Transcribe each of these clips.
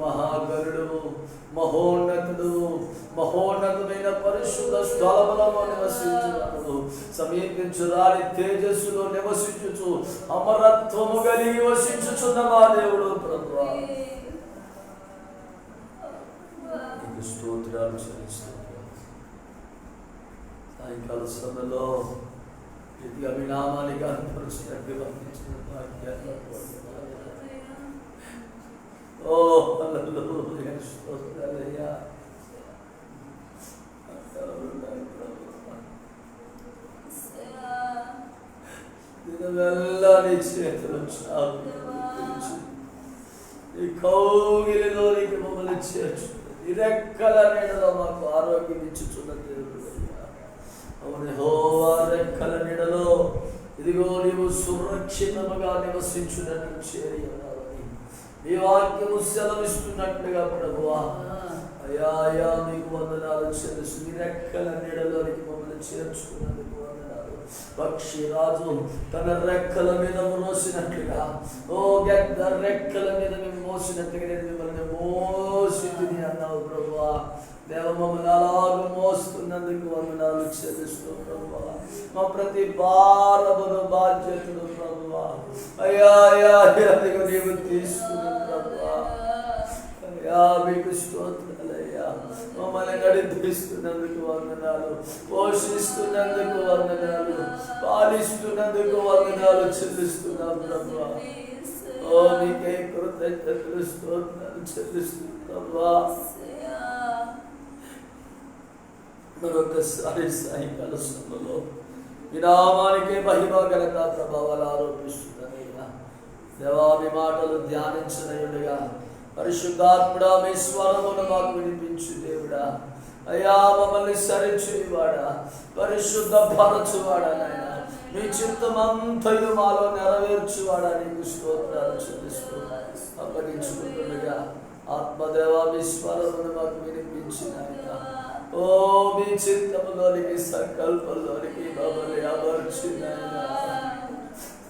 మహాగరుడు దేవుడు, మహోన్నతుడు, మహోన్నతమైన పరిశుద్ధ స్థలములలో నివసించున్నాడు. సమీపించు రాని తేజస్సులో నివసించుచు అమరత్వము కలిగి వసించుచున్న మా దేవుడు ప్రభువా, నీకు స్తోత్రాలు చెల్లిస్తున్నాను. సాయంకాల సమయంలో ఇది అభినామానికి అనుపరుచినట్టు పంపించిన భాగ్యాన్ని ఓ హల్లెలూయా, స్తోత్రాలయ్యా. దినమెల్లా నీ చేతులు నీ కౌగిలిలోనికి మమ్మల్ని చేర్చు. నీ రెక్కల నీడలో మాకు ఆరోగ్యం ఇచ్చుచున్న దేవుడు అయ్యా. అవును యెహోవా రెక్కల నీడలో ఇదిగో నీవు సురక్షితముగా నివసించున్నట్టు చేరి ఉన్నావని నీ వాక్యము సెలవిస్తున్నట్లుగా ప్రభువా అయ్యా అయ్యా మీకు వందనాలు చెల్లిస్తూ నీ రెక్కల నీడలోనికి మమ్మల్ని చేర్చుకున్నందుకు వందనాలు. పక్షి రాజు తన రెక్కల మీద మోసినట్లుగా ఓ గద్ద రెక్కల మీద మేము మోసినట్లుగా నేను మిమ్మల్ని మోసింది అన్నావు ప్రభువా. దేవ మమ్మల్ని అలాగ మోస్తున్నందుకు వందనాలు చెల్లిస్తూ ప్రభువా. మా ప్రతి భారమును బాధ్యతను ప్రభువా అయ్యా అయ్యా అదిగో నీవు తీసుకుని ప్రభువా అయ్యా మీకు స్తోత్రాలయ్యా. మమ్మల్ని నడిపిస్తున్నందుకు వందనాలు, పోషిస్తున్నందుకు వందనాలు, పాలిస్తున్నందుకు వందనాలు చెల్లిస్తున్నాం ప్రభువా. ఓ నీకే కృతజ్ఞతలు స్తోత్రాలు చెల్లిస్తున్నాం ప్రభువా. మరొకసారి సాయంకాల సమయంలో ఈ నామానికే మహిమ ఘనత ప్రభావాలు ఆరోపిస్తున్నానయ్యా. దేవా మీ మాటలు ధ్యానించనయుడుగా పరిశుద్ధాత్ముడా మీ స్వరమును మాకు వినిపించు దేవుడా. అయ్యా మమ్మల్ని సరిచేయువాడా, పరిశుద్ధ పరచువాడా నాయన, మీ చిత్తమంతయు మాలో నెరవేర్చువాడా నీకు స్తోత్రాలు చెల్లిస్తూ అప్పగించుకుంటుండగా ఆత్మదేవా మీ స్వరమును మాకు వినిపించిన ఓ మీ చిత్తములోనికి సంకల్పంలోనికి మమ్మల్ని అమర్చిన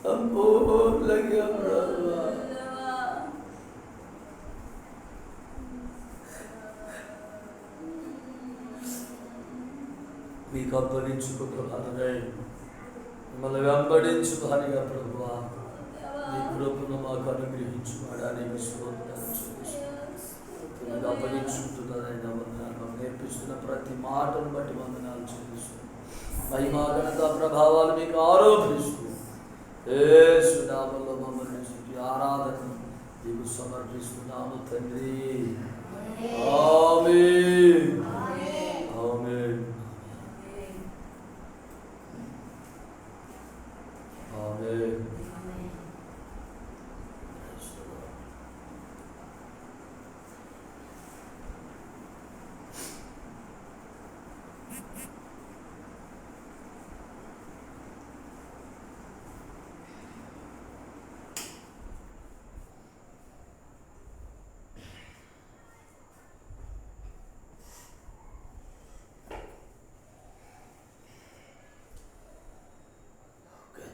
సంపూర్ణంగా ప్రభువా మీకు అప్పగించుకుంటున్నాననే మిమ్మల్ని వెంబడించు భారీగా ప్రభువా మీ కృపను మాకు అనుగ్రహించుకోవడానికి స్తోత్రాలు చెల్లిస్తున్నాను. అప్పగించుకుంటున్నానైనా వందనాలు. నేర్పిస్తున్న ప్రతి మాటను బట్టి వందనాలు చెల్లిస్తున్నాను. మహిమా ఘనత ప్రభావాలు మీకు ఆరోపిస్తూ యేసు నామములో మమ్మల్ని స్తుతి ఆరాధన మీకు సమర్పిస్తున్నాము తండ్రి. ఆమేన్ ఆమేన్ ఆమేన్.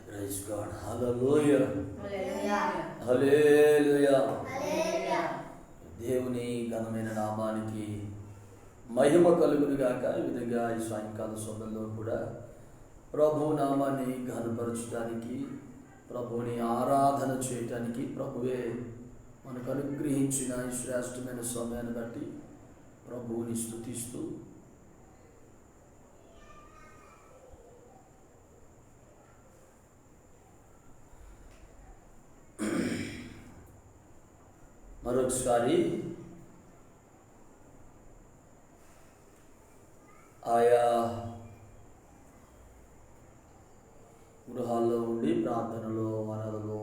Praise God. Hallelujah. Hallelujah. దేవుని ఘనమైన నామానికి మహిమ కలుగును గాక. ఈ విధంగా ఈ సాయంకాల సమయంలో కూడా ప్రభు నామాన్ని ఘనపరచడానికి, ప్రభువుని ఆరాధన చేయటానికి ప్రభువే మనకు అనుగ్రహించిన ఈ శ్రేష్టమైన సమయాన్ని బట్టి ప్రభువుని స్తుతిస్తూ మరొకసారి ఆయా గృహాల్లో ఉండి ప్రార్థనలో, వనరులో,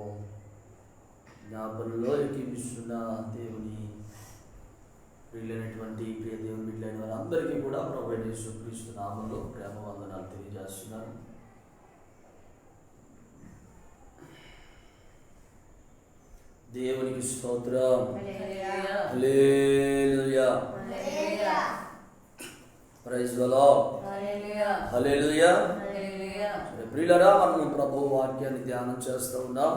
జ్ఞాపనలో ఎక్కిపిస్తున్న దేవుని వీళ్ళైనటువంటి ప్రియ దేవుని వీళ్ళైన వారందరికీ కూడా ప్రభువైన యేసుక్రీస్తు నామములో ప్రేమ వందనాలు తెలియజేస్తున్నాను. దేవునికి స్తోత్రం. హల్లెలూయా. Praise the Lord. హల్లెలూయా. ప్రియులారా, మనం ప్రభు వాక్యాన్ని ధ్యానం చేస్తూ ఉన్నాం.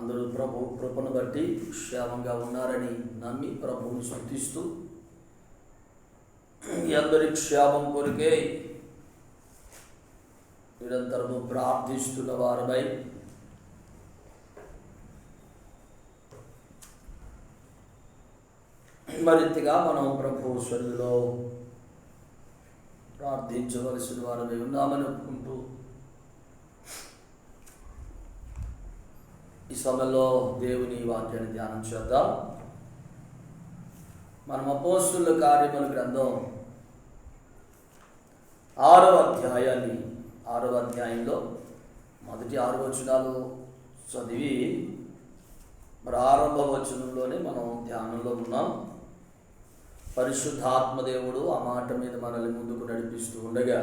అందరూ ప్రభు కృపను బట్టి క్షేమంగా ఉన్నారని నమ్మి ప్రభువుని స్తుతిస్తూ ఈ అందరి క్షేమం కొరికే నిరంతరము ప్రార్థిస్తున్న వారమై మరింతగా మనం ప్రభు సన్నిధిలో ప్రార్థించవలసిన వారమై ఉన్నామని ఒప్పుకుంటూ ఈ సమయంలో దేవుని వాక్యాన్ని ధ్యానం చేద్దాం. మనం అపోస్తలుల కార్యముల గ్రంథం 6వ అధ్యాయంలో మొదటి 6 వచనాలు చదివి మరి 6వ వచనంలోనే మనం ధ్యానంలో ఉన్నాం. పరిశుద్ధాత్మ దేవుడు ఆ మాట మీద మనల్ని ముందుకు నడిపిస్తూ ఉండగా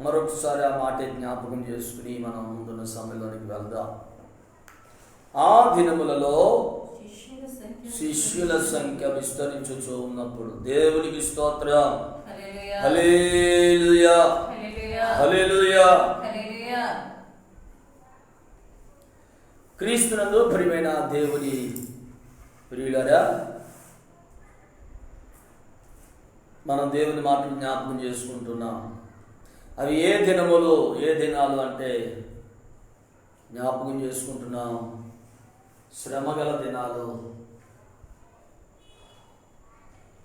మరొకసారి ఆ మాట జ్ఞాపకం చేసుకుని మనం ముందున్న సమయంలోనికి వెళ్దాం. ఆ దినములలో శిష్యుల సంఖ్య విస్తరించుచూ ఉన్నప్పుడు దేవునికి స్తోత్రం, హల్లెలూయా హల్లెలూయా. క్రీస్తునందు ప్రియమైన దేవుని ప్రియులారా, మనం దేవుని మాటలు జ్ఞాపకం చేసుకుంటున్నాం. అవి ఏ దినాలు అంటే జ్ఞాపకం చేసుకుంటున్నాం. శ్రమగల దినాలు.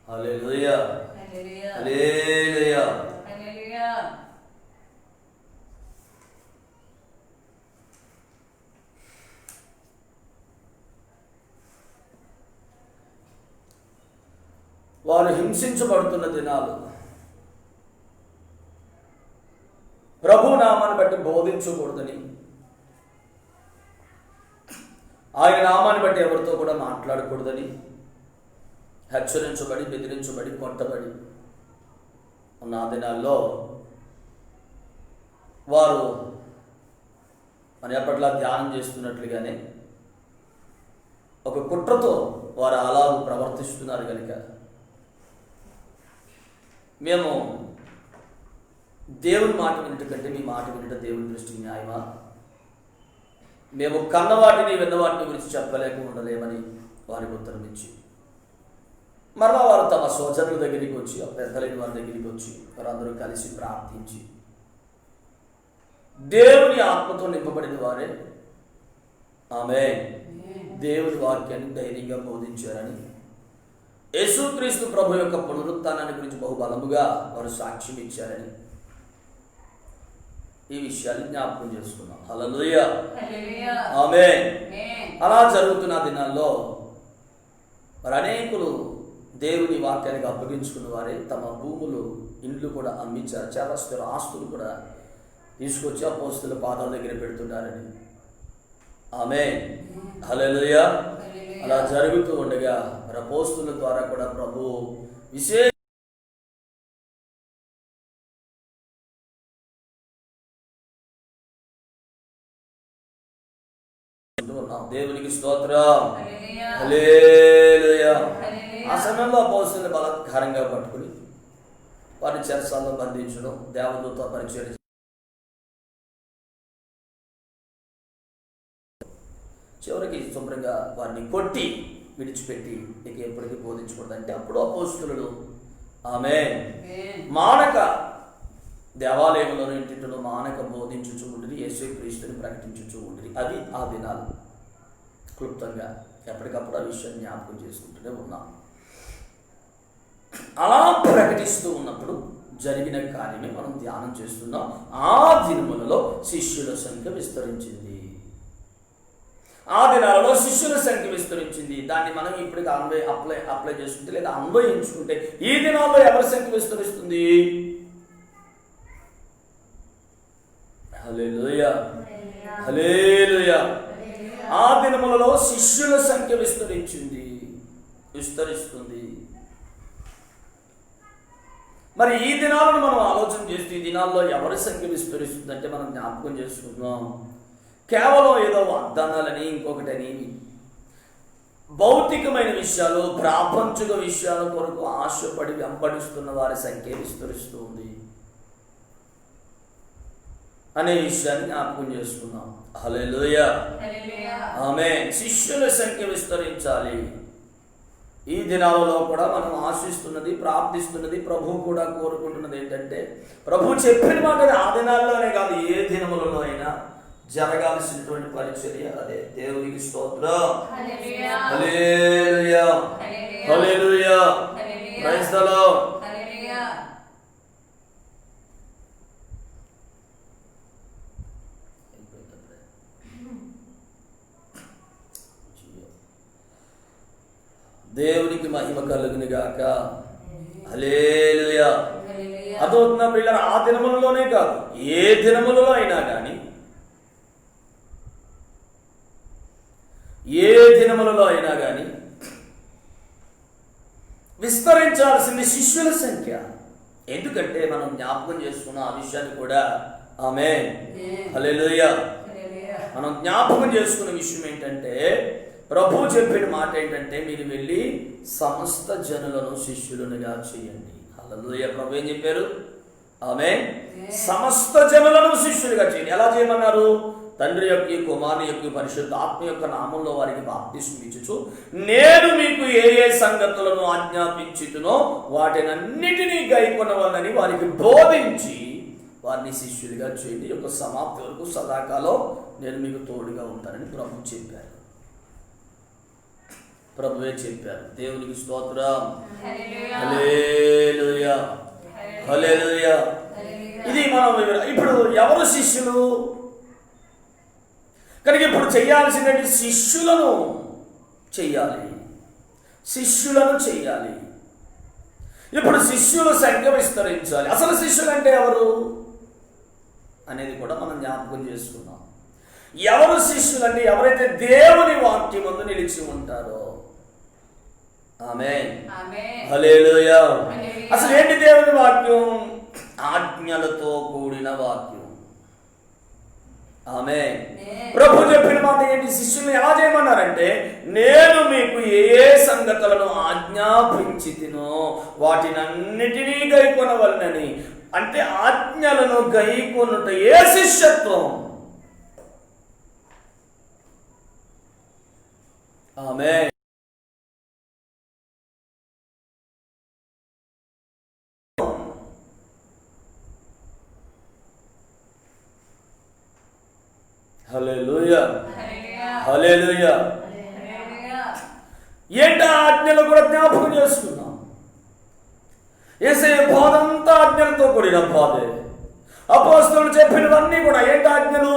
హల్లెలూయా హల్లెలూయా. వారు హింసించబడుతున్న దినాలు. ప్రభు నామాన్ని బట్టి బోధించకూడదని, ఆయన నామాన్ని బట్టి ఎవరితో కూడా మాట్లాడకూడదని హెచ్చరించబడి, బెదిరించబడి, కొట్టబడి ఉన్న ఆ దినాల్లో వారు మన ఎప్పట్లా ధ్యానం చేస్తున్నట్లుగానే ఒక కుట్రతో వారు అలా ప్రవర్తిస్తున్నారు కనుక మేము దేవుని మాట వినట కంటే మీ మాట వినట దేవుని దృష్టికి న్యాయమా? మేము కన్నవాటిని విన్నవాటిని గురించి చెప్పలేక ఉండలేమని వారికి ఉత్తరం ఇచ్చి మరలా వారు తమ సోదరుల దగ్గరికి వచ్చి, ఆ పెద్దలైన వారి దగ్గరికి వచ్చి వారందరూ కలిసి ప్రార్థించి దేవుని ఆత్మతో నింపబడిన వారే ఆమేన్ దేవుని వాక్యాన్ని ధైర్యంగా బోధించారని, యేసుక్రీస్తు ప్రభు యొక్క పునరుత్థానాన్ని గురించి బహుబలముగా వారు సాక్ష్యం ఇచ్చారని ఈ విషయాన్ని జ్ఞాపకం చేసుకున్నాం. హల్లెలూయా ఆమేన్. అలా జరుగుతున్న దినాల్లో మరి అనేకులు దేవుని వాక్యానికి అప్పగించుకున్న వారే తమ భూములు, ఇండ్లు కూడా అమ్మించారు. చాలా స్థిర ఆస్తులు కూడా తీసుకొచ్చి అపోస్తలుల పాదాల దగ్గర పెడుతున్నారని. ఆమేన్ హల్లెలూయా. అలా జరుగుతూ ఉండగా మరి అపోస్తలుల ద్వారా కూడా ప్రభు విశేష దేవునికి స్తోత్రం, హల్లెలూయా. ఆ సమయంలో అపోస్తలులు బలాత్కారంగా పట్టుకుని వారిని చెరసాల్లో బంధించడం, దేవదూత పరిచయం చివరికి శుభ్రంగా వారిని కొట్టి విడిచిపెట్టి ఇక ఎప్పటికీ బోధించకూడదంటే అప్పుడు అపోస్తలులు ఆమేన్ మానక దేవాలయంలోని ఇంటిలో మానక బోధించుచూ ఉండిరి, యేసుక్రీస్తుని ప్రకటించుచూ ఉండిరి. అది ఆ దినాలు. క్లుప్తంగా ఎప్పటికప్పుడు ఆ విషయాన్ని జ్ఞాపకం చేసుకుంటూనే ఉన్నాం. అలా ప్రకటిస్తూ ఉన్నప్పుడు జరిగిన కార్యమే మనం ధ్యానం చేస్తున్నాం. ఆ దినములలో శిష్యుల సంఖ్య విస్తరించింది. ఆ దినాలలో శిష్యుల సంఖ్య విస్తరించింది. దాన్ని మనం ఇప్పటికి అప్లై చేసుకుంటే లేదా అన్వయించుకుంటే ఈ దినాల్లో ఎవరి సంఖ్య విస్తరిస్తుంది? హల్లెలూయా హల్లెలూయా. ఆ దినములలో శిష్యుల సంఖ్య విస్తరిస్తుంది. మరి ఈ దినాలను మనం ఆలోచన చేస్తే ఈ దినాల్లో ఎవరి సంఖ్య విస్తరిస్తుందంటే మనం జ్ఞాపకం చేసుకుంటున్నాం. కేవలం ఏదో వాగ్దానాలని, ఇంకొకటని భౌతికమైన విషయాలు, ప్రాపంచిక విషయాల కొరకు ఆశపడి వెంబడిస్తున్న వారి సంఖ్య విస్తరిస్తుంది. అనే విషయాన్ని జ్ఞాపకం చేసుకున్నాం. హల్లెలూయా, ఆమేన్. శిష్యుల సంఖ్య విస్తరించాలి. ఈ దినాలలో కూడా మనం ఆశిస్తున్నది, ప్రార్థిస్తున్నది, ప్రభువు కూడా కోరుకుంటున్నది ఏంటంటే, ప్రభు చెప్పిన మాట ఆ దినాల్లోనే కాదు, ఏ దినములలో అయినా జరగాల్సినటువంటి పరిచర్య అదే. దేవునికి స్తోత్రం. హల్లెలూయా, హల్లెలూయా, ప్రైజ్ ది లార్డ్. దేవునికి మహిమ కలుగును గాక. హల్లెలూయా. అదవుతున్న పిల్లల ఆ దినములలోనే కాదు, ఏ దినములలో అయినా కానీ, ఏ దినములలో అయినా కానీ విస్తరించాల్సింది శిష్యుల సంఖ్య. ఎందుకంటే మనం జ్ఞాపకం చేసుకున్న ఆ విషయాన్ని కూడా, ఆమేన్, హల్లెలూయా, మనం జ్ఞాపకం చేసుకున్న విషయం ఏంటంటే, ప్రభు చెప్పిన మాట ఏంటంటే, మీరు వెళ్ళి సమస్త జనులను శిష్యులనుగా చేయండి. హల్లెలూయా. ప్రభు ఏం చెప్పారు? ఆమేన్. సమస్త జనులను శిష్యులుగా చేయండి. ఎలా చేయమన్నారు? తండ్రి యొక్క, కుమారుని యొక్క, పరిశుద్ధ ఆత్మ యొక్క నామంలో వారికి బాప్తిస్మం ఇచ్చుచు నేను మీకు ఏ ఏ సంగతులను ఆజ్ఞాపించుతునో వాటినన్నిటినీ గైకొనవలనని వారికి బోధించి వారిని శిష్యులుగా చేయండి. యొక్క సమాప్తి వరకు సదాకాలం నేను మీకు తోడుగా ఉంటానని ప్రభు చెప్పారు. ప్రభువే చెప్పారు. దేవునికి స్తోత్రం. హల్లెలూయా, హల్లెలూయా. ఇది మనం ఇప్పుడు ఎవరు శిష్యులు కనుక ఇప్పుడు చేయాల్సినటువంటి శిష్యులను చెయ్యాలి, శిష్యులను చెయ్యాలి. ఇప్పుడు శిష్యుల సంఖ్య విస్తరించాలి. అసలు శిష్యులు అంటే ఎవరు అనేది కూడా మనం జ్ఞాపకం చేసుకున్నాం. ఎవరు శిష్యులు అంటే ఎవరైతే దేవుని వాక్యం ముందు నిలిచి ఉంటారో. ఆమేన్, హల్లెలూయా. అసలు ఏంటి దేవుని వాక్యం? ఆజ్ఞలతో కూడిన వాక్యం. ఆమేన్. ప్రభు చెప్పిన మాట ఏంటి? శిష్యులను ఎలా చేయమన్నారంటే, నేను మీకు ఏ సంగతులను ఆజ్ఞాపించితినో వాటినన్నిటినీ గైకొనవలనని. అంటే ఆజ్ఞలను గైకొనుట ఏ శిష్యత్వం? ఆమేన్. హల్లెలూయా, హల్లెలూయా. ఏంట ఆజ్ఞలు కూడా జ్ఞాపకం చేసుకున్నాం. యేసయ్య బోధ అంతా ఆజ్ఞలతో కూడిన బోధే. అపోస్తలులు చెప్పినవన్నీ కూడా ఏంట ఆజ్ఞలు?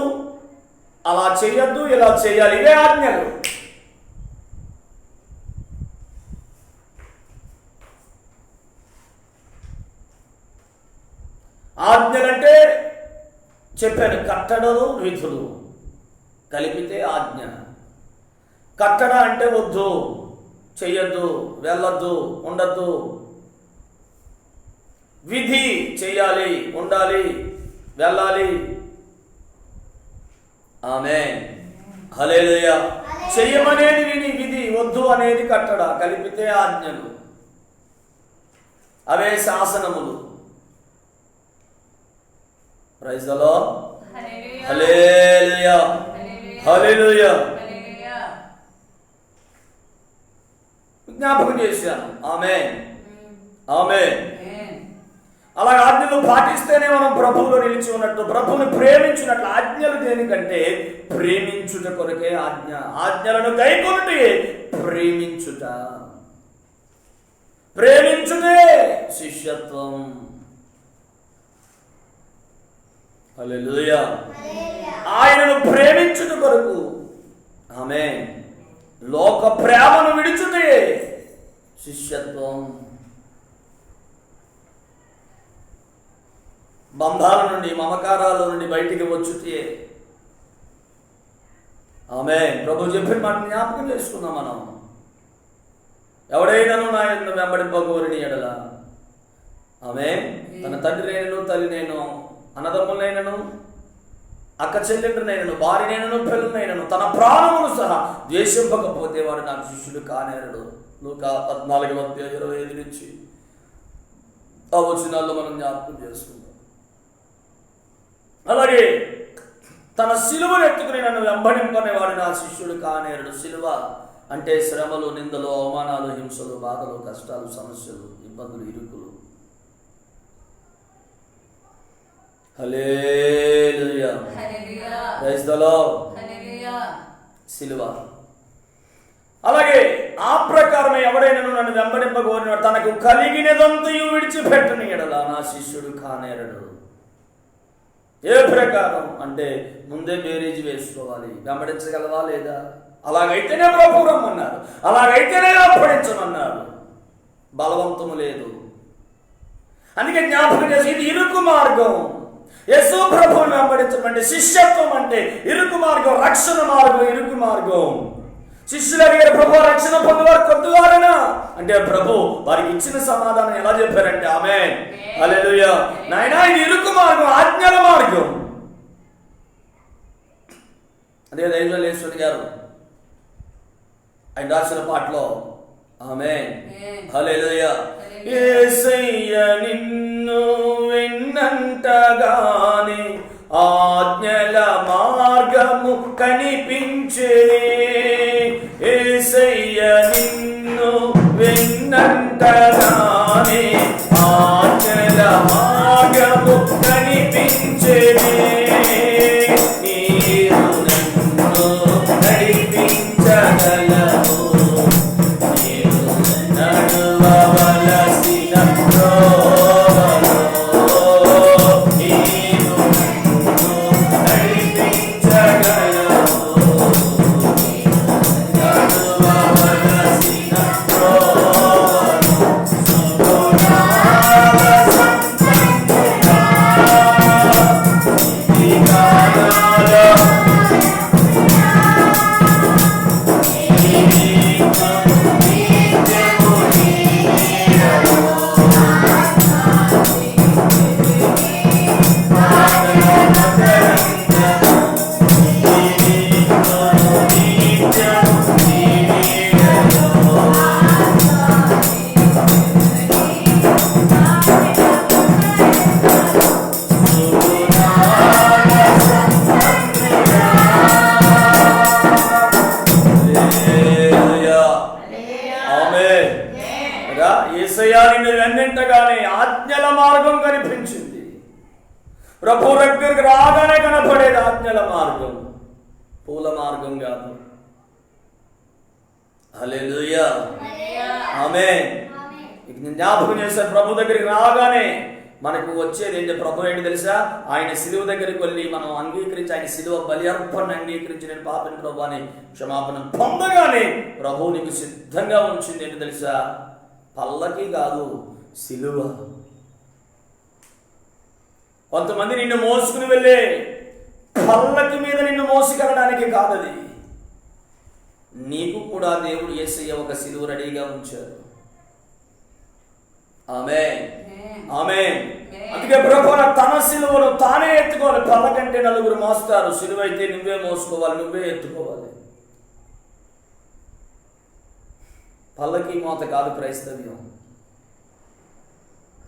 అలా చేయొద్దు, ఇలా చేయాలి, ఇవే ఆజ్ఞలు. ఆజ్ఞలంటే చెప్పాను, కట్టడలు, విధులు కలిపితే ఆజ్ఞ. కట్టడ అంటే వద్దు, చెయ్యొద్దు, వెళ్ళొద్దు, ఉండద్దు. విధి చేయాలి, ఉండాలి, వెళ్ళాలి. ఆమేన్, హల్లెలూయా. చెయ్యమనేది విధి, వద్దు అనేది కట్టడ, కలిపితే ఆజ్ఞలు. అవే శాసనములు. Praise the Lord. హల్లెలూయా, హల్లెలూయా. జ్ఞాపకం చేశాను. ఆమేన్, ఆమేన్. అలా ఆజ్ఞలు పాటిస్తేనే మనం ప్రభువులో నిలిచి ఉన్నట్టు, ప్రభువుని ప్రేమించినట్లు. ఆజ్ఞలు దేనికంటే ప్రేమించుట కొరకే ఆజ్ఞ. ఆజ్ఞలను గైకొనుటే ప్రేమించుట. ప్రేమించుటే శిష్యత్వం. హల్లెలూయా. ఆయనను ప్రేమించుట కొరకు, ఆమేన్, లోక ప్రేమను విడుచుటే శిష్యత్వం. బంధాల నుండి, మమకారాల నుండి బయటికి వచ్చుటే. ఆమేన్. ప్రభు చెప్పిన మాట జ్ఞాపకం చేసుకున్నాం మనం. ఎవడైనాను నా యందు వెంబడింపగోరిని ఎడల, ఆమేన్, తన తండ్రినైనను, తల్లినైనను, అన్నదమ్ములైనను, అక్క చెల్లెండ్రునైనను, భార్యనైనను, పిల్లలైనను, తన ప్రాణమును సహా ద్వేషింపకపోతే వాడు నాకు శిష్యుడు కానేరడు. లూకా 14:25 నుంచి ఆ వచనాల్లో మనం జ్ఞాపకం చేసుకుందాం. అలాగే తన సిలువను ఎత్తుకుని నన్ను వెంబడింపనేవాడు నా శిష్యుడు కానేరుడు. సిలువ అంటే శ్రమలు, నిందలు, అవమానాలు, హింసలు, బాధలు, కష్టాలు, సమస్యలు, ఇబ్బందులు, ఇరుకులు. హల్లెలూయా, ప్రైజ్ ది లార్డ్. సిలువ. అలాగే ఆ ప్రకారమే ఎవడైనా నన్ను వెంబడింపగోరిన తనకు కలిగినదంతయు విడిచిపెట్టని ఎడల నా శిష్యుడు కానేరడు. ఏ ప్రకారం అంటే ముందే బేరీజ్ వేసుకోవాలి. వెంబడించగలవా లేదా? అలాగైతేనే ప్రభు రమ్మన్నారు, అలాగైతేనే వెంబడించమన్నారు. బలవంతము లేదు. అందుకే జ్ఞాపకం చేసి ఇది ఇరుకు మార్గం. యేసు ప్రభువుని వెంబడించడం అంటే శిష్యత్వం, అంటే ఇరుకు మార్గం, రక్షణ మార్గం, ఇరుకు మార్గం. శిష్యులు అడిగారు, ప్రభు రక్షణ పొందువారు కొద్దివారేనా అంటే ప్రభు వారికి ఇచ్చిన సమాధానం ఎలా చెప్పారంటే ఆమేన్, హల్లెలూయా. నాయనా ఇది ఇరుకు మార్గం, ఆజ్ఞల మార్గం. అదే దైవలేశ్వరి గారు ఆయన రాసిన పాటలో ఆమేన్, హల్లెలూయా. యేసయ్య నిన్ను విన్నంతగానే ఆజ్ఞల మార్గము కనిపించే. యేసయ్య నిన్ను విన్నంతగానే ఆజ్ఞల మార్గము కనిపించే. నీవు నన్ను నడిపించగలవు, నీవు నడవవలసిన త్రోవలో నీవు నన్ను నడిపించగలవు, నడవవలసిన త్రోవలో సుగుణాల సంపన్నుడా, దిగానాలో వెన్నంటగానే ఆజ్ఞల మార్గం కనిపించింది. ప్రభు దగ్గరికి రాగానే కనపడేది ఆజ్ఞల మార్గం, పూల మార్గం కాదు. హల్లెలూయా, ఆమేన్. జ్ఞాపకం చేశారు, ప్రభు దగ్గరికి రాగానే మనకు వచ్చేది ఏంటి? ప్రభు ఏంటి తెలుసా? ఆయన సిలువ దగ్గరికి వెళ్ళి మనం అంగీకరించి, ఆయన సిలువ బలి అర్పణ అంగీకరించి నేను పాపిని ప్రభు అని క్షమాపణ పొందగానే ప్రభు నీకు సిద్ధంగా ఉంచింది ఏంటి తెలుసా? పల్లకి కాదు, సిలువ. కొంతమంది నిన్ను మోసుకుని వెళ్ళే పల్లకి మీద నిన్ను మోసుకెళ్ళడానికి కాదది. నీకు కూడా దేవుడు యేసయ్య ఒక సిలువ రెడీగా ఉంచారు. ఆమేన్, ఆమేన్. అందుకే ప్రభు తన సిలువను తానే ఎత్తుకోవాలి. పల్లకంటే నలుగురు మోస్తారు, సిలువ అయితే నువ్వే మోసుకోవాలి, నువ్వే ఎత్తుకోవాలి. పల్లకి మోత కాదు క్రైస్తవ్యం,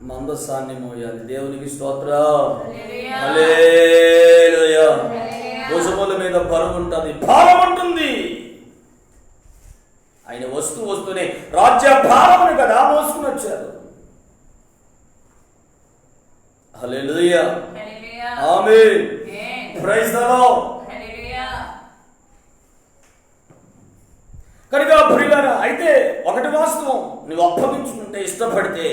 మందసాన్ని మోయాలి. దేవునికి స్తోత్రం, హల్లెలూయా. భుజముల మీద బరువు ఉంటుంది, భారం ఉంటుంది. ఆయన వస్తూనే రాజ్య భారమును కదా మోసుకుని వచ్చారు. హల్లెలూయా, ఆమేన్, ప్రైజ్ ది లార్డ్. కనుక ప్రియులారా, అయితే ఒకటి వాస్తవం, నువ్వు అప్పగించుకుంటే, ఇష్టపడితే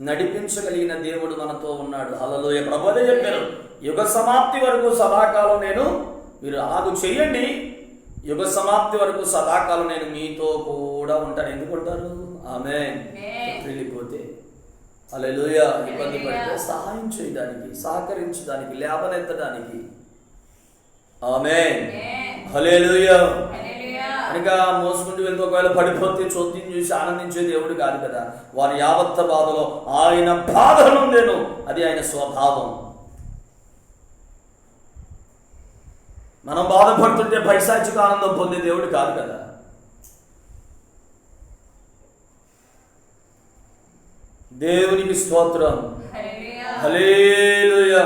నడిపించగలిగిన దేవుడు మనతో ఉన్నాడు. హల్లెలూయా. ప్రభువే చెప్పారు, యుగ సమాప్తి వరకు సదాకాలం నేను, మీరు ఆగు చెయ్యండి, యుగ సమాప్తి వరకు సదాకాలం నేను మీతో కూడా ఉంటాను. ఎందుకుంటారు? ఆమేన్. వెళ్ళిపోతే హల్లెలూయా, ఇబ్బంది పడితే సహాయం చేయడానికి, సహకరించడానికి, లేవనెత్తడానికి. ఆమేన్, హల్లెలూయా. కనుక మోసుకుంటూ వెళ్తూ ఒకవేళ పడిపోతే చోద్యం చూసి ఆనందించే దేవుడు కాదు కదా. వారి యావత్త బాధలో ఆయన బాధను నేను, అది ఆయన స్వభావం. మనం బాధపడుతుంటే పైశాచిక ఆనందం పొందే దేవుడు కాదు కదా. దేవునికి స్తోత్రం, హల్లెలూయా.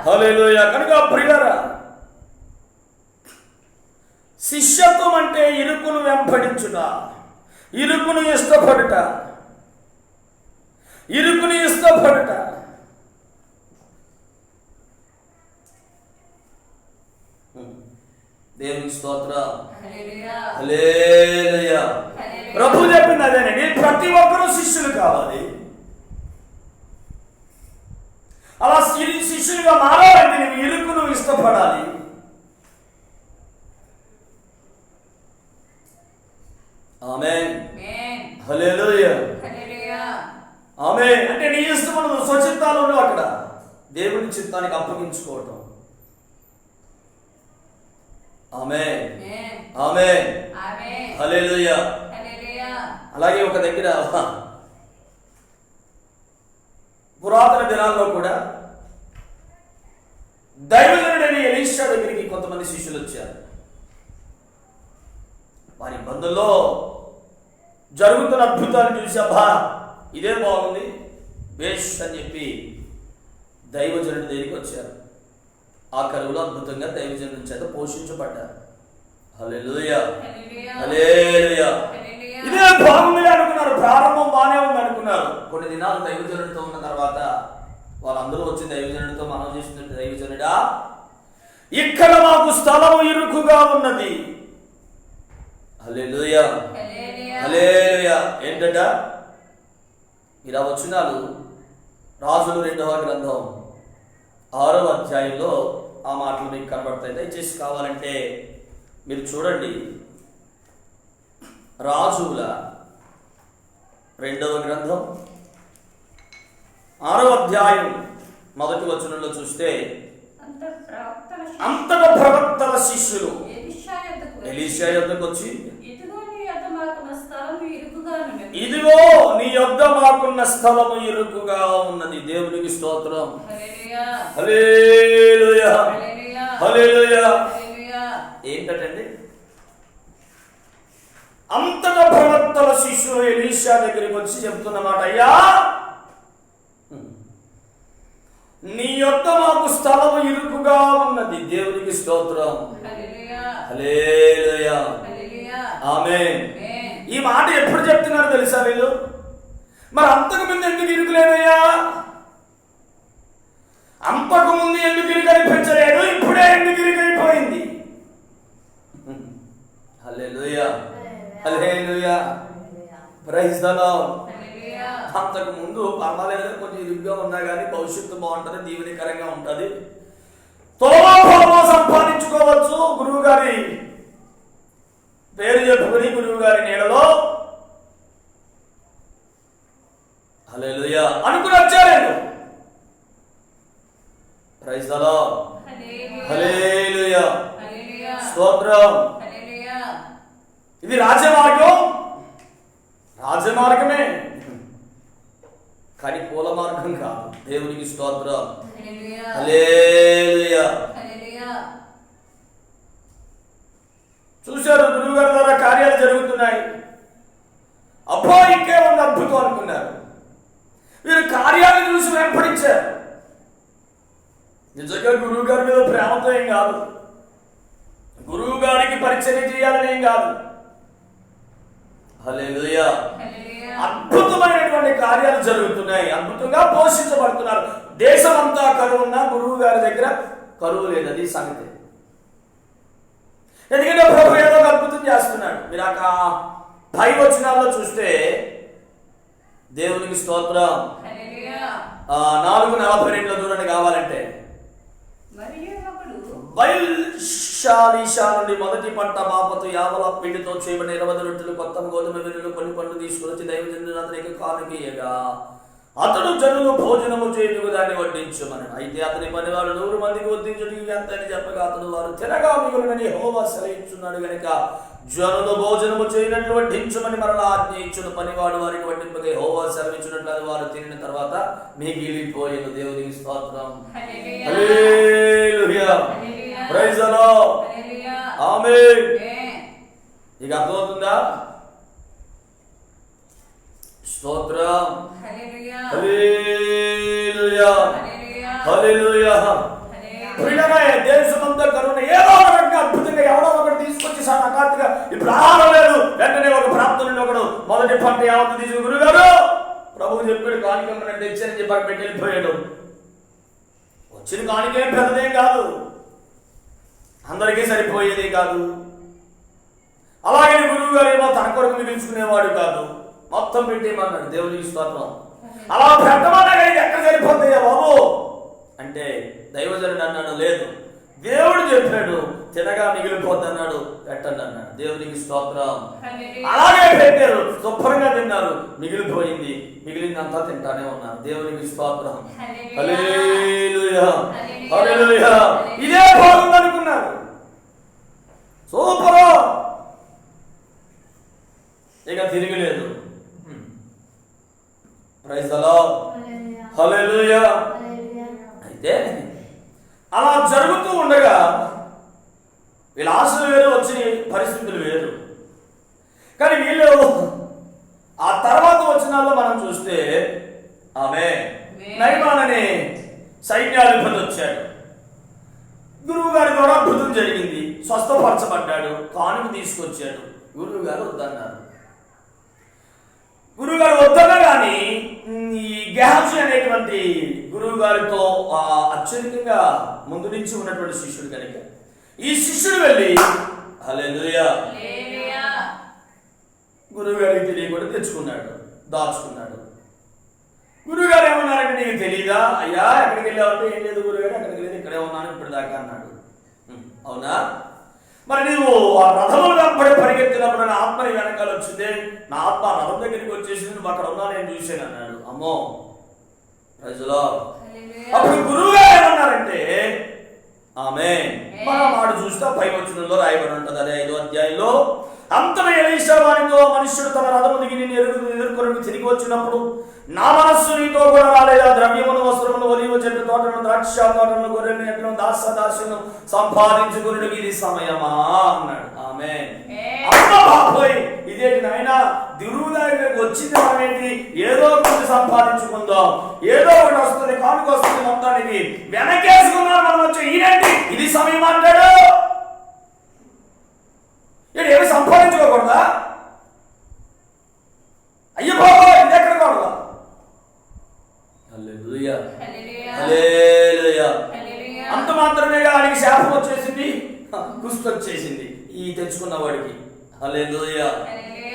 హల్లెలూయా. కనుక ప్రియులారా, శిష్యత్వం అంటే ఇరుకును వెంబడించుట, ఇరుకును ఇష్టపడుట, ఇరుకుని ఇష్టపడుట. దేవునికి స్తోత్రం. హల్లెలూయా. ప్రభు చెప్పింది అదేనండి, ప్రతి ఒక్కరూ శిష్యులు కావాలి. అలా శిష్యులుగా మారాలంటే నువ్వు ఇరుకును ఇష్టపడాలి. ఆమేన్. హల్లెలూయా. ఆమేన్. అంటే నీ ఇష్టం స్వచిత్తాలు ఉండవు, అక్కడ దేవుని చిత్తానికి అప్పగించుకోవటం. ఆమేన్. ఆమేన్. హల్లెలూయా. అలాగే ఒక దగ్గర పురాతన దినాల్లో కూడా దైవజనుడైన ఎలీషా దగ్గరికి కొంతమంది శిష్యులు వచ్చారు. వారి బంధుల్లో జరుగుతున్న అద్భుతాన్ని చూసి అబ్బా ఇదే బాగుంది బేష్ అని చెప్పి దైవజనుడి దగ్గరికి వచ్చారు. ఆ కరువులో అద్భుతంగా దైవజనుడి చేత పోషించబడ్డారు. హల్లెలూయా. హల్లెలూయా. ఇదే బాగుంది అనుకున్నారు, ప్రారంభం బాగానే ఉంది అనుకున్నారు. కొన్ని దినాలు దైవజనుడితో ఉన్న తర్వాత వాళ్ళందరూ వచ్చి దైవజనుడితో మనం చేసినట్టు, దైవజనుడా ఇక్కడ మాకు స్థలం ఇరుకుగా ఉన్నది. హల్లెలూయా. హల్లెలూయా. ఏంటట ఇలా వచ్చినాలు రాజులు 2వ గ్రంథం 6వ అధ్యాయంలో ఆ మాటలు మీకు కనబడతాయి. దయచేసి కావాలంటే మీరు చూడండి. రాజుల 2వ గ్రంథం 6వ అధ్యాయం 1వ వచనంలో చూస్తే అంతటా ప్రవక్తల శిష్యులు ఎలీషా యొద్దకు వచ్చి ఇదిగో నీ యొద్ద మాకున్న స్థలము ఇరుకుగా ఉన్నది. దేవునికి స్తోత్రం. హల్లెలూయా. హల్లెలూయా. ఏంటండి, అంతటా ప్రవక్తల శిష్యులు ఎలీషా దగ్గరికి వచ్చి చెప్తున్నమాట, అయ్యా నీ యొద్ద మాకు స్థలము ఇరుకుగా ఉన్నది. దేవునికి స్తోత్రం. హల్లెలూయా. ఆమేన్. ఈ మాట ఎప్పుడు చెప్తున్నారు తెలుసా వీళ్ళు? మరి అంతకు ముందు ఎందుకు ఇరుకులేదయ్యా? అంతకు ముందు ఎందుకు ఇరుకు అనిపించలేదు, ఇప్పుడే ఎందుకు ఇరుకైపోయింది? హల్లెలూయా. హల్లెలూయా. Praise the Lord. అంతకు ముందు పర్వాలేదు, కొంచెం ఇరుగ్గా ఉన్నా కానీ భవిష్యత్తు బాగుంటుంది, దీవెనకరంగా ఉంటుంది, తోమా సంపాదించుకోవచ్చు, గురువు గారి పేరు చెప్పుకుని గురువు గారి నీడలో హల్లెలూయా అనుకుని వచ్చారు. Praise the Lord. హల్లెలూయా. స్తోత్రం. ఇది రాజమార్గం, రాజమార్గమే కానీ పూల మార్గం కాదు. దేవునికి స్తోత్రం. హల్లెలూయా. చూశారు, గురువు గారి ద్వారా కార్యాలు జరుగుతున్నాయి. అబ్బో ఇంకే ఉంది అద్భుతం అనుకున్నారు. వీరు కార్యాలను చూసి వెంపడించారు. నిజంగా గురువు గారి మీద ప్రేమతో ఏం కాదు, గురువు గారికి పరిచయం చేయాలని ఏం కాదు. హల్లెలూయా. అద్భుతమైనటువంటి కార్యాలు జరుగుతున్నాయి, అద్భుతంగా పోషించబడుతున్నారు. దేశం అంతా కరువు ఉన్నా గురువు గారి దగ్గర కరువు లేదు, అది సంగతి. ఎందుకంటే ప్రభు ఏదో ఒక అద్భుతం చేస్తున్నాడు. మీరు ఆ 5 వచనాల్లో చూస్తే దేవునికి స్తోత్రం. 4:42 దూరాన్ని కావాలంటే వైశాలీషా నుండి మొదటి పంట బాపతు యావల పిండితో చేయబడిన 20 రొట్టెలు, కొత్త గోధుమ వెన్నులు, కొన్ని పండ్లు తీసుకుని వచ్చి దైవజనుడు అతనికి కానుకీయగా అతడు జనులు భోజనము చేయుటకు దాన్ని వడ్డించమని. అయితే అతని పనివాడు 100 మందికి వడ్డించుటకు ఎంత అని చెప్పగా అతడు వారు తినగా మిగులునని యెహోవా సెలవిచ్చున్నాడు గనుక జనులు భోజనము చేయనట్లు వడ్డించమని మరలా ఆజ్ఞ ఇచ్చును. పనివాడు వారికి వడ్డింపగా యెహోవా సెలవిచ్చినట్లు అది వారు తినిన తర్వాత మిగిలిపోయెను. దేవునికి స్తోత్రం. హల్లెలూయా. Praise the Lord. ఆమేన్. ఇక అర్థమవుతుందా? స్తోత్రం. హల్లెలూయా. హల్లెలూయా. దేశమంతా కరోనా ఏదో ఒక రకంగా అద్భుతంగా ఎవడో ఒకటి తీసుకొచ్చి హఠాత్తుగా ఇప్పుడు ఆహారం లేదు, వెంటనే ఒక ప్రాంతం నుండి ఒకడు మొదటి పంట యావత్తు తీసుకుని గురుగారు ప్రభువు చెప్పాడు కాணிకమ్మని తెచ్చారని చెప్పి పెట్టి వెళ్ళిపోయాడు. వచ్చిన కాணிకేం పెద్దదేం కాదు, అందరికీ సరిపోయేది కాదు. అలాగే గురువు గారు ఏమో తన కొరకు మిగిల్చుకునేవాడు కాదు, మొత్తం పెట్టేయమన్నాడు. దేవునికి స్తోత్రం. అలా పెట్టమన్నా ఎక్కడ సరిపోతాయా బాబు అంటే దైవజనుడు అన్నాడు లేదు, దేవుడు చెప్పాడు తినగా మిగిలిపోద్ది అన్నాడు, పెట్టండి అన్నాడు. దేవునికి స్తోత్రం. అలాగే పెట్టారు, శుభ్రంగా తిన్నారు, మిగిలిపోయింది, మిగిలిందంతా తింటానే ఉన్నారు. దేవునికి స్తోత్రం. హల్లెలూయా హల్లెలూయా. ఇదే బాగుంది అనుకున్నారు, సూపర్, ఇక తిరిగిలేదు. Praise the Lord. హల్లెలూయా. అయితే అలా జరుగుతూ ఉండగా వీళ్ళ ఆశలు వేరు, వచ్చిన పరిస్థితులు వేరు. కానీ వీళ్ళు ఆ తర్వాత వచనాల్లో మనం చూస్తే ఆమె నయమాన్ అనే సైన్యాధిపతి వచ్చాడు, గురువు గారి ద్వారా అద్భుతం జరిగింది, స్వస్థపరచబడ్డాడు, కానుక తీసుకొచ్చాడు. గురువు గారు వద్దన్నారు. గురువు గారు వద్దన్నా కానీ ఈ గెహాజీ అనేటువంటి గురువు గారితో అత్యధికంగా ముందు నుంచి ఉన్నటువంటి శిష్యుడు కనుక ఈ శిష్యుడు వెళ్ళి హల్లెలూయా గురువు గారికి తెలియకుండా తెచ్చుకున్నాడు, దాచుకున్నాడు. గురువు గారు ఏమన్నారంటే నీకు తెలియదా అయ్యా, ఎక్కడికి వెళ్ళావంటే ఏం లేదు గురుగారు, ఎక్కడికి వెళ్ళి ఇక్కడే ఉన్నాను ఇప్పుడు దాకా అన్నాడు. అవునా, మరి నువ్వు ఆ రథములు వెంబడి పరిగెత్తినప్పుడు నా ఆత్మ నీ వెనకాల వచ్చిందే, నా ఆత్మ రథం దగ్గరికి వచ్చేసింది, నువ్వు అక్కడ ఉన్నా నేను చూశాను అన్నాడు. అమ్మో ప్రజలో అప్పుడు గురువు గారు ఏమన్నారంటే ఆమేన్. మన మాట చూస్తే పై వచనంలో రాయబడి ఉంటుంది, అదే 5వ అధ్యాయంలో అంతలో ఎలీషా వారితో మనుష్యుడు తన రథము దిగి నిన్ను ఎదుర్కొని తిరిగి వచ్చినప్పుడు నా మనస్సు నీతో కూడా రాలేదా? ద్రవ్యమును, వస్త్రమును, ఒలీవ చెట్టు తోటను, ద్రాక్ష తోటను, గొర్రెలను, ఎడ్లను, దాసదాసులను సంపాదించుకున్నకి ఇది సమయమా అన్నాడు. ఆమేన్. అమ్మ బాబోయ్, ఇదేంటి నాయన, గురువు దగ్గరికి వచ్చింది మనమేంటి, ఏదో ఒకటి సంపాదించుకుందాం, ఏదో ఒకటి వస్తుంది, కానుక వస్తుంది, మొత్తానికి వెనకేసుకున్నాం మనం వచ్చి, ఈయనండి ఇది సమయం అంటాడు. ఏమి సంపాదించుకోకూడదా? అయ్యో బాబా ఇది ఎక్కడ కూడదా? హల్లెలూయా హల్లెలూయా. అంత మాత్రమే ఆయనకి శాపం వచ్చేసింది, కుష్టు వచ్చేసింది ఈ తెచ్చుకున్న వాడికి. హల్లెలూయా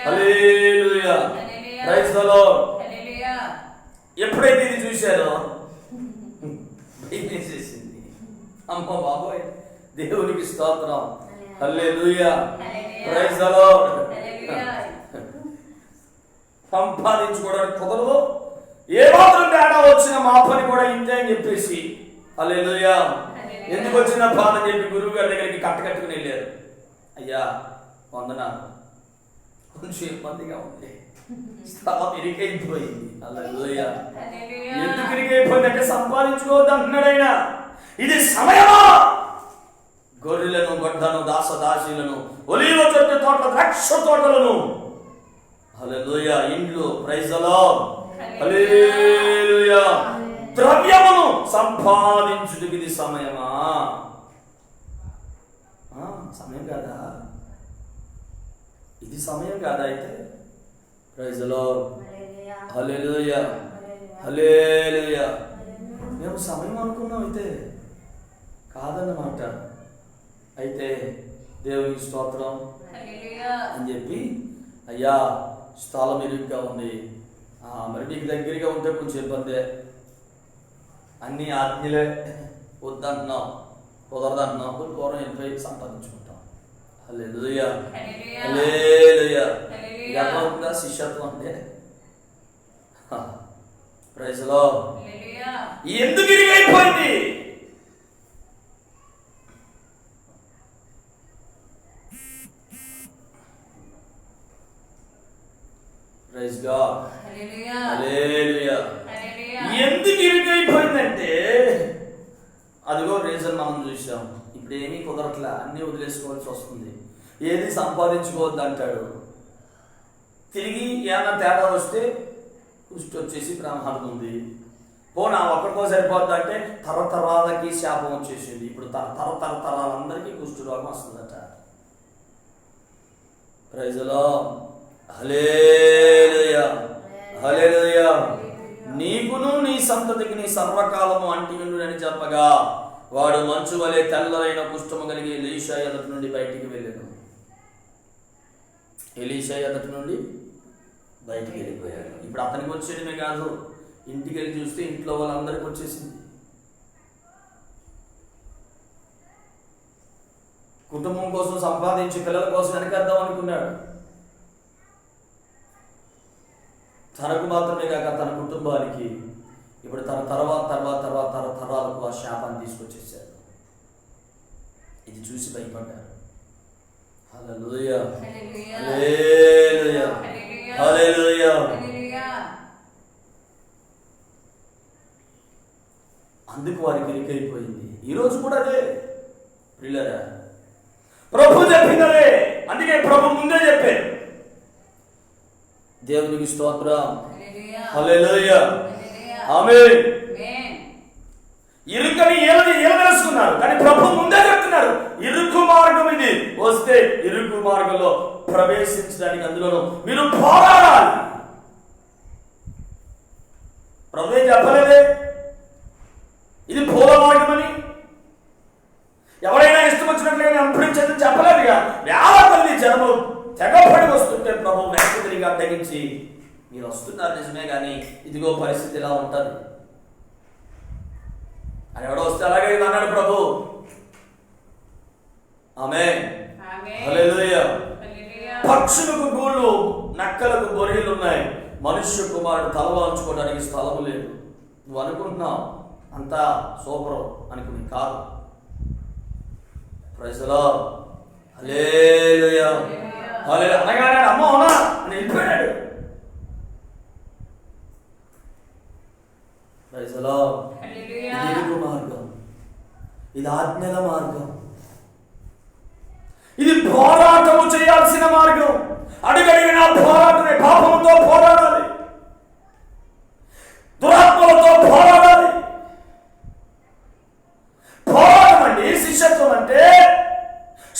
హల్లెలూయా. Praise the Lord. ఎప్పుడైతే ఇది చూశారో భయమేసేసింది. అమ్మ బాబోయ్, దేవునికి స్తోత్రం. హల్లెలూయా ప్రైజ్ ది లార్డ్. సంపాదించుకోవడానికి కుదరదు, ఏ మాత్రం తేడా వచ్చిన మా పని కూడా ఇంతే అని చెప్పేసి హల్లెలూయా ఎందుకు వచ్చిన బాధ అని చెప్పి గురువు గారి దగ్గరికి కట్టుకుని వెళ్ళారు. అయ్యా వందనాలు, కొంచెం ఇబ్బందిగా ఉంది, స్థలం ఇరికైపోయింది. హల్లెలూయా. ఎందుకు ఇరికైపోయింది అంటే సంపాదించుకోవద్దు అంటున్నాడైనా. ఇది సమయమా? గొర్రెలను, గొడ్డను, దాసదాసీలను, ఒలీవ చెట్టు తోటల, ద్రాక్ష తోటలను, హల్లెలూయా, ఇండ్లు, ప్రైజ్ ది లార్డ్, హల్లెలూయా, ద్రవ్యమును సంపాదించుటకు ఇది సమయమా? సమయం కాదా? ఇది సమయం కాదా? అయితే ప్రైజ్ ది లార్డ్, హల్లెలూయా హల్లెలూయా. మేము సమయం అనుకున్నాం, అయితే కాదన్నమాట. అయితే దేవునికి స్తోత్రం అని చెప్పి అయ్యా స్థలం ఇరుగ్గా ఉంది, మరి నీకు దగ్గరగా ఉంటే కొంచెం ఇబ్బందే, అన్ని ఆజ్ఞలే, వద్దంటున్నాం, కుదరదంటున్నాం, దూరం వెళ్ళిపోయి సంపాదించుకుంటాం. హల్లెలూయా హల్లెలూయా. ఎలా ఉందా శిష్యత్వం అంటే? Praise the lord. ఎందుకు ఇరుగైపోయింది? ప్రైజ్ గాడ్ హల్లెలూయా. ఎందుకు ఇరుగైపోయిందంటే అదిగో రీజన్ మనం చూసాం. ఇప్పుడు ఏమీ కుదరట్లా, అన్నీ వదిలేసుకోవాల్సి వస్తుంది, ఏది సంపాదించుకోవద్దు అంటాడు. తిరిగి ఏమైనా తేడా వస్తే కుష్టి వచ్చేసి ప్రమాదం ఉంది, పోనా ఒక్కడికో సరిపోద్ది అంటే తరతరాలకి శాపం వచ్చేసింది. ఇప్పుడు తరతరాలందరికీ కుష్ఠరోగం వస్తుందట. Praise the Lord. హల్లెలూయా హల్లెలూయా. నీకును నీ సంతతికి నీ సర్వకాలము అంటియుండునని చెప్పగా వాడు మంచు వలె తెల్లరైన కుష్ఠము కలిగి ఎలీషా ఎదుటి నుండి బయటికి వెళ్ళాను. ఎలీషా ఎదుటి నుండి బయటికి వెళ్ళిపోయాడు. ఇప్పుడు అతనికి వచ్చేయడమే కాదు, ఇంటికి వెళ్ళి చూస్తే ఇంట్లో వాళ్ళందరికీ వచ్చేసింది. కుటుంబం కోసం సంపాదించి పిల్లల కోసం వెనకేద్దాం అనుకున్నాడు. తనకు మాత్రమే కాక తన కుటుంబానికి ఇప్పుడు తన తర్వాత తరాలకు ఆ శాపాన్ని తీసుకొచ్చేసాడు. ఇది చూసి భయపడ్డారు. హల్లెలూయా హల్లెలూయా హల్లెలూయా. అందుకు వారికి ఎరికైపోయింది. ఈరోజు కూడా అదే ప్రియులారా, ప్రభు చెప్పిందరే. అందుకే ప్రభు ముందే చెప్పారు. దేవునికి స్తోత్రం. హల్లెలూయా ఆమేన్. ఇరుకని తెలుసుకున్నారు, కానీ ప్రభు ముందే చెప్తున్నారు ఇరుకు మార్గం ఇది, వస్తే ఇరుకు మార్గంలో ప్రవేశించడానికి అందులో మీరు పోరాడాలి. ప్రభు చెప్పలేదే ఇది పూల మార్గం అని. ఎవరైనా ఇష్టం వచ్చినట్లుగా అనుభవించదని చెప్పలేదుగా. వేల మంది జనము తెగపడి వస్తుంటే ప్రభు వెనక్కి తిరిగి అడ్డగించి మీరు వస్తున్నారు నిజమే, కానీ ఇదిగో పరిస్థితి ఇలా ఉంటుంది అని ఎవడో వస్తే అలాగే అన్నాడు ప్రభు. ఆమేన్ హల్లెలూయా. పక్షులకు గూళ్ళు, నక్కలకు గొర్రెలు ఉన్నాయి, మనుష్య కుమారుడు తలవాల్చుకోవడానికి స్థలము లేదు. నువ్వు అనుకుంటున్నావు అంతా సూపర్ అనుకుని కాదు. Praise the Lord. హల్లెలూయా హల్లెలూయా అనగానే అమ్మ అవునా అని వెళ్ళిపోయాడు. Praise the Lord. ఇది ఇరుకు మార్గం, ఇది ఆజ్ఞల మార్గం, ఇది పోరాటము చేయాల్సిన మార్గం. అడుగడిగిన పోరాటమే. పాపముతో పోరాడాలి, దురాత్మలతో పోరాడాలి. పోరాటం అండి శిష్యత్వం అంటే.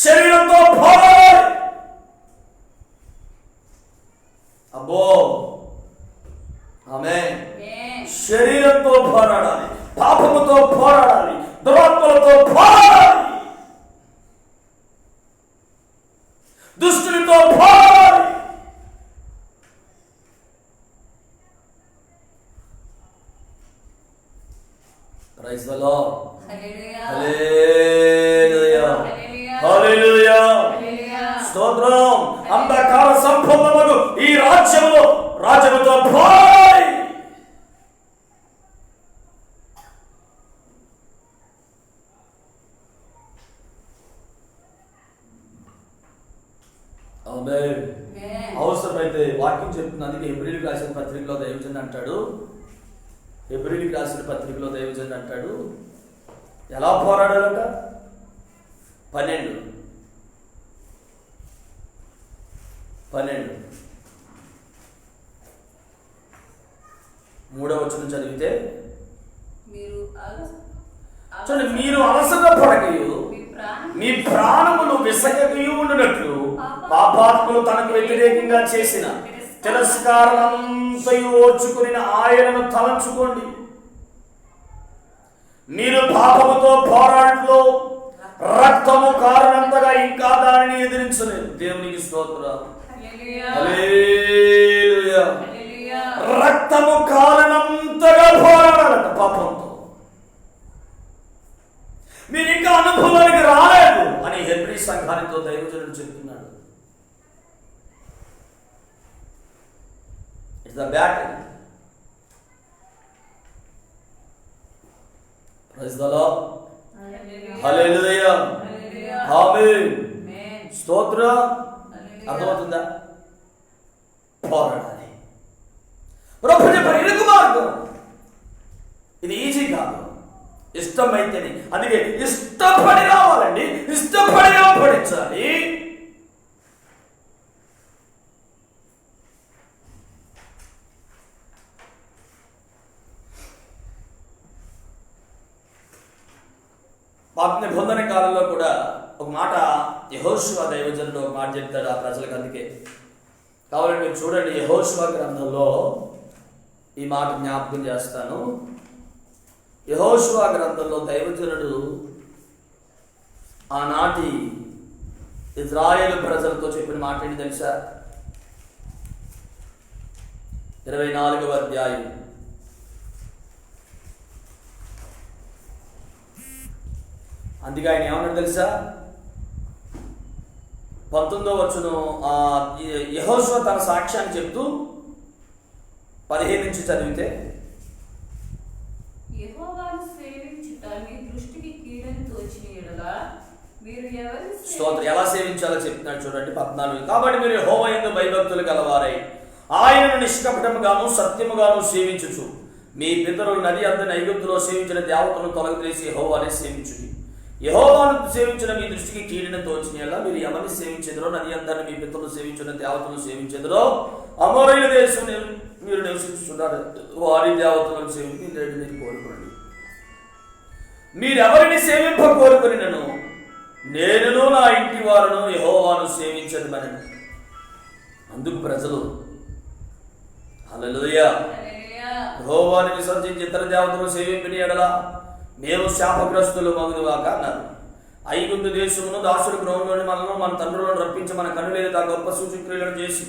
శరీరంతో పోరాడాలి. అబ్బో ఆమేన్. శరీరంతో పోరాడాలి, పాపముతో పోరాడాలి, దురాత్మలతో పోరాడాలి, దుష్టునితో పోరాడాలి. Praise the Lord. హల్లెలూయా హల్లెలూయా స్తోత్రం. అంధకార సంపూర్ణముగు ఈ రాజ్యముతో పోరాడాలి. అవసరమైతే వాక్యం చెప్తుంది. అందుకే హెబ్రీయులకు రాసిన పత్రికలో దైవజనుడు అంటాడు, హెబ్రీయులకు రాసిన పత్రికలో దైవజనుడు అంటాడు ఎలా పోరాడాలట. 12 3వ వచనం చదివితే చూడండి, మీరు అలసట పడకయు మీ ప్రాణములు విసగకయు ఉండునట్లు పాపాత్ములు తనకు వ్యతిరేకంగా చేసిన తిరస్కారమంతయు ఓర్చుకుని ఆయనను తలంచుకోండి. మీరు పాపముతో పోరాటంలో రక్తము కారణంతగా ఇంకా దానిని ఎదిరించలేదు. దేవునికి స్తోత్రం. హల్లెలూయా. రక్తము కారణంతగా పోరాడాలట పాపంతో. మీరు ఇంకా అనుభవానికి రాలేదు అని హెబ్రీ సంఘానితో దైవజనుడు చెప్తున్నాడు. It's the battle. Praise the Lord. హల్లెలూయా ఆమేన్ స్తోత్రం. అర్థమవుతుందా? పోరాడాలి. ప్రభు చెప్పారు ఇరుకు మార్గం. ఇది ఈజీ కాదు, ఇష్టమైతేనే. అందుకే ఇష్టపడి రావాలండి, ఇష్టపడి రాబడించాలి. పాత నిబంధన కాలంలో కూడా ఒక మాట యెహోషువ దైవజనుడు ఒక మాట చెప్తాడు ఆ ప్రజలకు. అందుకే కావాలంటే మీరు చూడండి, యెహోషువ గ్రంథంలో ఈ మాట జ్ఞాపకం చేస్తాను. యెహోషువ గ్రంథంలో దైవజనుడు ఆనాటి ఇజ్రాయేలు ప్రజలతో చెప్పిన మాట ఏంటి తెలుసా? 24వ అధ్యాయం అందుకే ఆయన ఏమన్నాడు తెలుసా? 19వ వచనం యెహోషువ తన సాక్ష్యాన్ని చెప్తూ 15 నుంచి చదివితే, యెహోవాను సేవించుట మీ దృష్టికి కీడని తోచిన యెడల మీరు ఎవరిని స్తోత్రం ఎలా సేవించాలో చెప్తున్నాడు చూడండి 14. కాబట్టి మీరు యెహోవా యందు భయభక్తులు గలవారై ఆయనను నిష్కపటముగాను సత్యముగాను సేవించుచు మీ పితరులు నది అంతని ఐగుప్తులో సేవించిన దేవతలను తొలగదీసి యెహోవానే సేవించుడి. యెహోవాను సేవించిన మీ దృష్టికి కీడిన తోచినలా మీరు ఎవరిని సేవించెదరో, నది అంతని మీ పితరులు సేవించిన దేవతలను సేవించెదరో, అమోరీయుల దేశం మీరు నివసించుతున్నారు వారి దేవతలను సేవించి మీరు కోరుకోండి. మీరెవరిని సేవింప కోరుకుని నేనును నా ఇంటి వారును యెహోవాను సేవించదమని. అందుకు ప్రజలు హల్లెలూయా యెహోవాను విసర్జించి ఇతర దేవతలను సేవింపని ఎడల మేము శాపగ్రస్తులు మగుదుగాక అన్నారు. ఐగుప్తు దేశమును దాసుడు గృహంలోని మనను మన తండ్రులను రప్పించి మన కన్నులేదా గొప్ప సూచక్రియలను చేసి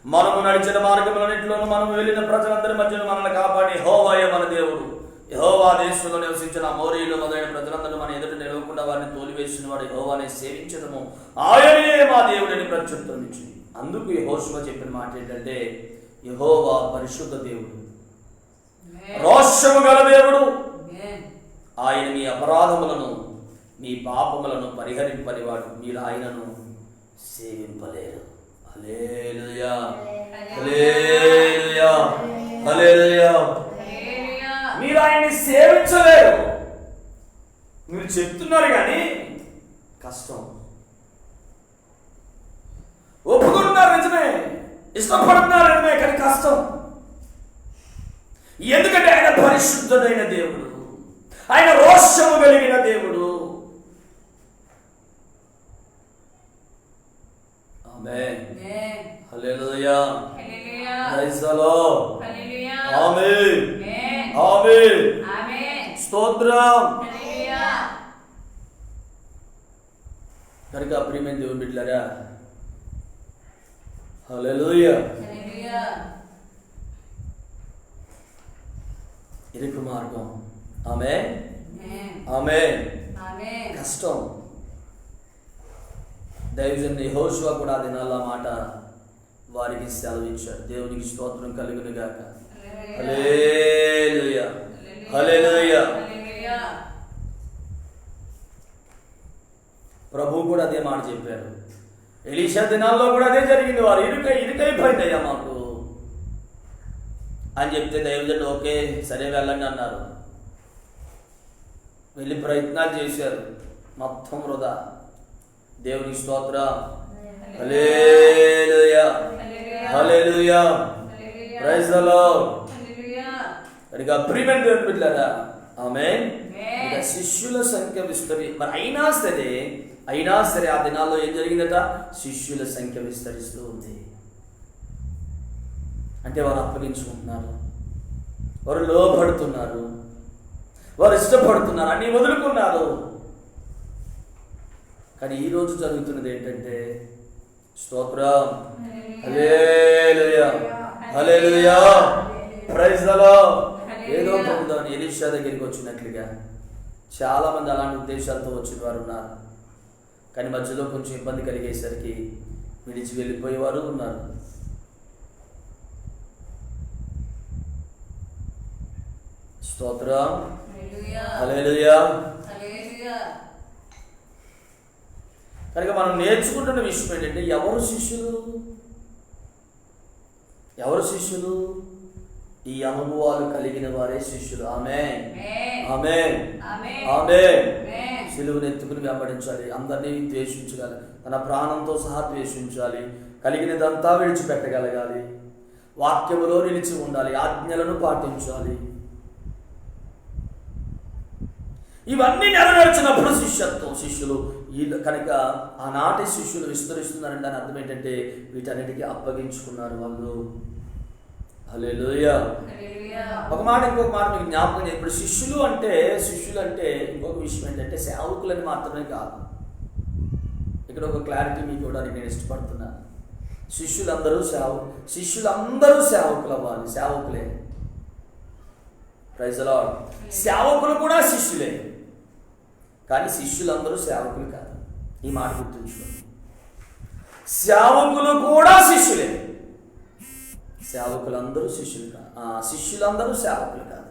మనము నడిచిన మార్గములన్నింటిలోనూ మనం వెళ్ళిన ప్రజలందరి మధ్యలో మనల్ని కాపాడి యెహోవాయే మన దేవుడు. యెహోవా దేశంలో నివసించిన అమోరీయులు మొదలైన ప్రజలందరూ మన ఎదుట నిలవకుండా వారిని తోలివేసిన వాడు యెహోవానే సేవించదము, ఆయనే మా దేవుడిని ప్రత్యుత్తరం ఇచ్చింది. అందుకు యెహోషువ చెప్పిన మాట ఏంటంటే, యెహోవా పరిశుద్ధ దేవుడు, రోషము గల దేవుడు. ఆయన మీ అపరాధములను మీ పాపములను పరిహరింపనివాడు, మీరు ఆయనను సేవింపలేరు. హల్లెలూయా హల్లెలూయా హల్లెలూయా. మీరు ఆయన్ని సేవించలేరు. మీరు చెప్తున్నారు కానీ కష్టం. ఒప్పుకుంటున్నారు నిజమే, ఇష్టపడుతున్నారు నిజమే, కానీ కష్టం. ఎందుకంటే ఆయన పరిశుద్ధుడైన దేవుడు, ఆయన రోషము కలిగిన దేవుడు. ఆమేన్ హల్లెలూయా ప్రైజ్ ది లార్డ్ ఆమేన్ ఆమేన్ స్తోత్రం. కనుక ప్రియమైన దేవుని బిడ్డలారా, హల్లెలూయా. ఇరుకు మార్గం, ఆమేన్ ఆమేన్, కష్టం. దైవజనుడు యెహోషువ కూడా ఆ దినాల్లో ఆ మాట వారికి సెలవిచ్చాడు. దేవునికి స్తోత్రం కలుగును గాక. హల్లెలూయా హల్లెలూయా. ప్రభు కూడా అదే మాట చెప్పారు. ఎలీషా దినాల్లో కూడా అదే జరిగింది. వారు ఇరుకైపోయింది అయ్యా మాకు అని చెప్తే దైవజనుడు ఓకే సరే వెళ్ళండి అన్నారు. వెళ్ళి ప్రయత్నాలు చేశారు, మొత్తం వృధా. దేవునికి స్తోత్రం. హల్లెలూయా హల్లెలూయా ప్రైజ్ ది లార్డ్. కనుక ప్రియమైన దేవుని బిడ్డలారా, ఆమేన్. శిష్యుల సంఖ్య మరి అయినా సరే ఆ దినాల్లో ఏం జరిగిందట? శిష్యుల సంఖ్య విస్తరిస్తూ ఉంది. అంటే వారు అప్పగించుకుంటున్నారు, వారు లోబడుతున్నారు, వారు ఇష్టపడుతున్నారు, అన్ని వదులుకున్నారు. కానీ ఈరోజు జరుగుతున్నది ఏంటంటే, స్తోత్రం హల్లెలూయా హల్లెలూయా ప్రైజ్ ది లార్డ్. ఏదో పొందామని ఎలీషా దగ్గరికి వచ్చినట్లుగా చాలా మంది అలాంటి ఉద్దేశాలతో వచ్చిన వారు ఉన్నారు. కానీ మధ్యలో కొంచెం ఇబ్బంది కలిగేసరికి విడిచి వెళ్ళిపోయేవారు ఉన్నారు. స్తోత్రం హల్లెలూయా. కనుక మనం నేర్చుకుంటున్న విషయం ఏంటంటే, ఎవరు శిష్యులు? ఈ అనుభవాలు కలిగిన వారే శిష్యులు. ఆమేన్ ఆమేన్ ఆమేన్. సిలువను ఎత్తుకుని వెంబడించాలి, అందరినీ ద్వేషించగల, తన ప్రాణంతో సహా ద్వేషించాలి, కలిగినదంతా విడిచిపెట్టగలగాలి, వాక్యములో నిలిచి ఉండాలి, ఆజ్ఞలను పాటించాలి. ఇవన్నీ నెరవేర్చినప్పుడు శిష్యత్వం. శిష్యులు వీళ్ళు కనుక ఆనాటి శిష్యులు విస్తరిస్తున్నారని దాని అర్థం ఏంటంటే వీటన్నిటికీ అప్పగించుకున్నారు వాళ్ళు. హల్లెలూయా. ఒక మాట ఇంకొక మాట మీకు జ్ఞాపకం చేయండి. ఇప్పుడు శిష్యులు అంటే ఇంకొక విషయం ఏంటంటే సేవకులని మాత్రమే కాదు. ఇక్కడ ఒక క్లారిటీ మీకు ఇవ్వడానికి నేను ఇష్టపడుతున్నాను. శిష్యులందరూ సేవకులు అవ్వాలి, సేవకులే. Praise the lord. సేవకులు కూడా శిష్యులే, కానీ శిష్యులందరూ సేవకులు కాదు. ఈ మాట గుర్తుంచుకోండి. సేవకులు కూడా శిష్యులే, సేవకులందరూ శిష్యులు కాదు, శిష్యులందరూ సేవకులు కాదు.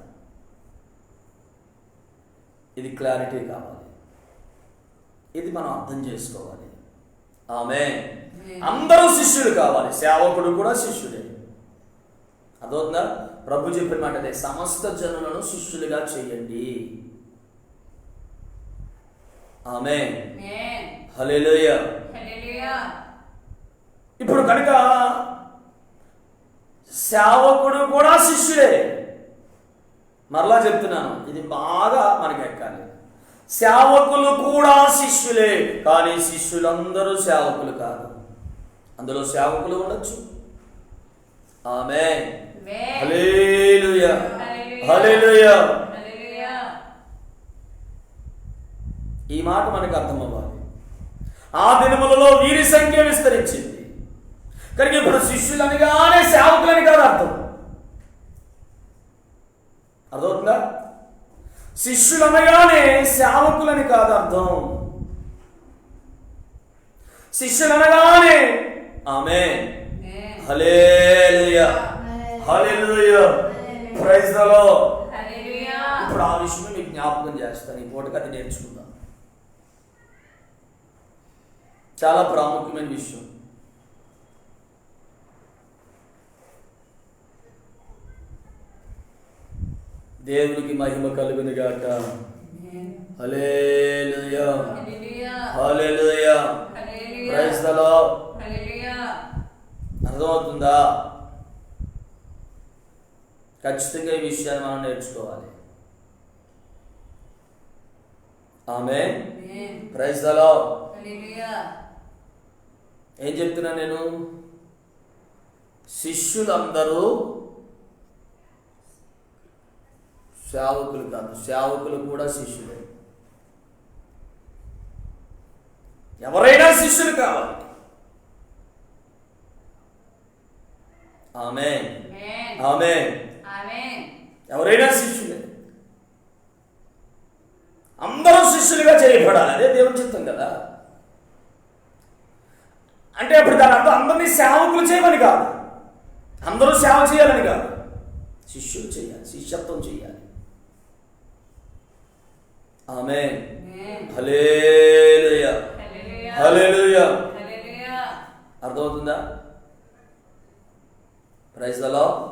ఇది క్లారిటీ కావాలి, ఇది మనం అర్థం చేసుకోవాలి. ఆమేన్. అందరూ శిష్యులు కావాలి, సేవకుడు కూడా శిష్యుడే. అదవుతుందా? ప్రభు చెప్పిన మాట అదే, సమస్త జనులను శిష్యులుగా చేయండి. ఆమేన్. హల్లెలూయా. ఇప్పుడు కనుక సేవకుడు కూడా శిష్యుడే. మరలా చెప్తున్నాను, ఇది బాగా మనకి ఎక్కాలి. సేవకులు కూడా శిష్యులే, కానీ శిష్యులందరూ సేవకులు కాదు. అందులో సేవకులు ఉండొచ్చు. ఆమేన్. హల్లెలూయా. హల్లెలూయా. ఈ మాట మనకు అర్థం అవ్వాలి. ఆ దినములలో వీరి సంఖ్య విస్తరించింది కనుక ఇప్పుడు శిష్యులు అనగానే సేవకులని కాదు అర్థం. అర్థమవుతుందా? శిష్యులు అనగానే సేవకులని కాదు అర్థం. శిష్యులు అనగానే ఆమేన్. హల్లెలూయా. హల్లెలూయా. Praise the Lord. ఇప్పుడు ఆ విషయం మీకు జ్ఞాపకం చేస్తాను. ఈ పూటకి అది నేర్చుకుందాం. చాలా ప్రాముఖ్యమైన విషయం. దేవునికి మహిమ కలుగును గాక. హల్లెలూయా. హల్లెలూయా. Praise the Lord. అర్థమవుతుందా? ఖచ్చితంగా ఈ విషయాన్ని మనం నేర్చుకోవాలి. ఆమేన్. Praise the Lord. ఏం చెప్తున్నా నేను? శిష్యులందరూ సేవకులు కాదు, సేవకులు కూడా శిష్యులే. ఎవరైనా శిష్యులు కావాలి. ఆమేన్. ఆమేన్. ఎవరైనా శిష్యులే. అందరూ శిష్యులుగా చేయబడాలి. అదే దేవుని చిత్తం కదా. అంటే అప్పుడు దాని అర్థం అందరినీ సేవకులు చేయమని కాదు, అందరూ సేవ చేయాలని కాదు. శిష్యులు చేయాలి, శిష్యత్వం చేయాలి. ఆమేన్. హల్లెలూయా. హల్లెలూయా. అర్థమవుతుందా? Praise the Lord.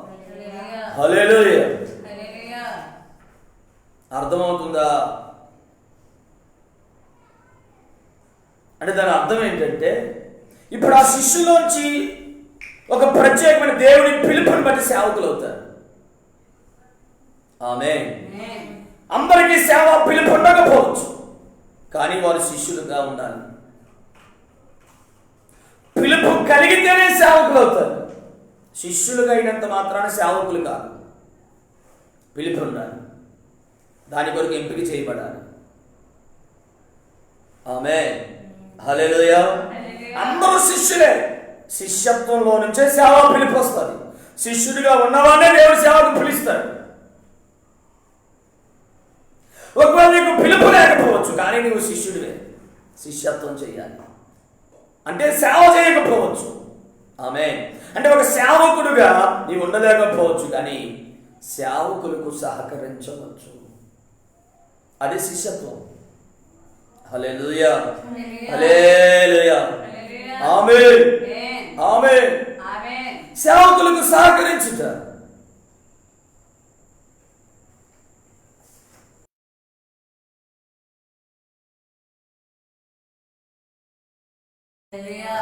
హల్లెలూయా. అర్థమవుతుందా? అంటే దాని అర్థం ఏంటంటే ఇప్పుడు ఆ శిష్యులోంచి ఒక ప్రత్యేకమైన దేవుని పిలుపుని బట్టి సేవకులు అవుతారు. ఆమేన్. అందరికీ సేవ పిలుపు ఉండకపోవచ్చు, కానీ వారు శిష్యులుగా ఉండాలి. పిలుపు కలిగితేనే సేవకులు అవుతారు. శిష్యులుగా అయినంత మాత్రాన సేవకులు కాదు. పిలుపు ఉండాలి, దాని కొరకు ఎంపిక చేయబడాలి. ఆమేన్. హల్లెలూయా. అందరూ శిష్యులే. శిష్యత్వంలో నుంచే సేవ పిలుపు వస్తుంది. శిష్యుడిగా ఉన్నవాడే దేవుడు సేవకు పిలుస్తాడు. ఒకవేళ నీకు పిలుపు లేకపోవచ్చు, కానీ నీవు శిష్యుడివే. శిష్యత్వం చేయాలి అంటే సేవ చేయకపోవచ్చు. ఆమేన్. అంటే ఒక సేవకుడుగా నీవు ఉండలేకపోవచ్చు, కానీ సేవకులకు సహకరించవచ్చు. అదే శిష్యత్వం. హల్లెలూయా. హల్లెలూయా. ఆమేన్. ఆమేన్. సేవకులకు సహకరించుట.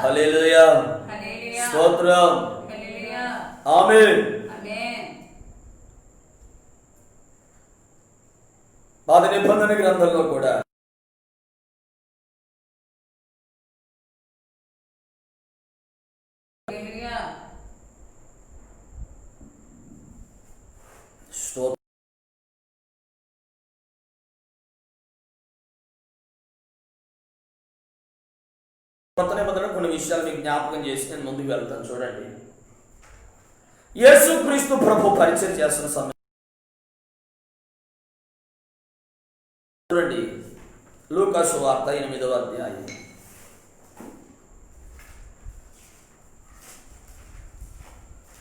హల్లెలూయా. స్తోత్రం. ఆమేన్. పాత నిబంధన గ్రంథంలో కూడా కొత్త నిబంధనలో కొన్ని విషయాలు మీకు జ్ఞాపకం చేసి నేను ముందుకు వెళ్తాను. చూడండి, యేసుక్రీస్తు ప్రభు పరిచయం చేస్తున్న సమయం చూడండి. లూకా సువార్త 8వ అధ్యాయం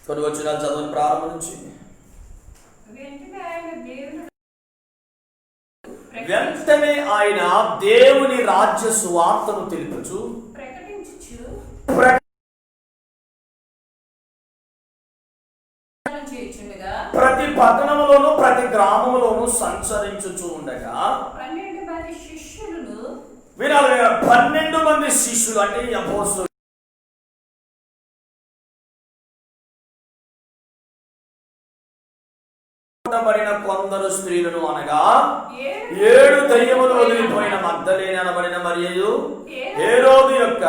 కొన్ని వచనాలు చదవని ప్రారంభం నుంచి. వెంటనే ఆయన దేవుని రాజ్య సువార్తను తెలుపుచు ప్రతి పట్టణంలోను ప్రతి గ్రామంలోను సంచరించుచూ ఉండగా 12 మంది శిష్యులు అంటే అపోస్తలులు కొందరు స్త్రీలను అనగా 7 దయ్యములు వదిలిపోయిన మగ్దలేనే అనబడిన మరియు హేరోదు యొక్క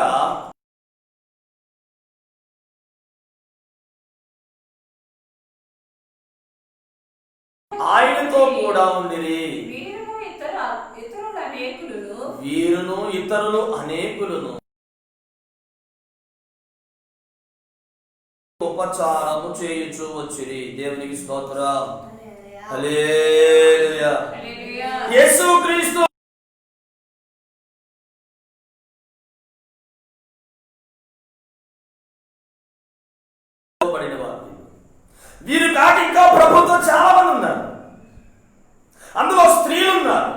ఆయనతో కూడా ఉండిరి. వీరును ఇతరులు అనేకులను ఉపచారము చేయుచూ వచ్చిరి. దేవునికి స్తోత్రం. హల్లెలూయా. యేసుక్రీస్తు వీరు కాక ఇంకా ప్రభుత్వం చాలా మంది ఉన్నారు. అందులో స్త్రీలు ఉన్నారు.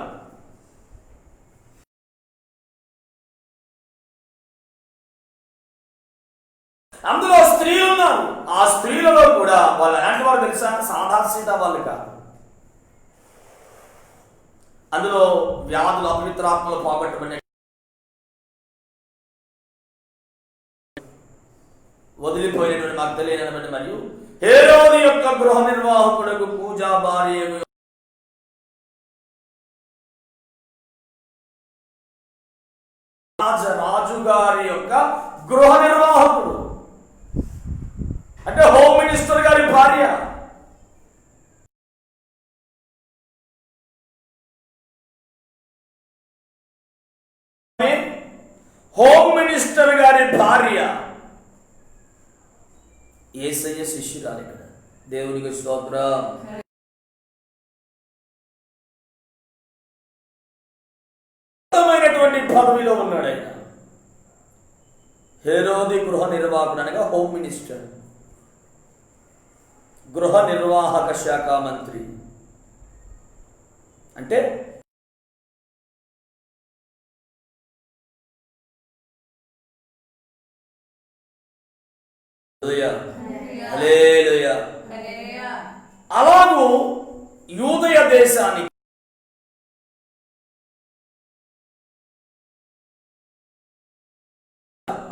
అందులో స్త్రీలు ఉన్నారు. ఆ స్త్రీలలో కూడా వాళ్ళు ఎలాంటి వాళ్ళు తెలుసా? సాదాసీదా వాళ్ళు కాదు. అందులో వ్యాధులు అపవిత్రాత్మలు పోగొట్టబడిన వదిలిపోయినటువంటి మగ్దలేనటువంటి మరియు హేరోదు యొక్క గృహ నిర్వాహకులకు పూజా భార్య రాజుగారి యొక్క గృహ నిర్వాహకుడు అంటే హోమ్ మినిస్టర్ గారి భార్య. హోమ్ మినిస్టర్ గారి భార్య యేసయ్య శిష్యురాలు. ఇక్కడ దేవునికి స్తోత్రం. పదవిలో ఉన్నాడు ఆయన. హేరోది గృహ నిర్వాహకుడు అనగా హోమ్ మినిస్టర్, గృహ నిర్వాహక శాఖ మంత్రి. అంటే అలాగూ యూదయ దేశానికి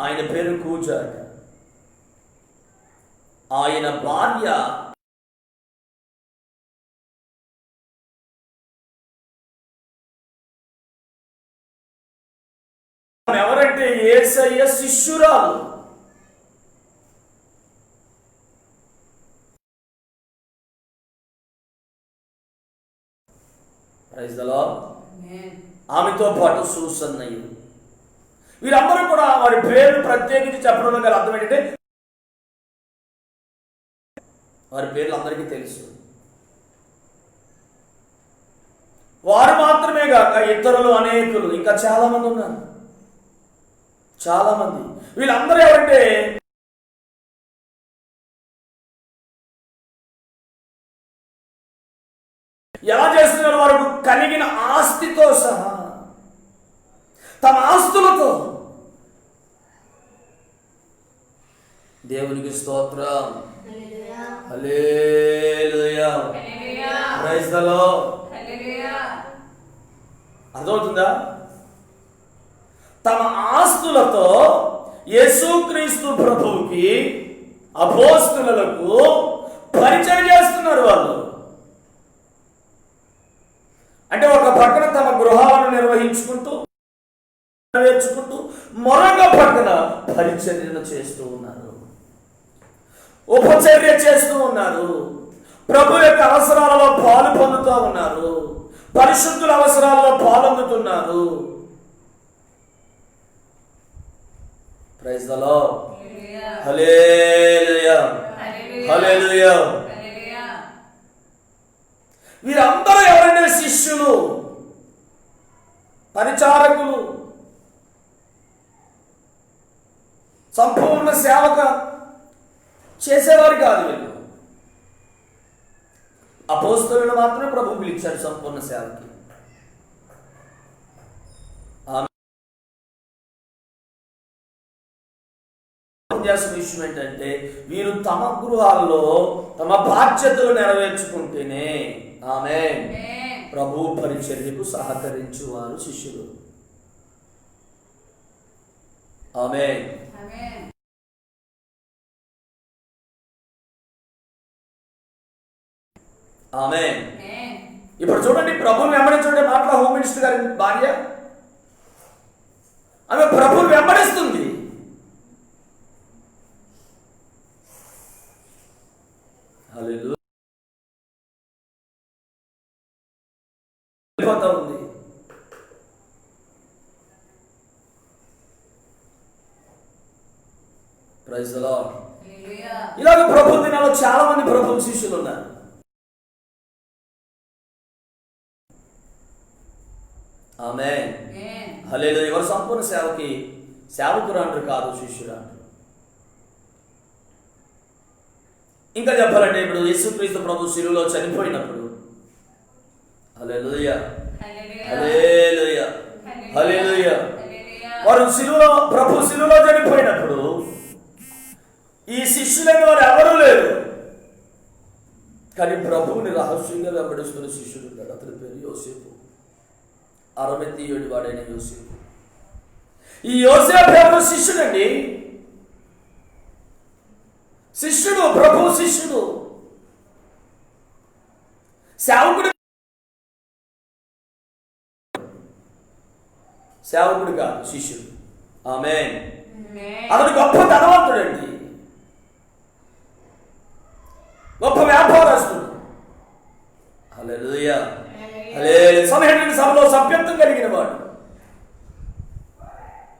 ఆయన పేరు కూజాట. ఆయన భార్య ఎవరంటే యేసయ్య శిష్యురాలు. Praise the Lord. ఆమెతో పాటు సూసన్నయ్య. వీరందరూ కూడా వారి పేరు ప్రత్యేకించి చెప్పడంలో గల అర్థం ఏంటంటే వారి పేర్లు అందరికీ తెలుసు. వారు మాత్రమే కాక ఇతరులు అనేకులు ఇంకా చాలా మంది ఉన్నారు. చాలా మంది. వీళ్ళందరూ ఎవరంటే ఎలా చేస్తున్నారు? వారు కలిగిన ఆస్తితో సహా, తమ ఆస్తులతో. దేవునికి స్తోత్రం. హల్లెలూయా. Praise the Lord. అర్థమవుతుందా? తమ ఆస్తులతో యేసుక్రీస్తు ప్రభువుకి అపోస్తలులకు పరిచయం చేస్తున్నారు వాళ్ళు. అంటే ఒక పక్కన తమ గృహాలను నెరవేర్చుకుంటూ మరొక పక్కన పరిచర్యను చేస్తూ ఉన్నారు, ఉపచర్య చేస్తూ ఉన్నారు, ప్రభు యొక్క అవసరాలలో పాలు పొందుతూ ఉన్నారు, పరిశుద్ధుల అవసరాలలో పాల్గొంటున్నారు. Praise the Lord. హల్లెలూయా, హల్లెలూయా. వీరందరూ ఎవరైనా శిష్యులు, పరిచారకులు, సంపూర్ణ సేవక చేసేవారు కాదు. వీళ్ళు అపోస్తలులను మాత్రమే ప్రభు పిలిచారు సంపూర్ణ సేవకి. విషయం ఏంటంటే వీరు తమ గృహాల్లో తమ బాధ్యతలు నెరవేర్చుకుంటేనే ఆమేన్ ప్రభు పరిచర్యకు సహకరించువారు శిష్యులు. ఆమేన్. ఆమేన్. ఇప్పుడు చూడండి, ప్రభువుని వెంబడించుంటే మాటల హోమ్ మినిస్టర్ గారి భార్య ఆమె ప్రభువుని వెంబడిస్తుంది. హల్లెలూయా. ఉంది. Praise the lord. ఇలాగ ప్రభు దినాల్లో చాలా మంది ప్రభు శిష్యులు ఉన్నారు. ఆమేన్. హల్లెలూయా. ఎవరు సంపూర్ణ సేవకి సేవకులు అంటారు కాదు, శిష్యులు అంటారు. ఇంకా చెప్పాలంటే ఇప్పుడు యేసుక్రీస్తు ప్రభు శిలువలో చనిపోయినప్పుడు హల్లెలూయా, హల్లెలూయా, హల్లెలూయా, వారు ప్రభు శిలువలో చనిపోయినప్పుడు ఈ శిష్యులైన వారు ఎవరూ లేరు. కానీ ప్రభువుని రహస్యంగా వెంబడిస్తున్న శిష్యుడు ఉన్నాడు. అతని పేరు యోసేపు, అరమెత్తీయుడి వాడైన యోసేపు. ఈ యోసేపు ఎవరు? శిష్యుడండి. శిష్యుడు, ప్రభు శిష్యుడు, సేవకుడు. సేవకుడు కాదు, శిష్యుడు. ఆమేన్. అతడు గొప్ప ధనవంతుడండి, గొప్ప వ్యాపారస్తుడు. హల్లెలూయా, హల్లెలూయా. సమహేళన సభలో సభ్యత్వం కలిగిన వాడు,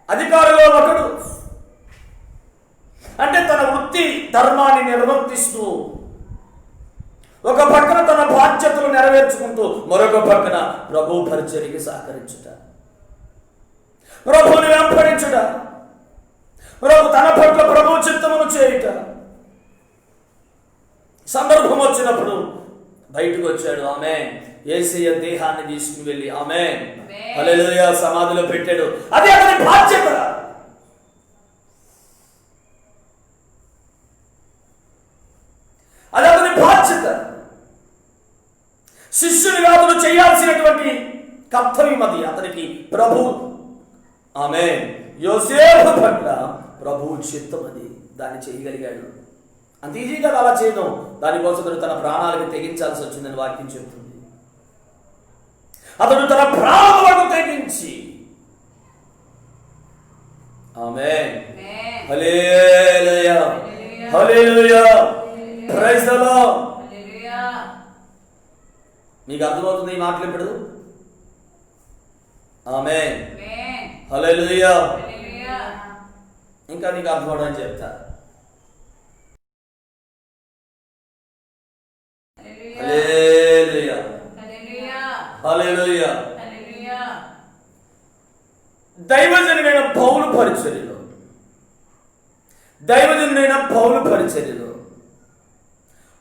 అధికారులో ఒకడు. అంటే తన వృత్తి ధర్మాన్ని నిర్వర్తిస్తూ ఒక పక్కన తన బాధ్యతలు నెరవేర్చుకుంటూ మరొక పక్కన ప్రభు పరిచర్యకి సహకరించుట, ప్రభువుని వెంబడించుట, ప్రభు తన పట్ల ప్రభు చిత్తమును చేయుట. సందర్భం వచ్చినప్పుడు బయటకు వచ్చాడు. ఆమేన్. యేసయ్య దేహాన్ని తీసుకుని వెళ్ళి ఆమేన్ హల్లెలూయా సమాధిలో పెట్టాడు. అది అతని బాధ్యత. అది అతని బాధ్యత. శిష్యునిగా అతను చేయాల్సినటువంటి కర్తవ్యం అది అతనికి. ప్రభు ఆమేన్ యోసేపు పట్ల ప్రభువు చిత్తం అది, దాన్ని చేయగలిగాడు. అంత ఈజీగా అలా చేయడం, దానికోసం అతను తన ప్రాణాలకు తెగించాల్సి వచ్చిందని వాక్యం చెబుతుంది. అతడు తన ప్రాణాలకు తెగించి ఆమేన్ హల్లెలూయా, హల్లెలూయా, ప్రైజ్ ది లార్డ్. మీకు అర్థమవుతుంది ఈ మాటలు ఇప్పుడు? ఆమేన్ హల్లెలూయా. ఇంకా నీకు అర్థమవడం చెప్తా. హల్లెలూయా, హల్లెలూయా. దైవజనుడైన పౌలు పరిచర్యలో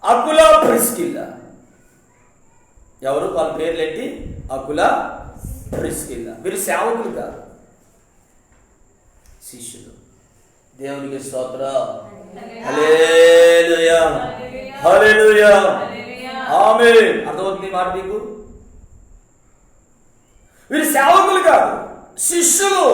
అకుల ప్రిస్కిల్లా, ఎవరు వాళ్ళ పేర్లేంటి? అకుల ప్రిస్కిల్లా. వీరు సేవకులు కాదు, శిష్యులు. దేవునికి స్తోత్రం. హల్లెలూయా, హల్లెలూయా, ఆమేన్. అర్థమవుతుంది మాట మీకు? వీరు సేవకులు కాదు, శిష్యులు.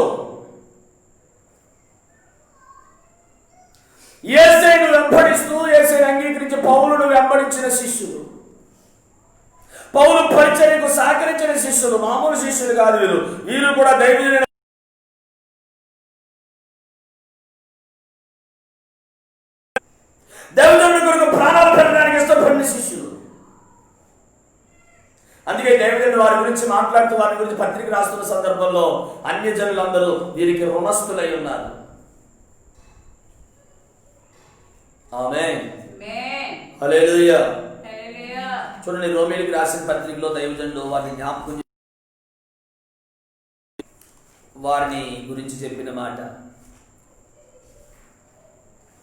యేసయ్యను వెంబడిస్తూ యేసయ్యను అంగీకరించి పౌలును వెంబడించిన శిష్యులు. పౌలు పరిచర్యకు సహకరించిన శిష్యులు మామూలు శిష్యులు కాదు. వీరు కూడా దైవజనుడైన దైవజనుడి కొరకు ప్రాణాలు పెట్టడానికి ఇష్టపడిన శిష్యులు. అందుకే దైవజనుడు వారి గురించి మాట్లాడుతూ వారి గురించి పత్రిక రాస్తున్న సందర్భంలో అన్య జనులందరూ వీరికి రుణస్థులై ఉన్నారు. ఆమేన్, హల్లెలూయా. చూడండి, రోమీయులకు రాసిన పత్రికలో దైవజనుడు వారిని జ్ఞాపకం వారిని గురించి చెప్పిన మాట.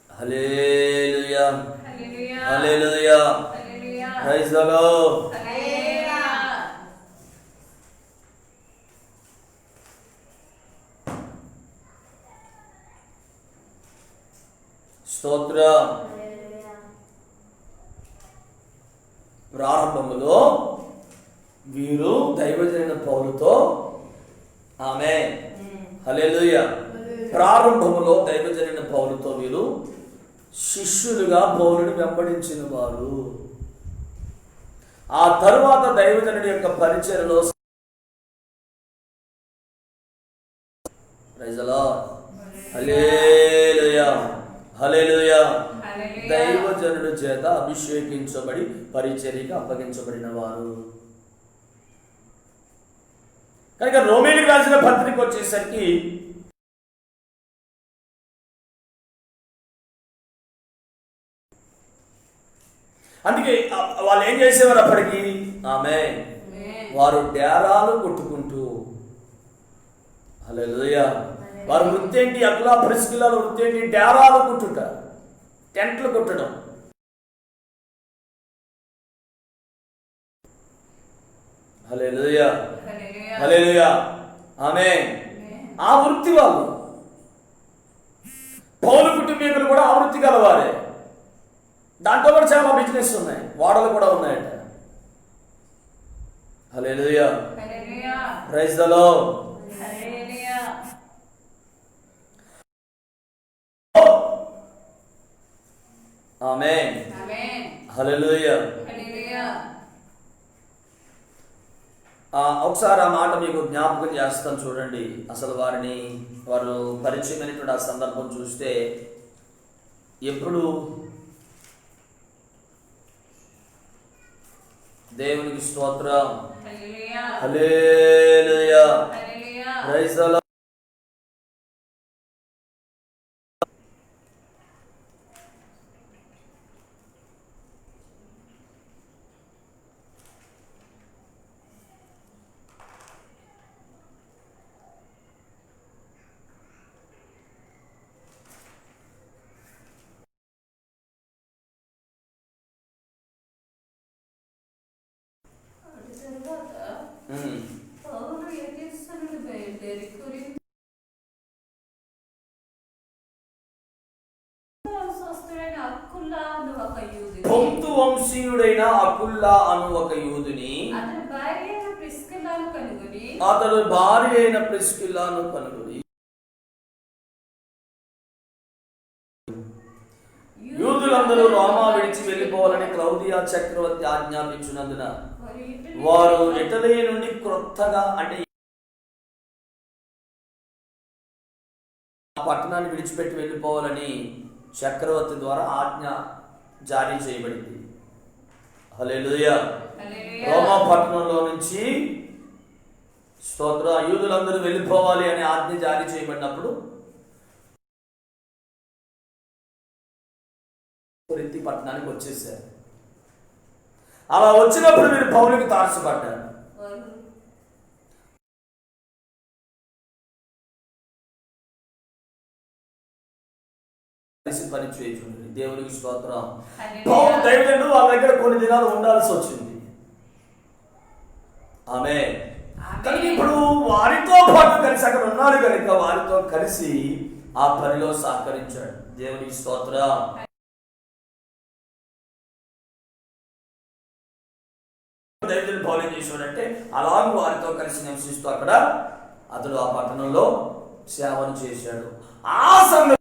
హల్లెలూయా, హల్లెలూయా, ప్రైజ్ ది లార్డ్. స్తోత్రం. ప్రారంభములో వీరు దైవజనుడైన పౌలుతో ఆమేన్, హల్లెలూయా. ప్రారంభములో దైవజనుడైన పౌలుతో వీరు శిష్యులుగా పౌలుని వెంబడించిన వారు. ఆ తరువాత దైవజనుడి యొక్క పరిచర్యలో ప్రైజ్ ది లార్డ్, హల్లెలూయా, హల్లెలూయా. దైవజనుడి చేత అభిషేకించబడి పరిచర్యకు అప్పగించబడిన వారు. కనుక రోమీయులకు రాసిన పత్రిక వచ్చేసరికి అందుకే వాళ్ళు ఏం చేసేవారు అప్పటికి? ఆమేన్, వారు డేరాలు కొట్టుకుంటూ, హల్లెలూయా. వారు వృత్తి ఏంటి? అకులా ప్రిస్కిల్లాల వృత్తి ఏంటి? డేరాలు కొట్టుట, టెంట్లు కొట్టడం. హల్లెలూయా, హల్లెలూయా, ఆమేన్. ఆ వృత్తి వాళ్ళు. పౌలు కుటుంబీకులు కూడా ఆ వృత్తి గలవారే. దాంట్లో కూడా చాలా బిజినెస్ ఉన్నాయి, వాడలు కూడా ఉన్నాయట. హల్లెలూయా, ప్రైజ్ ది లార్డ్. ఆమేన్, హల్లెలూయా. ఒకసారి ఆ మాట మీకు జ్ఞాపకం చేస్తాను. చూడండి, అసలు వారు పరిచయమైనటువంటి ఆ సందర్భం చూస్తే ఎప్పుడు దేవునికి స్తోత్రం, హల్లెలూయా, ప్రైజ్ ది లార్డ్. పొంతు వంశీయుడైన అకుల్లా అను ఒక యూదుని అతడు భార్య అయిన ప్రిస్కిల్లాను కనుగొని యూదులందరూ రోమా విడిచి వెళ్ళిపోవాలని క్లౌదియా చక్రవర్తి ఆజ్ఞాపించినందున వారు ఇటలీ నుండి క్రొత్తగా, అంటే పట్టణాన్ని విడిచిపెట్టి వెళ్ళిపోవాలని చక్రవర్తి ద్వారా ఆజ్ఞ జారీ చేయబడింది. హల్లెలూయా. రోమా పట్టణంలో నుంచి స్తోత్ర యూదులందరూ వెళ్ళిపోవాలి అనే ఆజ్ఞ జారీ చేయబడినప్పుడు కొరింథీ పట్టణానికి వచ్చేసారు. అలా వచ్చినప్పుడు మీరు పౌలుకి తారసపడ్డారు. పని చేయించుంది. దేవునికి స్తోత్రం. పౌలు దైవజనుడు వాళ్ళ దగ్గర కొన్ని దినాలు ఉండాల్సి వచ్చింది. ఆమేన్. కానీ ఇప్పుడు వారితో పాటు కలిసి అక్కడ ఉన్నారు కనుక వారితో కలిసి ఆ పనిలో సహకరించాడు. దేవునికి స్తోత్రం. దైవజనుడు పౌలు ఏం చేశాడంటే అలాగే వారితో కలిసి నివసిస్తూ అక్కడ అతడు ఆ పట్టణంలో సేవను చేశాడు. ఆ సమయంలో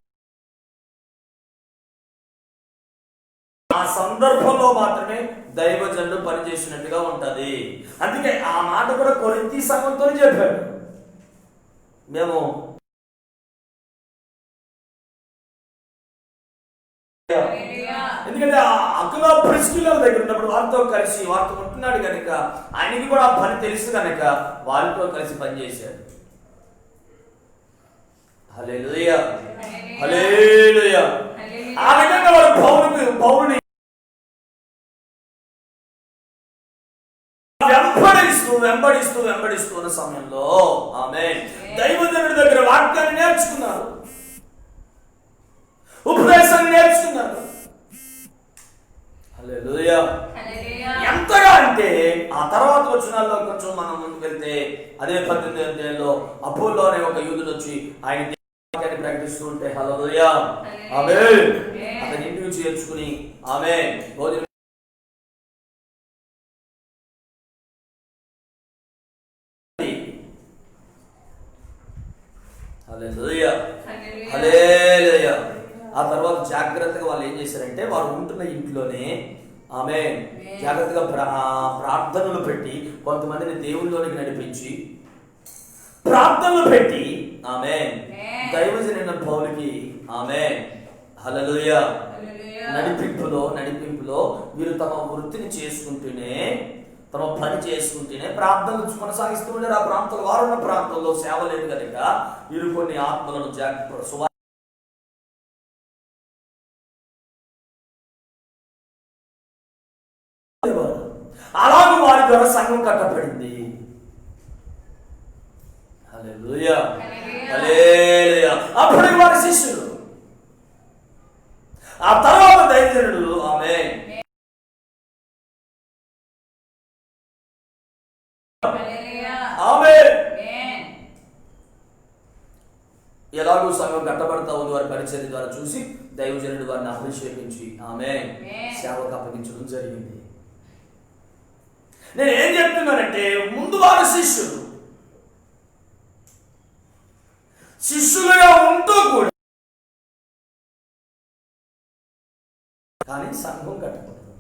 ఆ సందర్భంలో మాత్రమే దైవజనుడు పనిచేసినట్టుగా ఉంటది. అందుకే ఆ మాట కూడా కొరింథీ సంఘంతో చెప్పాడు. మేము ఎందుకంటే అక్కడ ప్రిస్కిల్ల దగ్గర ఉన్నప్పుడు వారితో కలిసి వారితో ఉంటున్నాడు కనుక ఆయనకి కూడా ఆ పని తెలుసు కనుక వారితో కలిసి పనిచేశాడు. హల్లెలూయా, హల్లెలూయా. ఆ విధంగా వారు పౌలుని వెంబడిస్తూ ఉన్న సమయంలో ఆమేన్ దైవజనుడి దగ్గర వాక్యాన్ని నేర్చుకున్నారు, ఉపదేశాన్ని నేర్చుకున్నారు. హల్లెలూయా. ఎంతగా అంటే ఆ తర్వాత వచనాల్లో కొంచెం మనం ముందుకు వెళ్తే అదే 18వ అధ్యాయంలో అపోల్లో అనే ఒక యూదుడు వచ్చి ఆయన వాక్యాన్ని ప్రకటిస్తూ ఉంటే హల్లెలూయా ఆమేన్ అతని ఇంటికి చేర్చుకుని ఆమేన్ భోజనం హల్లెలూయా, హల్లెలూయా. ఆ తర్వాత జాగ్రత్తగా వాళ్ళు ఏం చేశారంటే వారు ఉంటున్న ఇంట్లోనే ఆమేన్ జాగ్రత్తగా ప్రార్థనలు పెట్టి కొంతమందిని దేవుళ్ళలోనికి నడిపించి ప్రార్థనలు పెట్టి ఆమేన్ దైవజనుడైన పౌలుకి ఆమేన్ హల్లెలూయా నడిపింపులో వీరు తమ వృత్తిని చేసుకుంటూనే తమ పని చేసుకుంటూనే ప్రార్థనలు కొనసాగిస్తూ ఉండారు. ఆ ప్రాంతంలో వారున్న ప్రాంతంలో సేవ లేదు కనుక వీరు కొన్ని ఆత్మలను అలాగే వారి ద్వారా సంఘం కట్టబడింది. హల్లెలూయా, హల్లెలూయా. అప్పటికి వారి శిష్యులు, ఆ తర్వాత దైవజనుడు ఆమేన్ ఆమేన్ ఎలాగూ సంఘం కట్టబడతా ఉంది వారి పరిచర్య ద్వారా చూసి దైవజనుడు వారిని అభిషేకించి ఆమేన్ సేవకు అప్పగించడం జరిగింది. నేను ఏం చెప్తున్నానంటే ముందు వారు శిష్యులుగా ఉంటూ కూడా కానీ సంఘం కట్టకూడదు.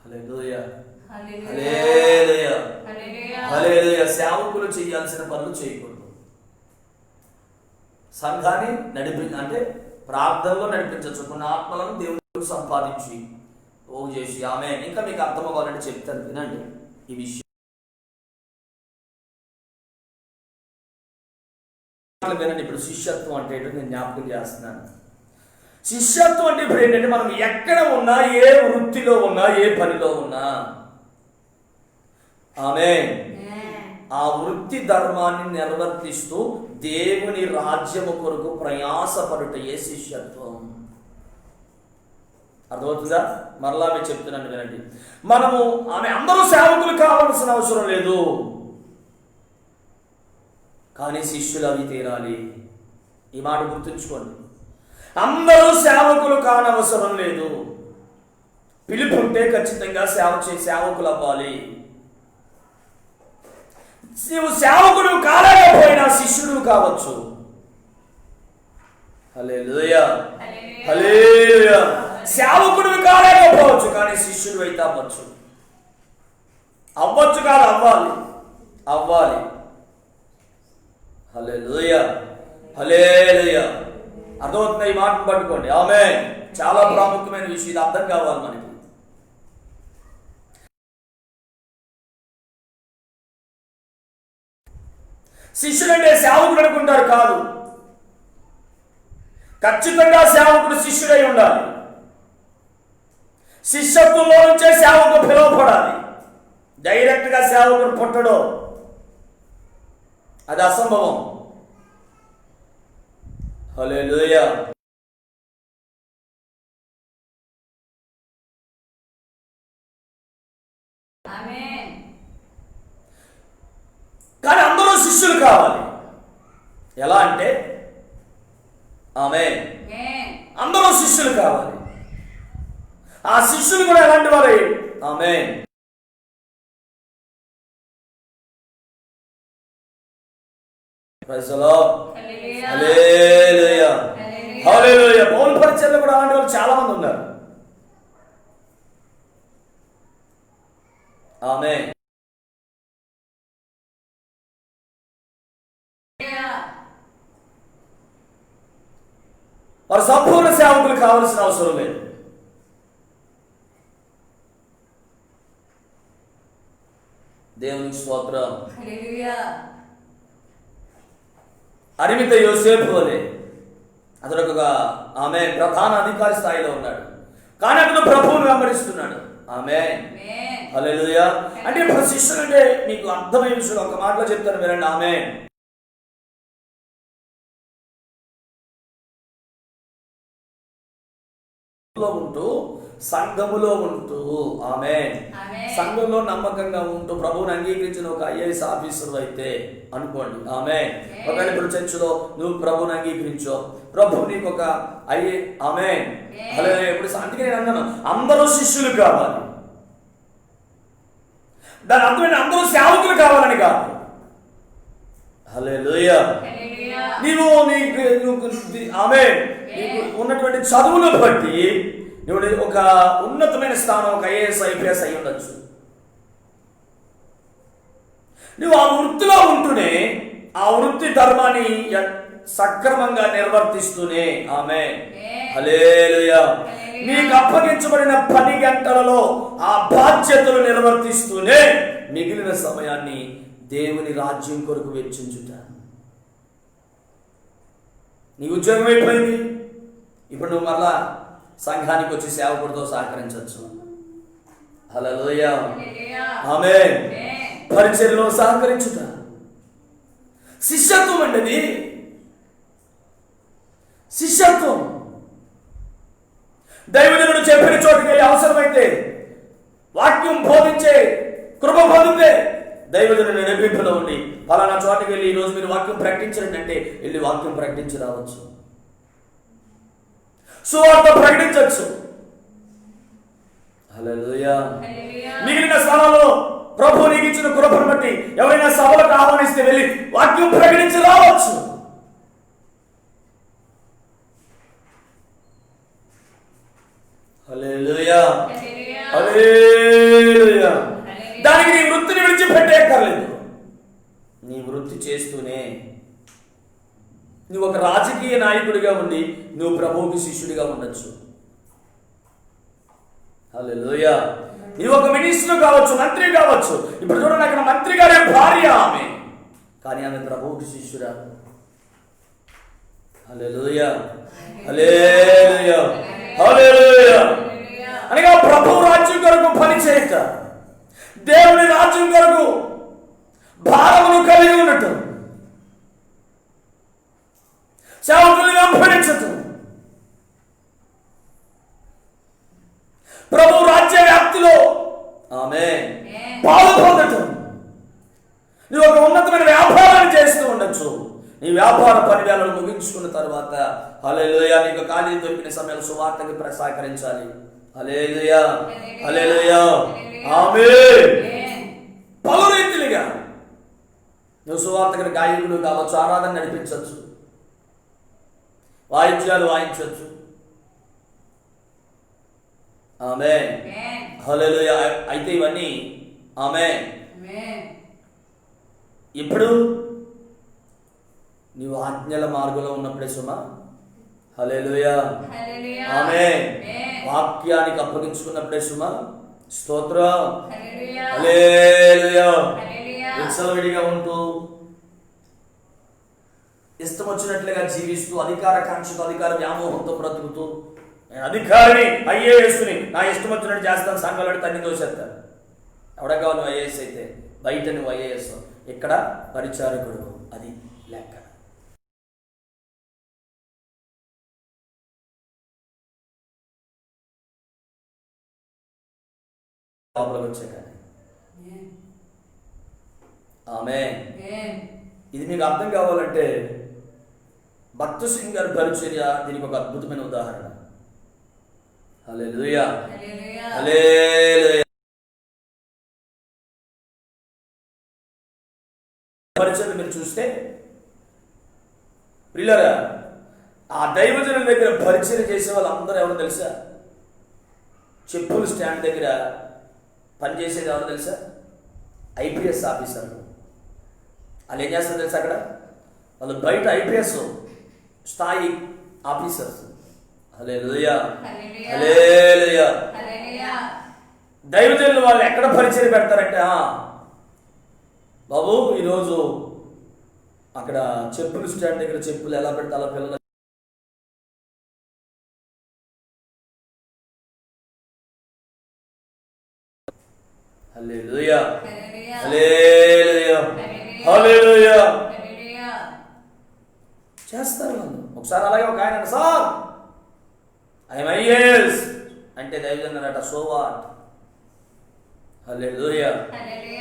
హల్లెలూయా, హల్లెలూయా, హల్లెలూయా. సేవకులు చేయాల్సిన పనులు చేయకూడదు. సంఘాన్ని అంటే ప్రార్థనలో నడిపించవచ్చు. కొన్ని ఆత్మలను దేవుడు సంపాదించి చేసి ఆమె ఇంకా మీకు అర్థం అవ్వాలంటే చెప్తాను వినండి ఈ విషయం. వినండి. ఇప్పుడు శిష్యత్వం అంటే ఏంటో నేను జ్ఞాపకం చేస్తున్నాను. శిష్యత్వం అంటే ఇప్పుడు ఏంటంటే మనం ఎక్కడ ఉన్నా, ఏ వృత్తిలో ఉన్నా, ఏ పనిలో ఉన్నా ఆమేన్ ఆ వృత్తి ధర్మాన్ని నిర్వర్తిస్తూ దేవుని రాజ్యము కొరకు ప్రయాసపడుటయే శిష్యత్వం. అర్థమవుతుందా? మరలా మీరు చెప్తున్నాను వినండి. మనము అందరూ సేవకులు కావాల్సిన అవసరం లేదు, కానీ శిష్యులు అవి తీరాలి. ఈ మాట గుర్తుంచుకోండి. అందరూ సేవకులు కానవసరం లేదు. పిలుపు ఉంటే ఖచ్చితంగా సేవకులు అవ్వాలి. నువ్వు సేవకుడు కాలేకపోయినా శిష్యుడు కావచ్చు. హల్లెలూయా, హల్లెలూయా. సేవకుడు కాలేకపోవచ్చు కానీ శిష్యుడు అయితే అవ్వచ్చు. కాదు అవ్వాలి. హల్లెలూయా, హల్లెలూయా. అర్థమవుతుంది? ఈ మాటను పట్టుకోండి. ఆమేన్. చాలా ప్రాముఖ్యమైన విషయం, ఇది అర్థం కావాలి మనకి. శిష్యుడు అంటే సేవకుడు అనుకుంటారు, కాదు. ఖచ్చితంగా సేవకుడు శిష్యుడై ఉండాలి. శిష్యత్వంలో నుంచే సేవకుడు పిలువపడాలి. డైరెక్ట్గా సేవకుడు పుట్టడం అది అసంభవం. హల్లెలూయా. కానీ అందరూ శిష్యులు కావాలి. ఎలా అంటే ఆమేన్ అందరూ శిష్యులు కావాలి. ఆ శిష్యులు కూడా ఎలాంటి వారే? ఆమేన్ ప్రైజ్ ది లార్డ్. హల్లెలూయా, హల్లెలూయా. పౌలు పరిచర్యలో కూడా అలాంటి వాళ్ళు చాలా మంది ఉన్నారు. ఆమేన్. వారు సంపూర్ణ సేవకులు కావాల్సిన అవసరం లేదు. దేవునికి స్తోత్రం. అరిమిత యోసేపు వలె అతడు ఒక ఆమె ప్రధాన అధికారి స్థాయిలో ఉన్నాడు, కానీ అతను ప్రభువును వెంబడిస్తున్నాడు. ఆమేన్. హల్లెలూయా. అంటే ఇప్పుడు శిష్యులు అంటే మీకు అర్థమయ్యే విషయం ఒక మాటలో చెప్తాను వినండి. ఆమేన్. ఉంటూ సంఘములో ఉంటూ ఆమేన్, సంఘంలో నమ్మకంగా ఉంటూ ప్రభువుని అంగీకరించిన ఒక ఐఏఎస్ ఆఫీసర్ అయితే అనుకోండి. ఆమేన్. ఒకవేళ ఇప్పుడు చర్చిలో నువ్వు ప్రభువుని అంగీకరించో, ప్రభు నీకు ఒక ఆమేన్. హల్లెలూయా. ఇప్పుడు అందుకే నేను అన్నాను అందరూ శిష్యులు కావాలి. దాని అర్థమైన అందరూ సేవకులు కావాలని కాదు. హల్లెలూయా. నీకు ఆమేన్, నీకు ఉన్నటువంటి చదువును బట్టి నువ్వు ఒక ఉన్నతమైన స్థానం, ఒక ఐఏఎస్ ఐపీఎస్ అయి ఉండొచ్చు. నువ్వు ఆ వృత్తిలో ఉంటూనే ఆ వృత్తి ధర్మాన్ని సక్రమంగా నిర్వర్తిస్తూనే ఆమేన్. హల్లెలూయా. నీకు అప్పగించబడిన 10 గంటలలో ఆ బాధ్యతలు నిర్వర్తిస్తూనే మిగిలిన సమయాన్ని దేవుని రాజ్యం కొరకు వెచ్చించుట. నీ ఉద్యోగం అయిపోయింది, ఇప్పుడు నువ్వు మళ్ళా సంఘానికి వచ్చి సేవకుడితో సహకరించవచ్చు. హల్లెలూయా. ఆమేన్. పరిచర్యలో సహకరించుట శిష్యత్వం అండి. అది శిష్యత్వం. దైవజనుడు చెప్పిన చోటుకి వెళ్ళి అవసరమైతే వాక్యం బోధించే కృప పొందితే దైవజనుడు నడిపింపులో ఉండి పలానా చోటుకి వెళ్ళి ఈరోజు మీరు వాక్యం ప్రకటించండి అంటే వెళ్ళి వాక్యం ప్రకటించి రావచ్చు, సువార్త ప్రకటించవచ్చు. హల్లెలూయా. మిగిలిన స్థలాల్లో ప్రభు నీకు ఇచ్చిన కృపను బట్టి ఎవరైనా సభలకు ఆహ్వానిస్తే వెళ్ళి వాక్యం ప్రకటించి రావచ్చు. హల్లెలూయా. హల్లెలూయా. దానికి నీ వృత్తిని విడిచిపెట్టేక్కర్లేదు. నీ వృత్తి చేస్తూనే నువ్వు ఒక రాజకీయ నాయకుడిగా ఉండి నువ్వు ప్రభువుకి శిష్యుడిగా ఉండొచ్చు. హల్లెలూయా. నువ్వు ఒక మినిస్టర్ కావచ్చు, మంత్రి కావచ్చు. ఇప్పుడు చూడండి, అక్కడ మంత్రి గారి భార్య ఆమె, కానీ ఆమె ప్రభువుకి శిష్యురా. హల్లెలూయా. హల్లెలూయా. హల్లెలూయా. అనగా ప్రభు రాజ్యం కొరకు పని చేయక, దేవుని రాజ్యం కొరకు భారమును కలిగి ఉండటం, సేవకుల్ని వెంబడించటం, ప్రభు రాజ్య వ్యాప్తిలో ఆమేన్ పాలు పొందటం. నువ్వు ఒక ఉన్నతమైన వ్యాపారాన్ని చేస్తూ ఉండొచ్చు. నీ వ్యాపార పనివేళను ముగించుకున్న తర్వాత హల్లెలూయా నీకు ఖాళీ దొరికిన సమయంలో సువార్తకి సహకరించాలి. హల్లెలూయా. హల్లెలూయా. ఆమేన్. పలు రీతిలుగా నువ్వు సువార్తకి గాయకులు కావచ్చు, ఆరాధన నడిపించవచ్చు, వాయిద్యాలు వాయించవచ్చు. ఆమేన్. హల్లెలూయా. అయితే ఇవన్నీ ఆమేన్ ఇప్పుడు నీవు ఆజ్ఞల మార్గంలో ఉన్నప్పుడే సుమా. హల్లెలూయా. ఆమేన్. వాక్యానికి అప్పగించుకున్నప్పుడే సుమా. స్తోత్రం. హల్లెలూయా. విచ్చలవిడిగా ఉంటూ ఇష్టం వచ్చినట్లుగా జీవిస్తూ అధికార కాంక్షతో అధికార వ్యామోహంతో బ్రతుకుతూ నేను అధికారిని ఐఏఎస్ని నా ఇష్టం వచ్చినట్టు చేస్తాను, సంఘాలు తన్ని దోసేస్తాను. ఎవడ కావాలి నువ్వు ఐఏఎస్ అయితే? బయట నువ్వు ఐఏఎస్, ఇక్కడ పరిచారకుడు. అది లెక్క. లోపలికి వచ్చాక ఆమేన్. ఇది మీకు అర్థం కావాలంటే భక్తు సింగ్ గారి పరిచర్య దీనికి ఒక అద్భుతమైన ఉదాహరణ. హల్లెలూయా. హల్లెలూయా. పరిచర్య మీరు చూస్తే ప్రియులారా, ఆ దైవజనుల దగ్గర పరిచయం చేసే వాళ్ళందరూ ఎవరో తెలుసా? చెప్పుల స్టాండ్ దగ్గర పనిచేసేది ఎవరో తెలుసా? ఐపీఎస్ ఆఫీసర్లు. వాళ్ళు ఏం చేస్తారు తెలుసా? అక్కడ వాళ్ళు బయట ఐపీఎస్ స్థాయి ఆఫీసర్స్. హల్లెలూయా, హల్లెలూయా. దైవజనులు వాళ్ళు ఎక్కడ పరిచయం పెడతారంటే, బాబు ఈరోజు అక్కడ చెప్పుల స్టాండ్ దగ్గర చెప్పులు ఎలా పెట్టాలో పిల్లలు హల్లెలూయా, హల్లెలూయా, హల్లెలూయా చేస్తారు వాళ్ళు. ఒకసారి అలాగే ఒక ఆయన, సార్ ఐఎమ్ ఐఏఎస్ అంటే దైవజనులట, సో వాట్. హల్లెలూయా,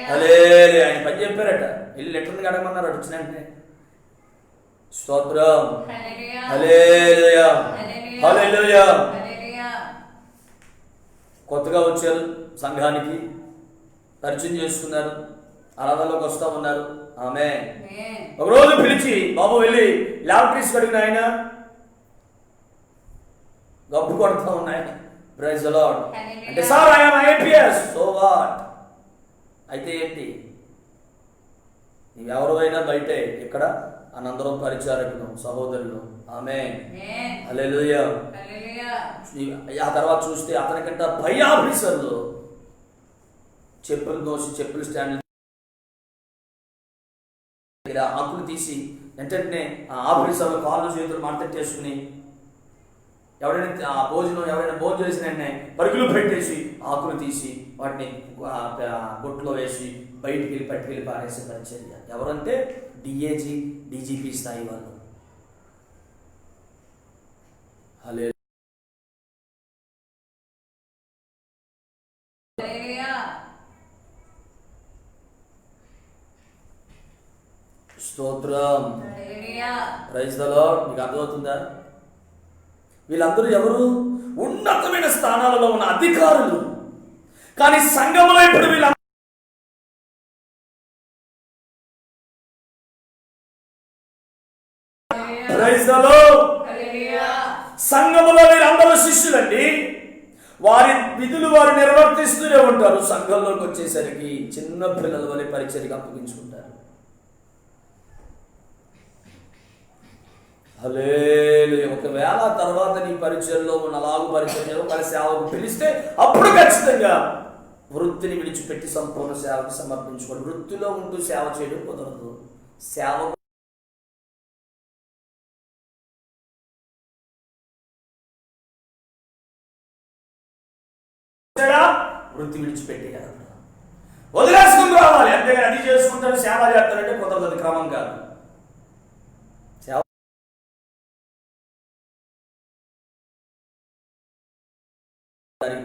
హల్లెలూయా. ఆయన పని చెప్పారట, వెళ్ళి లెటర్ని అడగమన్నారు. వచ్చిన వెంటనే స్తోత్రం, హల్లెలూయా, హల్లెలూయా. కొత్తగా వచ్చారు, సంఘానికి పరిచయం చేసుకున్నారు, ఆరాధనలోకి వస్తూ ఉన్నారు. ఆమె ఒకరోజు పిలిచి, బాబు వెళ్ళి ల్యాబరేటరీస్ అడిగిన ఆయన గబ్బు కొడతా ఉన్నాయి. ప్రైజ్ ది లార్డ్ అంటే, sir I'm IPS, so what. అయితే ఏంటి, నీవెవరు అయినా బయటే, ఇక్కడ అనందరం పరిచారకులు సహోదరులు. ఆమె హల్లెలూయా. ఆ తర్వాత చూస్తే అతనికంటే పై ఆఫీసర్లు చెప్పులు దోసి చెప్పులు స్టాండ్ ఆకులు తీసి వెంటనే ఆ ఆఫీసర్లు కాళ్ళు చేతులు మాట్లాడేసుకుని ఎవరైనా భోజనం చేసిన వెంటనే పరుగులు పెట్టేసి ఆకులు తీసి వాటిని బొట్టులో వేసి బయటికి వెళ్ళి పట్టుకెళ్ళి పారేసే పరిచర్య. ఎవరంటే డిఏజీ డీజీపీ స్థాయి వాళ్ళు. స్తోత్రం, ప్రైజ్ ది లార్డ్. మీకు అర్థమవుతుందా? వీళ్ళందరూ ఎవరు? ఉన్నతమైన స్థానాలలో ఉన్న అధికారులు. కానీ సంఘంలో ఇప్పుడు వీళ్ళ ప్రైజ్ ది లార్డ్. సంఘములో వీళ్ళందరూ శిష్యులండి. వారి విధులు వారు నిర్వర్తిస్తూనే ఉంటారు. సంఘంలోకి వచ్చేసరికి చిన్న పిల్లల వలె పరిచర్యకు అప్పగించుకుంటారు. హల్లెలూయా. ఒకవేళ తర్వాత నీ పరిచయంలో ఉన్న అలాగు పరిచయం ఒక సేవకు పిలిస్తే అప్పుడు ఖచ్చితంగా వృత్తిని విడిచిపెట్టి సంపూర్ణ సేవకు సమర్పించుకోండి. వృత్తిలో ఉంటూ సేవ చేయడం కుదరదు. సేవ వృత్తి విడిచిపెట్టేయాలి, వదిలేసుకుని రావాలి. అంతేగాని అది చేసుకుంటాను సేవ చేస్తానంటే కుదరదు. అది క్రమం కాదు.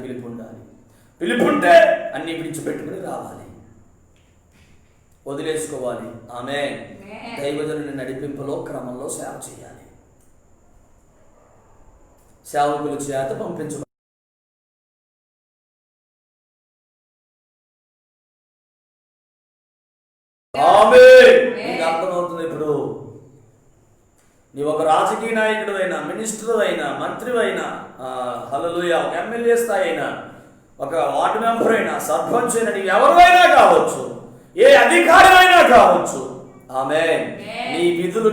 పిలుపు ఉండాలి. పిలుపుంటే అన్ని విడిచిపెట్టుకుని రావాలి, వదిలేసుకోవాలి. ఆమె దైవజనుని నడిపింపులో క్రమంలో సేవ చేయాలి. సేవకుల చేత పంపించ అర్థమవుతుంది. ఇప్పుడు నీవు ఒక రాజకీయ నాయకుడు అయినా, మినిస్టర్ అయినా, మంత్రి అయినా, హల్లెలూయా, ఒక ఎమ్మెల్యే స్థాయి అయినా, ఒక వార్డు మెంబర్ అయినా, సర్పంచ్ అయినా, నీవు ఎవరైనా కావచ్చు, ఏ అధికారి అయినా కావచ్చు. ఆమె నీ విధులు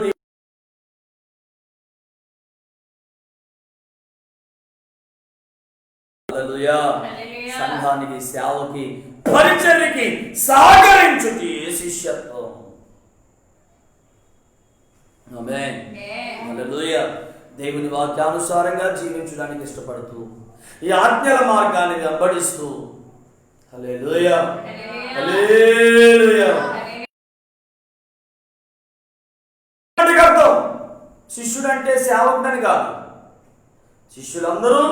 హల్లెలూయా సంఘానికి, సేవకి, పరిచర్యకి సహకరించుటి శిష్యత్వం. ఆమేన్, హల్లెలూయా. దేవుని వాక్యానుసారంగా జీవించడానికి ఇష్టపడుతూ ఈ ఆజ్ఞల మార్గాన్ని వెంబడిస్తూ హల్లెలూయా, హల్లెలూయా. అర్థం శిష్యుడు అంటే సేవకుడని కాదు. శిష్యులందరూ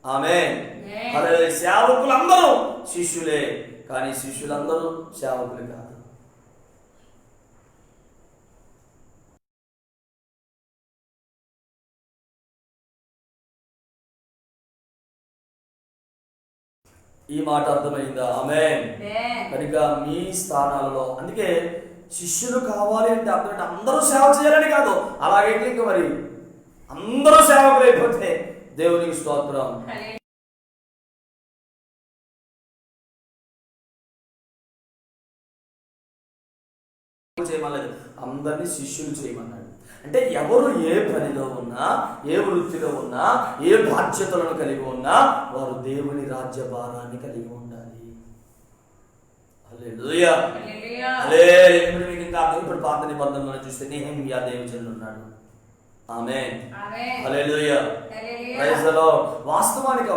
ఆమేన్, హల్లెలూయా, సేవకులందరూ శిష్యులే, కానీ శిష్యులందరూ సేవకులు కాదు. ఈ మాట అర్థమైందా? ఆమేన్. కనుక మీ స్థానాలలో, అందుకే శిష్యులు కావాలి అంటే అర్థం అందరూ సేవ చేయాలని కాదు. అలాగైతే ఇంక మరి అందరూ సేవకులు అయిపోతే దేవునికి స్తోత్రం. చేయమలేదు, అందరినీ శిష్యులు చేయమన్నాడు. అంటే ఎవరు ఏ పనిలో ఉన్నా, ఏ వృత్తిలో ఉన్నా, ఏ బాధ్యతలను కలిగి ఉన్నా వారు దేవుని రాజ్య భారాన్ని కలిగి ఉండాలి. హల్లెలూయా. ఇప్పుడు పాత నిబంధనలను చూస్తే నెహెమ్యా దైవజనుడు ఉన్నాడు. ఆమేన్. హల్లెలూయా. Praise the Lord. వాస్తవానికి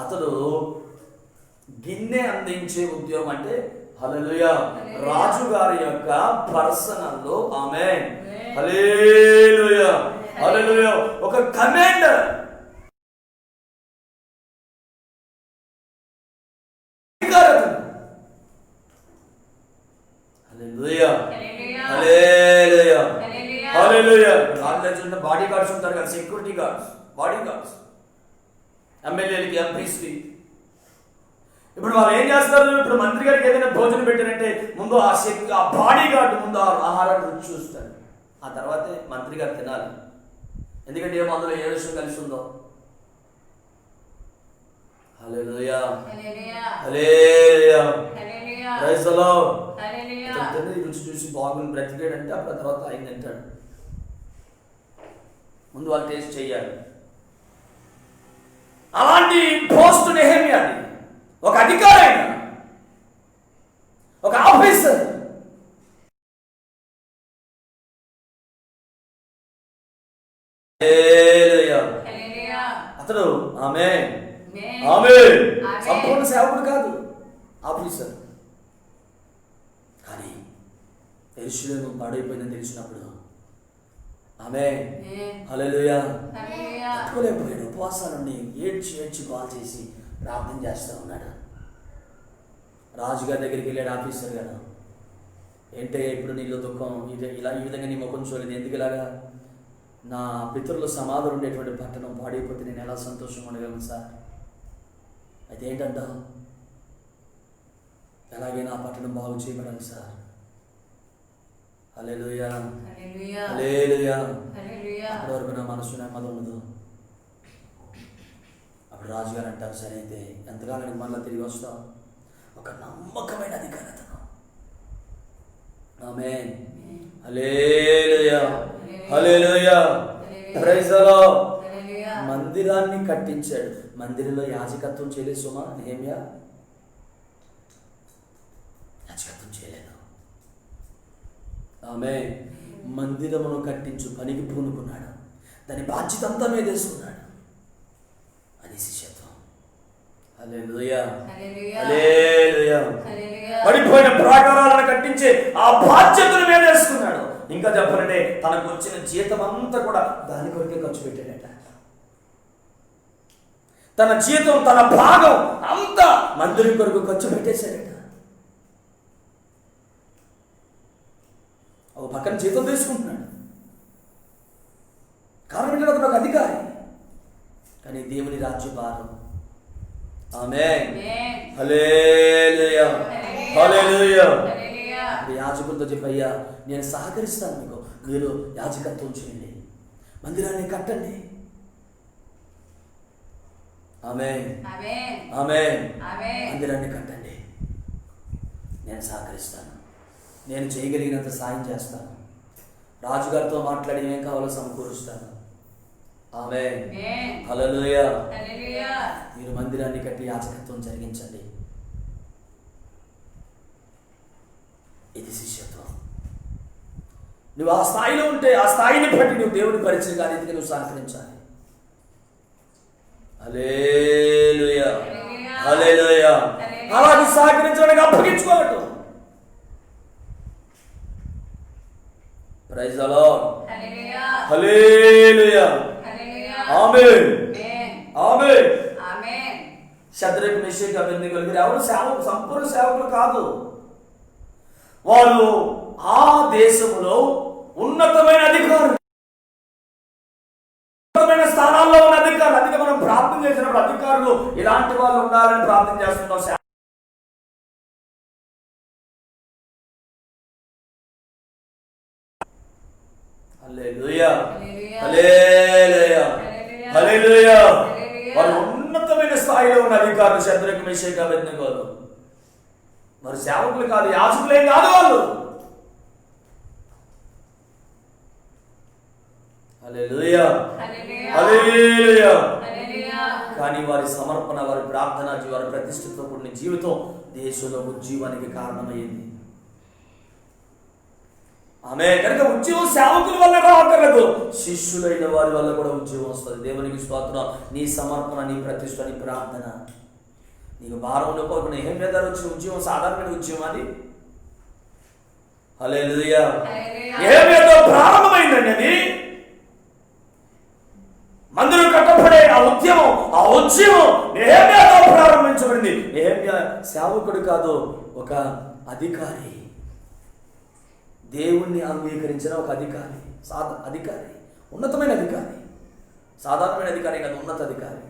అతడు గిన్నె అందించే ఉద్యోగం, అంటే హల్లెలూయా రాజుగారి యొక్క పర్సనల్లో ఆమేన్ హల్లెలూయా హల్లెలూయా ఒక కమాండర్, హల్లెలూయా హల్లెలూయా హల్లెలూయా. రాజుల బాడీ గార్డ్స్ ఉంటారు కదా, సెక్యూరిటీ గార్డ్స్, బాడీ గార్డ్స్, ఎమ్మెల్యేలకి, ఎంపీస్కి. ఇప్పుడు వాళ్ళు ఏం చేస్తారు? ఇప్పుడు మంత్రి గారికి ఏదైనా భోజనం పెట్టారంటే ముందు ఆ బాడీ గార్డ్ ముందు ఆహారాన్ని రుచి చూస్తాడు, ఆ తర్వాతే మంత్రి గారు తినాలి. ఎందుకంటే ఏమో అందులో ఏ విషయం కలిసి ఉందో. హల్లెలూయా హల్లెలూయా ప్రైజ్ ది లార్డ్. రుచి చూసి బాగుంది బ్రతికాడంటే అప్పుడు తర్వాత ఆయన తింటాడు. ముందు వాళ్ళు టేస్ట్ చెయ్యాలి. అలాంటి పోస్ట్ నెహెమ్యాది, ఒక అధికారి, ఒక ఆఫీసర్. అతడు ఆమేన్ ఆమేన్ సంపూర్ణ సేవకుడు కాదు, ఆఫీసర్. కానీ యెరూషలేము పాడైపోయిందని తెలిసినప్పుడు ఆమేన్ హల్లెలూయా తట్టుకోలేకపోయాడు. ఉపవాసాలని ఏడ్చి కాల్ చేసి ప్రార్థన చేస్తూ ఉన్నాడు. రాజుగారి దగ్గరికి వెళ్ళాడు ఆఫీసర్ గారు. ఏంటే ఇప్పుడు నీలో దుఃఖం, ఈ విధంగా నీ ముఖం చూడలేదు, ఎందుకు ఇలాగా? నా పితరుల సమాధులు ఉండేటువంటి పట్టణం పాడైపోతే నేను ఎలా సంతోషంగా ఉండగలను సార్? అయితే ఏంటంటావు? ఎలాగైనా ఆ పట్టణం బాగు చేయబడాలి సార్. హల్లెలూయా హల్లెలూయా. అప్పటి వరకు నా మనసు నెమ్మది ఉండదు. అప్పుడు రాజుగారు అంటారు, సరే అయితే ఎంతకాలానికి మళ్ళీ తిరిగి వస్తావు? ఒక నమ్మకమైన అధికారి అతను. ఆమేన్ హల్లెలూయా హల్లెలూయా ప్రైజ్ ది లార్డ్. మందిరాన్ని కట్టించాడు. మందిరంలో యాజకత్వం చేయలేదు సుమా నెహెమ్యా, యాజకత్వం చేయలేదు. ఆమేన్. మందిరమును కట్టించు పనికి పూనుకున్నాడు. దాని బాధ్యత అంతా మీద వేసుకున్నాడు. అది శిష్యత్వం. హల్లెలూయా హల్లెలూయా. పడిపోయిన ప్రాకారాలను కట్టించే ఆ బాధ్యతను మీద వేసుకున్నాడు. ఇంకా చెప్పాలంటే తనకు వచ్చిన జీతం అంతా కూడా దాని కొరకే ఖర్చు పెట్టాడట. తన జీతం, తన భాగం అంతా మందిరం కొరకు ఖర్చు పెట్టేశాడట. ఒక పక్కన జీతం తీసుకుంటున్నాడు. కారణం ఏంటంటే అతను ఒక అధికారి, కానీ దేవుని రాజ్య భారం. ఆమేన్ హల్లెలూయా హల్లెలూయా. యాజకులతో చెప్పయ్యా, నేను సహకరిస్తాను మీకు, మీరు యాజకత్వం చేయండి, మందిరాన్ని కట్టండి. ఆమేన్ ఆమేన్. మందిరాన్ని కట్టండి, నేను సహకరిస్తాను, నేను చేయగలిగినంత సాయం చేస్తాను, రాజుగారితో మాట్లాడి ఏం కావాలో సమకూరుస్తాను. ఆమేన్ హల్లెలూయా. మీరు మందిరాన్ని కట్టి యాజకత్వం జరిగించండి. ఇది శిష్యత్వం. నువ్వు ఆ స్థాయిలో ఉంటే ఆ స్థాయిని బట్టి నువ్వు దేవుని పరిచయం కానీ నువ్వు సహకరించాలి. హల్లెలూయా హల్లెలూయా. అలాగే సహకరించడానికి అప్పగించుకోవటం. ప్రైజ్ ది లార్డ్ హల్లెలూయా ఆమేన్ ఆమేన్. షద్రక్ మెషక్ అబేద్నెగోలు ఎవరు సేవకులు, సంపూర్ణ సేవకులు కాదు. వారు ఆ దేశంలో ఉన్నతమైన అధికారులు, ఉన్నతమైన స్థానాల్లో ఉన్న అధికారులు. అందుకే మనం ప్రార్థన చేసినప్పుడు అధికారులు ఇలాంటి వాళ్ళు ఉండాలని ప్రార్థన చేస్తున్నాం. హల్లెలూయా, హల్లెలూయా, హల్లెలూయా. వారు ఉన్నతమైన స్థాయిలో ఉన్న అధికారులు శద్రకు, మేషాకు, అబేద్నెగోలు. మరి సేవకులు కాదు, యాజకులేం కాదు వాళ్ళు. హల్లెలూయా, హల్లెలూయా. కానీ వారి సమర్పణ, వారి ప్రార్థన, వారి ప్రతిష్ఠతో కూడిన జీవితం దేశంలో ఉజ్జీవానికి కారణమైంది. ఆమె కనుక ఉద్యోగం సేవకుల వల్ల రావట్లేదు, శిష్యులైన వారి వల్ల కూడా ఉద్యోగం వస్తుంది. దేవునికి స్తోత్రం. నీ సమర్పణ, నీ ప్రతిష్ఠ, నీ ప్రార్థన, నీకు భారంలో కోరుకున్న ఏం మీద వచ్చిన ఉద్యోగం సాధారణమైన ఉద్యోగం అది. హల్లెలూయా. ఏమేదో ప్రారంభమైందండి అది. మందిరం కట్టబడే ఆ ఉద్యమం నెహెమ్యాతో ప్రారంభించబడింది. నెహెమ్యా సేవకుడు కాదు, ఒక అధికారి. దేవుణ్ణి అంగీకరించిన ఒక అధికారి, అధికారి, ఉన్నతమైన అధికారి. సాధారణమైన అధికారి కాదు, ఉన్నత అధికారి.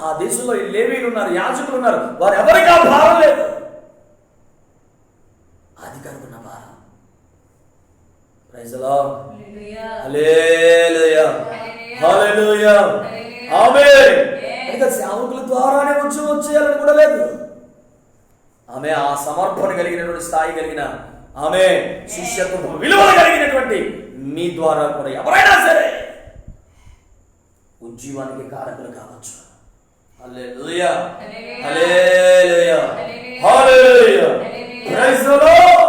ఆ దేశంలో లేవీయులు ఉన్నారు, యాజకులు ఉన్నారు. వారు ఎవరికి ఆ భారం లేదు. అధికారికి ఉన్న భారం. Praise the Lord. హల్లెలూయా, హల్లెలూయా, ఆమేన్. ఇంకా సేవకుల ద్వారానే వచ్చేయాలని కూడా లేదు. ఆమె ఆ సమర్పణ కలిగినటువంటి స్థాయి కలిగిన ఆమె శిష్యత్వ విలువలు కలిగినటువంటి మీ ద్వారా కూడా ఎవరైనా సరే ఉజ్జీవానికి కారకులు కావచ్చు. హల్లెలూయా, హల్లెలూయా, హల్లెలూయా. Praise the Lord.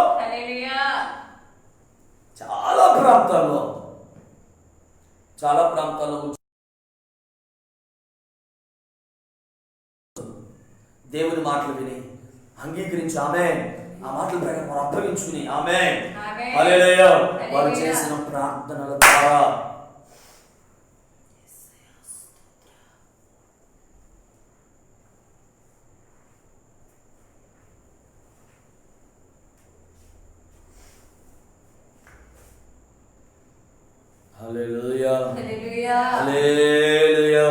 చాలా ప్రాంతాల్లో దేవుని మాటలు విని అంగీకరించి ఆమె ఆ మాటల ప్రకారం వారు అప్పగించుకుని ఆమె హల్లెలూయా వారు చేసిన ప్రార్థనల ద్వారా హల్లెలూయా, హల్లెలూయా, హల్లెలూయా.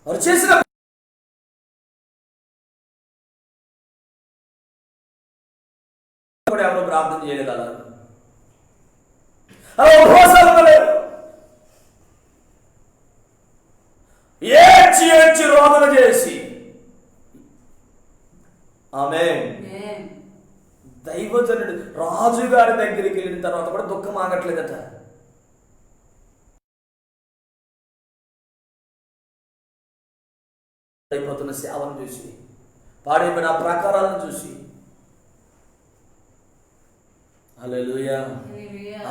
వారు చేసిన ఎవరో ప్రార్థన చేయలేదు. అలా ఉపవాసాలు లేదు. ఏడ్చి రోదన చేసి ఆమె దైవజనుడు రాజుగారి దగ్గరికి వెళ్ళిన తర్వాత కూడా దుఃఖం ఆగట్లేదట. అయిపోతున్న సేవను చూసి, పాడైపోయిన ప్రాకారాలను చూసి హల్లెలూయా,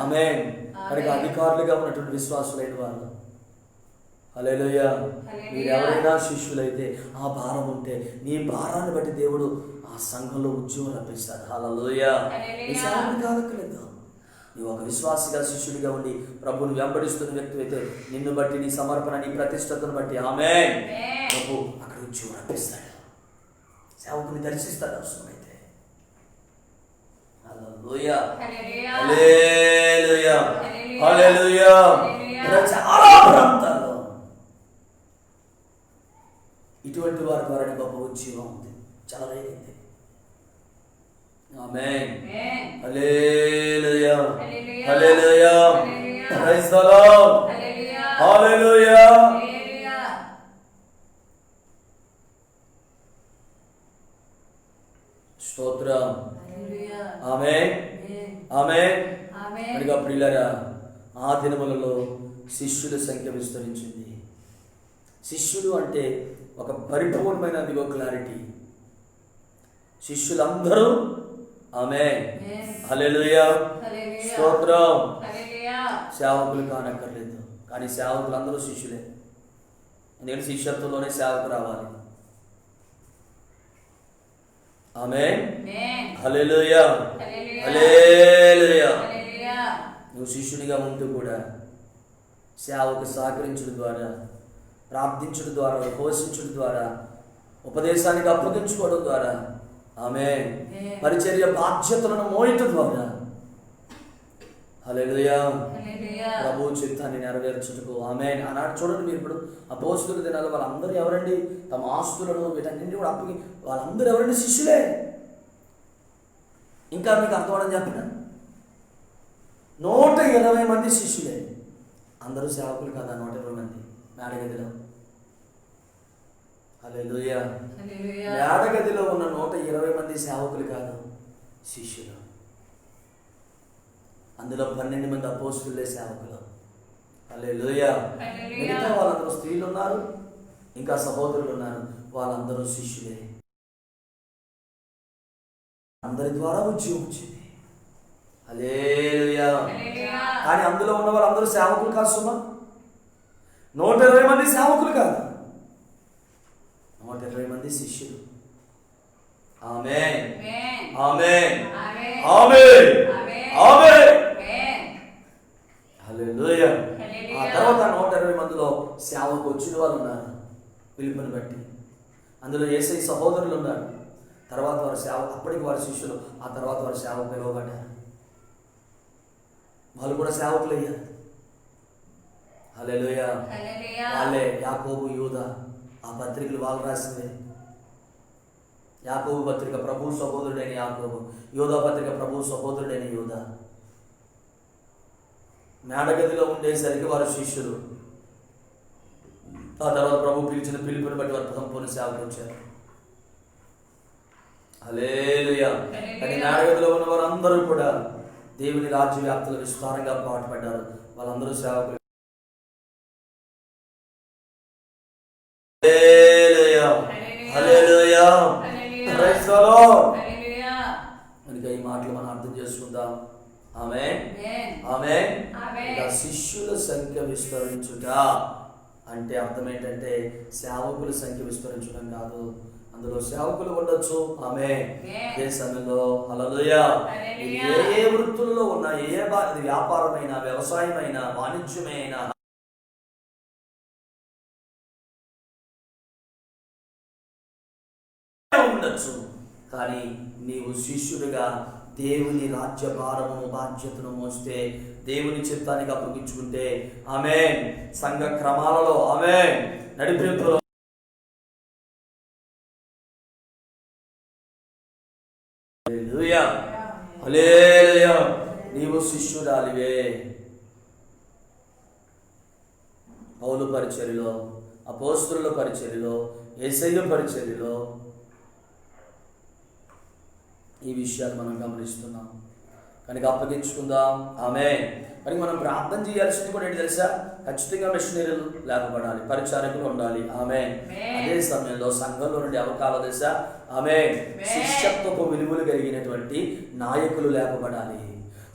ఆమేన్. మనకి అధికారులుగా ఉన్నటువంటి విశ్వాసులైన వాళ్ళు హల్లెలూయా. మీరు ఎవరైనా శిష్యులైతే ఆ భారం ఉంటే నీ భారాన్ని బట్టి దేవుడు ఆ సంఘంలో ఉద్యోగం రప్పిస్తాడు. హల్లెలూయా. నీ సేవను కాదక్కలేదు. నీవు ఒక విశ్వాసిగా శిష్యుడిగా ఉండి ప్రభువుని వెంబడిస్తున్న వ్యక్తి అయితే నిన్ను బట్టి, నీ సమర్పణ, నీ ప్రతిష్టతను బట్టి ఆమేన్ ప్రభు అక్కడ ఉద్యోగం రప్పిస్తాడు. సేవకుని దర్శిస్తాడు అవసరమైతే. హల్లెలూయా, హల్లెలూయా, హల్లెలూయా. చాలా ప్రాంతాల్లో ఇటువంటి వారి ద్వారా గొప్ప ఉద్యోగం ఉంది, చెలరేగింది. ఆమేన్, హల్లెలూయా, హల్లెలూయా. ప్రైజ్ ది లార్డ్, హల్లెలూయా. స్తోత్రం, ఆమేన్, ఆమేన్. మరి ప్రియులారా, ఆ దినములలో శిష్యుల సంఖ్య విస్తరించింది. శిష్యుడు అంటే ఒక పరిపూర్ణమైన దిగో క్లారిటీ. శిష్యులందరూ ఆమేన్, హల్లెలూయా, స్తోత్రం. సేవకులు కానక్కర్లేదు, కానీ సేవకులు అందరూ శిష్యులే. ఎందుకంటే శిష్యత్వంలోనే సేవకు రావాలి. ఆమేన్, హల్లెలూయా, హల్లెలూయా. నువ్వు శిష్యునిగా ఉంటూ కూడా సేవకు సహకరించడం ద్వారా, ప్రార్థించడం ద్వారా, పోషించడం ద్వారా, ఉపదేశానికి అప్పగించుకోవడం ద్వారా, ఆమేన్, పరిచర్య బాధ్యతలను మోయటం ద్వారా హల్లెలూయా. ప్రభు చిత్తాన్ని నెరవేర్చుటకు ఆమేన్. ఆనాడు చూడండి మీరు, ఇప్పుడు అపోస్తలుల దినాల్లో వాళ్ళందరూ ఎవరండి? తమ ఆస్తులను వీటన్నింటి కూడా అప్పగి వాళ్ళందరూ ఎవరండి? శిష్యులే. ఇంకా మీకు అర్థమవడం చెప్పిన 120 మంది శిష్యులే. అందరూ సేవకులు కదా 120 మంది మేడగదిలో. హల్లెలూయా. మేడగదిలో ఉన్న 120 మంది సేవకులు కాదు, శిష్యులు. అందులో 12 మంది అపోస్తలులే సేవకులు. హల్లెలూయా. మిగతా వాళ్ళందరూ స్త్రీలు ఉన్నారు, ఇంకా సహోదరులు ఉన్నారు, వాళ్ళందరూ శిష్యులే. అందరి ద్వారా ఉద్యోగం వచ్చింది. హల్లెలూయా. కానీ అందులో ఉన్న వాళ్ళందరూ సేవకులు కాదు సుమా. 120 మంది సేవకులు కాదు, 120 మంది శిష్యులు. ఆమేన్, ఆమేన్, ఆమేన్, ఆమేన్. హల్లెలూయా. ఆ తర్వాత 120 మందిలో సేవకు వచ్చిన వాళ్ళు ఉన్నారు పిలుపుని బట్టి. అందులో యేసయ్య సహోదరులు ఉన్నారు. తర్వాత వారు సేవ, అప్పటికి వారి శిష్యులు, ఆ తర్వాత వారు సేవకు పిలువబడ్డారు. వాళ్ళు కూడా సేవకులు అయ్యారు. హల్లెలూయా. వాళ్ళే యాకోబు, యూదా. ఆ పత్రికలు వాళ్ళు రాసిందే. యాకోబు పత్రిక ప్రభు సహోదరుడైన యాకోబు, యూదా పత్రిక ప్రభు సహోదరుడైన యూదా. మేడగదిలో ఉండేసరికి వారు శిష్యులు. ఆ తర్వాత ప్రభు పిలిచిన పిలుపుని బట్టి వారు సంపూర్ణ సేవకు వచ్చారు. హల్లెలూయా. కానీ మేడగదిలో ఉన్న వారు అందరూ కూడా దేవుని రాజ్య వ్యాప్తిలో విస్తారంగా పాటుపడ్డారు. వాళ్ళందరూ సేవకులు. హల్లెలూయా, హల్లెలూయా, ప్రైజ్ ది లార్డ్. కనుక ఈ మాటలు మనం అర్థం చేసుకుందాం. ఆమేన్, ఆమేన్. ఇక శిష్యుల సంఖ్య విస్తరించుట అంటే అర్థం ఏంటంటే సేవకుల సంఖ్య విస్తరించడం కాదు. అందులో సేవకులు ఉండొచ్చు. ఆమేన్. ఏ సమయంలో హల్లెలూయా. ఏ వృత్తుల్లో ఉన్నా, వ్యాపారమైన, వ్యవసాయమైన, వాణిజ్యమైన ఉండొచ్చు. కానీ నీవు శిష్యుడిగా దేవుని రాజ్య భారమును, బాధ్యతను మోస్తే, దేవుని చిత్తానికి అప్పగించుకుంటే, ఆమేన్, సంఘ క్రమాలలో, ఆమేన్, నడిపింపులో హల్లెలూయా, హల్లెలూయా, నీవు శిష్యురాలివే. పౌలు పరిచర్యలో, అపోస్తలుల పరిచర్యలో, యేసయ్య పరిచర్యలో ఈ విషయాలు మనం గమనిస్తున్నాం. కనుక అప్పగించుకుందాం. ఆమేన్. మరి మనం ప్రార్థన చేయాల్సింది కూడా ఏంటి తెలుసా? ఖచ్చితంగా మిషనరీలు లేపబడాలి, పరిచారకులు ఉండాలి. ఆమేన్. అదే సమయంలో సంఘంలో నుండి ఎవరు కావాలో తెలుసా? ఆమేన్. శిష్యత్వపు విలువలు కలిగినటువంటి నాయకులు లేపబడాలి.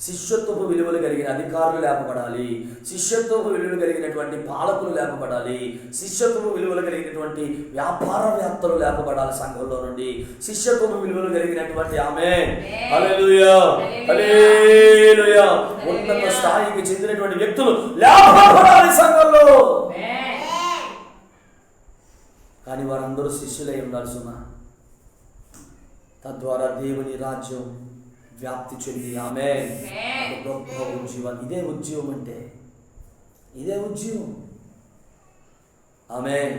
శిష్యత్వపు విలువలు కలిగిన అధికారులు లేపబడాలి. శిష్యత్వపు విలువలు కలిగినటువంటి పాలకులు లేపబడాలి. శిష్యత్వపు విలువలు కలిగినటువంటి వ్యాపారవేత్తలు లేపబడాలి సంఘంలో నుండి. శిష్యత్వపు విలువలు కలిగినటువంటి ఆమేన్, హల్లెలూయా, హల్లెలూయా, ఉన్నత స్థాయికి చెందినటువంటి వ్యక్తులు లేపబడాలి సంఘంలో. కానీ వారందరూ శిష్యులై ఉండాల్సి ఉన్నా, తద్వారా దేవుని రాజ్యం వ్యాప్తి చెంది, ఆమేన్, గొప్ప ఉద్యోగం. ఇదే ఉద్యోగం అంటే, ఇదే ఉద్యోగం. ఆమేన్.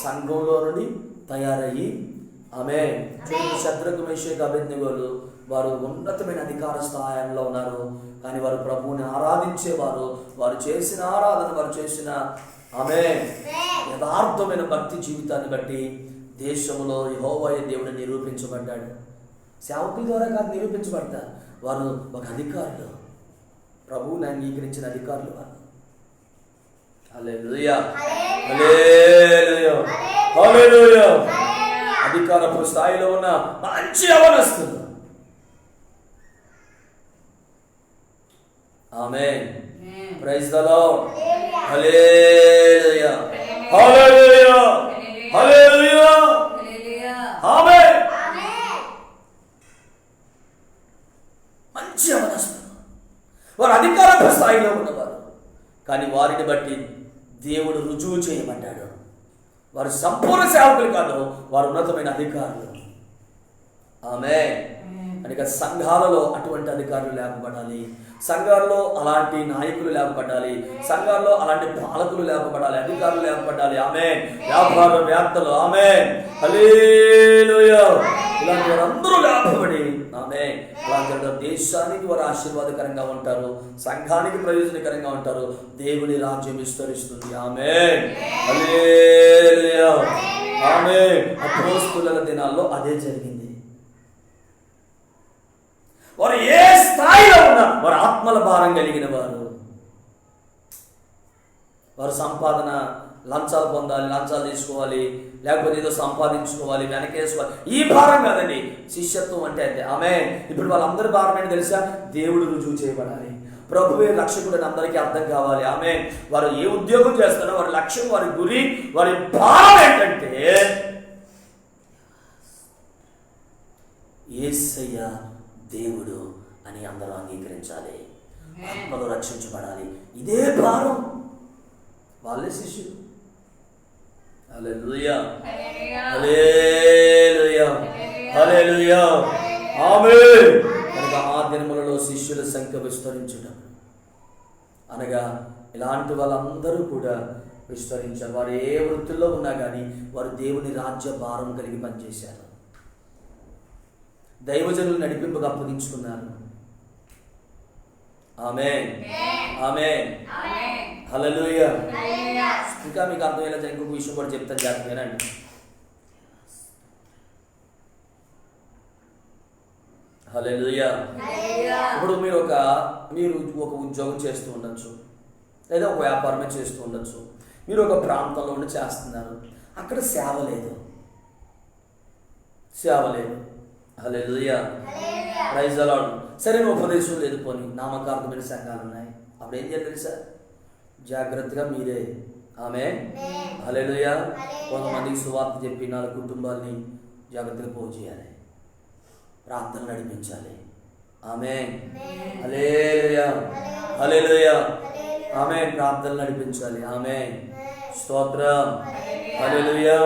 సంఘంలో నుండి తయారయ్యి, ఆమేన్. శద్రకు, మేషకు, అబేద్నెగోలు వారు ఉన్నతమైన అధికార స్థాయిలో ఉన్నారు. కానీ వారు ప్రభువుని ఆరాధించేవారు. వారు చేసిన ఆరాధన, వారు చేసిన ఆమేన్ యథార్థమైన భక్తి జీవితాన్ని బట్టి దేశంలో యెహోవా దేవుడు నిరూపించబడ్డాడు. సేవకుల ద్వారా కాదు నిరూపించబడతారు, వారు ఒక అధికారులు, ప్రభువుని అంగీకరించిన అధికారులు వారు. హల్లెలూయా, హల్లెలూయా, హల్లెలూయా. అధికారపు స్థాయిలో ఉన్న మంచి యవనస్తులు. ఆమేన్. Praise the Lord. హల్లెలూయా, హల్లెలూయా, హల్లెలూయా, ఆమేన్. మంచి యవనస్తులు, వారు అధికారపు స్థాయిలో ఉన్నవారు. కానీ వారిని బట్టి దేవుడు రుజువు చేయబడ్డాడు. వారు సంపూర్ణ సేవకులు కాదు, వారు ఉన్నతమైన అధికారులు. ఆమేన్. కనుక సంఘాలలో అటువంటి అధికారులు లేపబడాలి, సంఘాల్లో అలాంటి నాయకులు లేపబడాలి, సంఘాల్లో అలాంటి పాలకులు లేపబడాలి, అధికారులు లేపబడాలి. ఆమేన్. వ్యాపారవేత్తలు, ఆమేన్, హల్లెలూయా, ఇలాంటి వారందరూ లేపబడి ఆమేన్ అలాంటి దేశానికి వారు ఆశీర్వాదకరంగా ఉంటారు, సంఘానికి ప్రయోజనకరంగా ఉంటారు, దేవుని రాజ్యం విస్తరిస్తుంది. ఆమేన్, హల్లెలూయా, ఆమేన్. అపోస్తలుల దినాల్లో అదే జరిగింది. వారు ఏ స్థాయిలో ఉన్నా వారు ఆత్మల భారం కలిగిన వారు. వారు సంపాదన, లంచాలు పొందాలి, లంచాలు తీసుకోవాలి, లేకపోతే ఏదో సంపాదించుకోవాలి, వెనకేసుకోవాలి, ఈ భారం కాదండి శిష్యత్వం అంటే. అంటే ఆమేన్. ఇప్పుడు వాళ్ళందరి భారం ఏంటి తెలుసా? దేవుడు రుజువు చేయబడాలి, ప్రభువే రక్షకుడు అందరికీ అర్థం కావాలి. ఆమేన్. వారు ఏ ఉద్యోగం చేస్తారో వారి లక్ష్యం, వారి గురి, వారి భారం ఏంటంటే యేసయ్య దేవుడు అని అందరూ అంగీకరించాలి, ఆత్మలో రక్షించబడాలి. ఇదే భారం. వాళ్ళే శిష్యులు. హల్లెలూయా, హల్లెలూయా, హల్లెలూయా, ఆమేన్. కనుక ఆ దినములలో శిష్యుల సంఖ్య విస్తరించడం అనగా ఇలాంటి వాళ్ళందరూ కూడా విస్తరించారు. వారు ఏ వృత్తుల్లో ఉన్నా కానీ వారు దేవుని రాజ్య భారం కలిగి పనిచేశారు, దైవజనులు నడిపింపుగా అప్పగించుకున్నారు. ఆమేన్, ఆమేన్, హల్లెలూయా. ఇంకా మీకు అర్థమయ్యేలా ఇంకొక విషయం కూడా చెప్తాను, జాగ్రత్తగానండి. హల్లెలూయా. ఇప్పుడు మీరు ఒక ఉద్యోగం చేస్తూ ఉండొచ్చు, లేదా ఒక వ్యాపారమే చేస్తూ ఉండొచ్చు. మీరు ఒక ప్రాంతంలో ఉండి చేస్తున్నారు, అక్కడ సేవ లేదు. హల్లెలూయా, ప్రైజ్ ది లార్డ్. సరైన ఉపదేశం లేదు, పోనీ నామకార్థమైన సంఘాలు ఉన్నాయి. అప్పుడు ఏం చేయాలి తెలుసా? జాగ్రత్తగా మీరే ఆమేన్, హల్లెలూయా, కొంతమందికి సువార్త చెప్పి 4 కుటుంబాలని జాగ్రత్తగా పోగు చేయాలి, ప్రార్థన నడిపించాలి. ఆమేన్, హల్లెలూయా, హల్లెలూయా, ఆమేన్. ప్రార్థన నడిపించాలి. ఆమేన్, స్తోత్రం, హల్లెలూయా,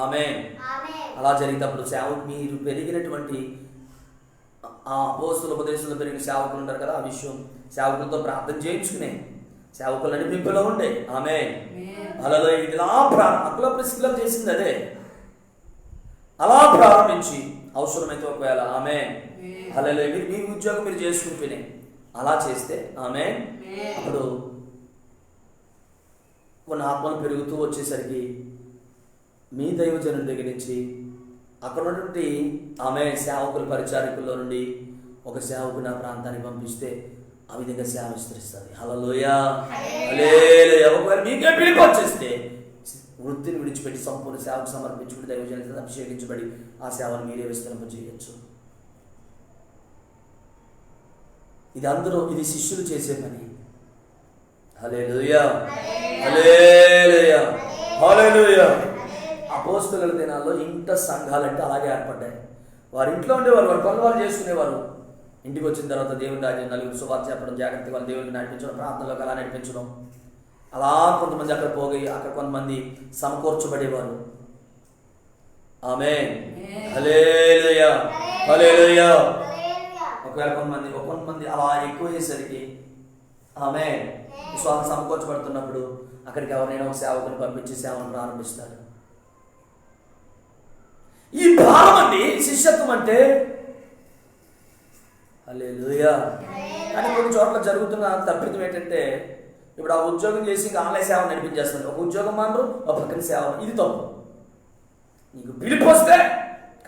ఆమేన్. అలా జరిగినప్పుడు సేవకు మీరు పెరిగినటువంటి ఆ అపోస్తల ఉపదేశంలో పెరిగిన సేవకులు ఉంటారు కదా, ఆ విషయం సేవకులతో ప్రార్థన చేయించుకునే సేవకులు నడిపింపులో ఉండే. ఆమేన్, హల్లెలూయా. ఇలా అక్కడ ప్రిస్క్రిబ్ చేసింది అదే. అలా ప్రారంభించి అవసరమైతే ఒకవేళ ఆమేన్, హల్లెలూయా, మీ ఉద్యోగం మీరు చేసుకుంటూనే అలా చేస్తే ఆమేన్, అప్పుడు కొన్ని ఆత్మలు పెరుగుతూ వచ్చేసరికి మీ దైవజనుడి దగ్గర నుంచి అక్కడ నుండి ఆమె సేవకుల పరిచారకుల్లో నుండి ఒక సేవకుని ఆ ప్రాంతానికి పంపిస్తే ఆ విధంగా సేవ విస్తరిస్తుంది. హల్లెలూయా, హల్లెలూయా. ఒకవేళ మీకే పిలుపు వచ్చేస్తే వృత్తిని విడిచిపెట్టి సంపూర్ణ సేవకు సమర్పించుకుని దైవజనుడితో అభిషేకించబడి ఆ సేవను మీరే విస్తరింప చేయొచ్చు. ఇది శిష్యులు చేసే పని. హల్లెలూయా, హల్లెలూయా, హల్లెలూయా. అపోస్తలుల దినాల్లో ఇంట సంఘాలంటే అలాగే ఏర్పడ్డాయి. వారి ఇంట్లో ఉండేవారు, వారి పనులు వాళ్ళు చేసుకునేవారు. ఇంటికి వచ్చిన తర్వాత దేవుని రాజ్యం, నలుగురు సువార్త చెప్పడం, జాగ్రత్తగా వాళ్ళు దేవుడిని నడిపించడం, ప్రార్థనలోకి అలా నడిపించడం. అలా కొంతమంది అక్కడ పోయి అక్కడ కొంతమంది సమకూర్చబడేవారు. ఆమేన్, హల్లెలూయా, హల్లెలూయా. ఒకవేళ కొంతమంది అలా ఎక్కువ అయ్యేసరికి ఆమేన్ విశ్వాసం సమకూర్చబడుతున్నప్పుడు అక్కడికి ఎవరైనా ఒక సేవకుని పంపించి సేవను ప్రారంభిస్తారు. ఈ భావం అండి శిష్యత్వం అంటే. హల్లెలూయా. కానీ కొన్ని చోట్ల జరుగుతున్న తప్పిదం ఏంటంటే, ఇప్పుడు ఆ ఉద్యోగం చేసి ఇంకా ఆన్లైన్ సేవ నడిపించేస్తారు. ఒక ఉద్యోగం మానరు, ఒక పక్కన సేవ. ఇది తప్పు. నీకు పిలుపు వస్తే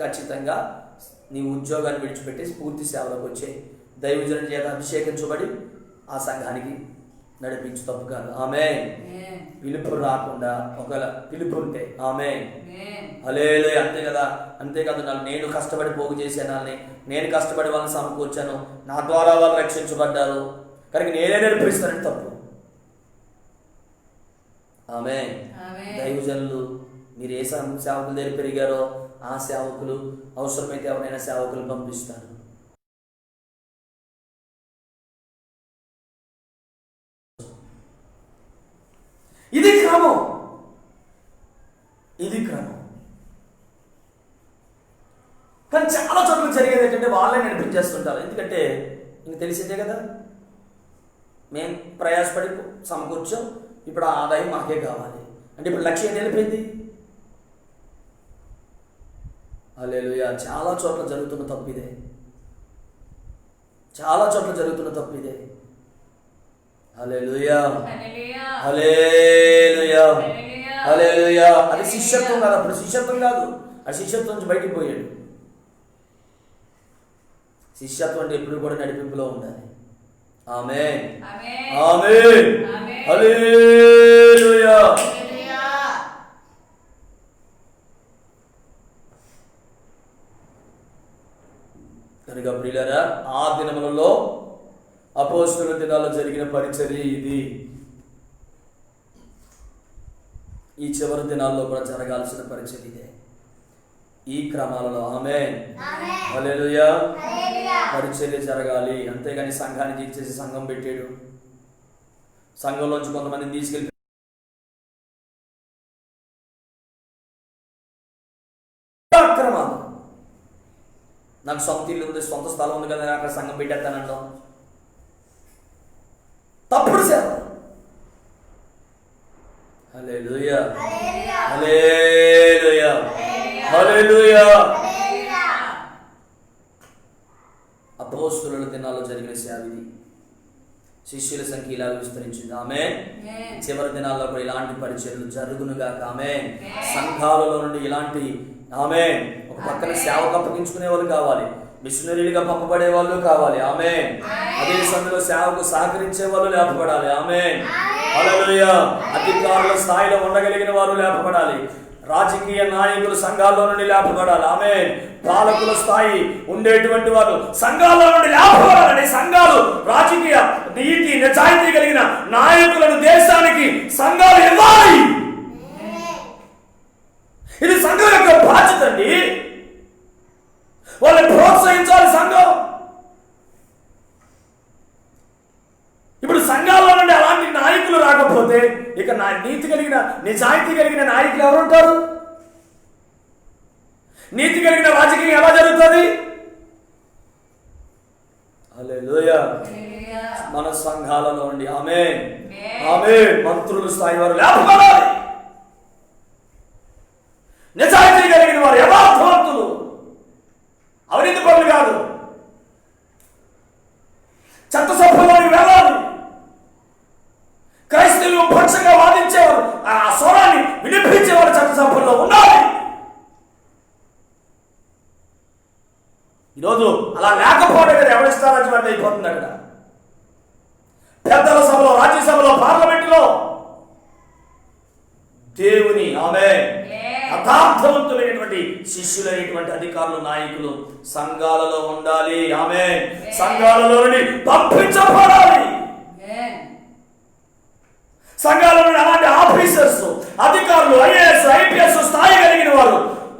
ఖచ్చితంగా నీ ఉద్యోగాన్ని విడిచిపెట్టి పూర్తి సేవలోకి వచ్చే దైవజనుడి చేత అభిషేకించబడి ఆ సంఘానికి నడిపించు, తప్పు కాదు. ఆమేన్. పిలుపు రాకుండా ఒకవేళ పిలుపు ఉంటే ఆమేన్, హల్లెలూయా. అంతే కదా, అంతేకాదు నేను కష్టపడి పోగు చేశాను, నేను కష్టపడి వాళ్ళని సమకూర్చాను, నా ద్వారా వాళ్ళు రక్షించబడ్డారు కనుక నేనే నడిపిస్తానని తప్పు. ఆమేన్. దైవజనులు మీరు ఏ సేవకుల దగ్గర పెరిగారో ఆ సేవకులు అవసరమైతే ఎవరైనా సేవకులు పంపిస్తారు. ఇది క్రమం. కానీ చాలా చోట్ల జరిగేది ఏంటంటే వాళ్ళే నడిపించేస్తుంటారు. ఎందుకంటే ఇంక తెలిసిందే కదా, మేము ప్రయాసపడి సమకూర్చాం, ఇప్పుడు ఆ ఆదాయం మాకే కావాలి అంటే ఇప్పుడు లక్ష్యం నిలిపింది. హల్లెలూయా. చాలా చోట్ల జరుగుతున్న తప్పు ఇదే, చాలా చోట్ల జరుగుతున్న తప్పు ఇదే. హల్లెలూయా, హల్లెలూయా, హల్లెలూయా. అది శిష్యత్వం కాదు, అప్పుడు శిష్యత్వం కాదు, అది శిష్యత్వం నుంచి బయటికి పోయాడు. శిష్యత్వం అంటే ఎప్పుడు కూడా నడిపింపులో ఉండాలి. ఆమేన్, ఆమేన్, హల్లెలూయా. కనుక ప్రియులారా, ఆ దినములలో అపోస్తలుల దినాల్లో జరిగిన పరిచర్య ఇది. ఈ చివరి దినాల్లో కూడా జరగాల్సిన పరిచర్య ఇదే. ఈ క్రమాలలో ఆమేన్, హల్లెలూయా, పరిచర్య జరగాలి. అంతేగాని సంఘానికి ఇచ్చేసి సంఘం పెట్టాడు, సంఘంలోంచి కొంతమందిని తీసుకెళ్ళి క్రమాలు. నాకు సొంత ఇల్లు ఉంది, సొంత స్థలం ఉంది కదా, అక్కడ సంఘం పెట్టేస్తానంటాం. తప్పుడు సేవ. హల్లెలూయా, హల్లెలూయా, హల్లెలూయా. అపోస్తలుల దినాల్లో జరిగిన సేవ ఇది. శిష్యుల సంఖ్య ఇలా విస్తరించింది. ఆమేన్. చివరి దినాల్లో కూడా ఇలాంటి పరిచర్యలు జరుగునుగాక. ఆమేన్. సంఘాలలో నుండి ఇలాంటి ఆమేన్ ఒక పక్కన సేవకు అప్పగించుకునే వాళ్ళు కావాలి, మిషనరీలుగా పంపబడే వాళ్ళు కావాలి. ఆమేన్. అదే సమయంలో సేవకు సహకరించే వాళ్ళు లేపబడాలి. ఆమేన్, హల్లెలూయా. అధికారుల స్థాయిలో ఉండగలిగిన వారు లేపబడాలి. రాజకీయ నాయకులు సంఘాల్లో నుండి లేపబడాలి. ఆమేన్. పాలకుల స్థాయి ఉండేటువంటి వారు సంఘాల్లో నుండి లేపబడాలని, సంఘాలు రాజకీయ నీతి నిజాయితీ కలిగిన నాయకులను దేశానికి సంఘాలు ఇవ్వాలి. ఇది సంఘం యొక్క బాధ్యత అండి. వాళ్ళని ప్రోత్సహించాలి సంఘం. ఇప్పుడు సంఘాల్లో నుండి అలాంటి నాయకులు రాకపోతే ఇక నీతి కలిగిన నిజాయితీ కలిగిన నాయకులు ఎవరు ఉంటారు? నీతి కలిగిన రాజకీయం ఎలా జరుగుతుంది? హల్లెలూయా. మన సంఘాలలో ఉండి ఆమేన్, ఆమేన్ మంత్రుల స్థాయి వారు లేపబడాలి. నిజాయితీ కలిగిన వారు, యథార్థవంతులు, అవినీతి పనులు కాదు, చట్టసభలోకి వెళ్ళాలి. క్రైస్తవులు పక్షంగా వాదించేవారు, ఆ స్వరాన్ని వినిపించేవారు చట్టసభల్లో ఉండాలి. ఈరోజు అలా లేకపోవడం కదా ఎవరిస్తారాజ్యం అయిపోతుంది. అక్కడ పెద్దల సభలో, రాజ్యసభలో, పార్లమెంటులో దేవుని ఆమేన్ యథార్థవంతులైనటువంటి శిష్యులైనటువంటి అధికారులు, నాయకులు సంఘాలలో ఉండాలి. ఆమేన్. సంఘాలలో నుండి పంపించబడాలి. సంఘాల నుండి అలాంటి ఆఫీసర్స్, అధికారులు, ఐఏఎస్, ఐపీఎస్ స్థాయి కలిగిన వారు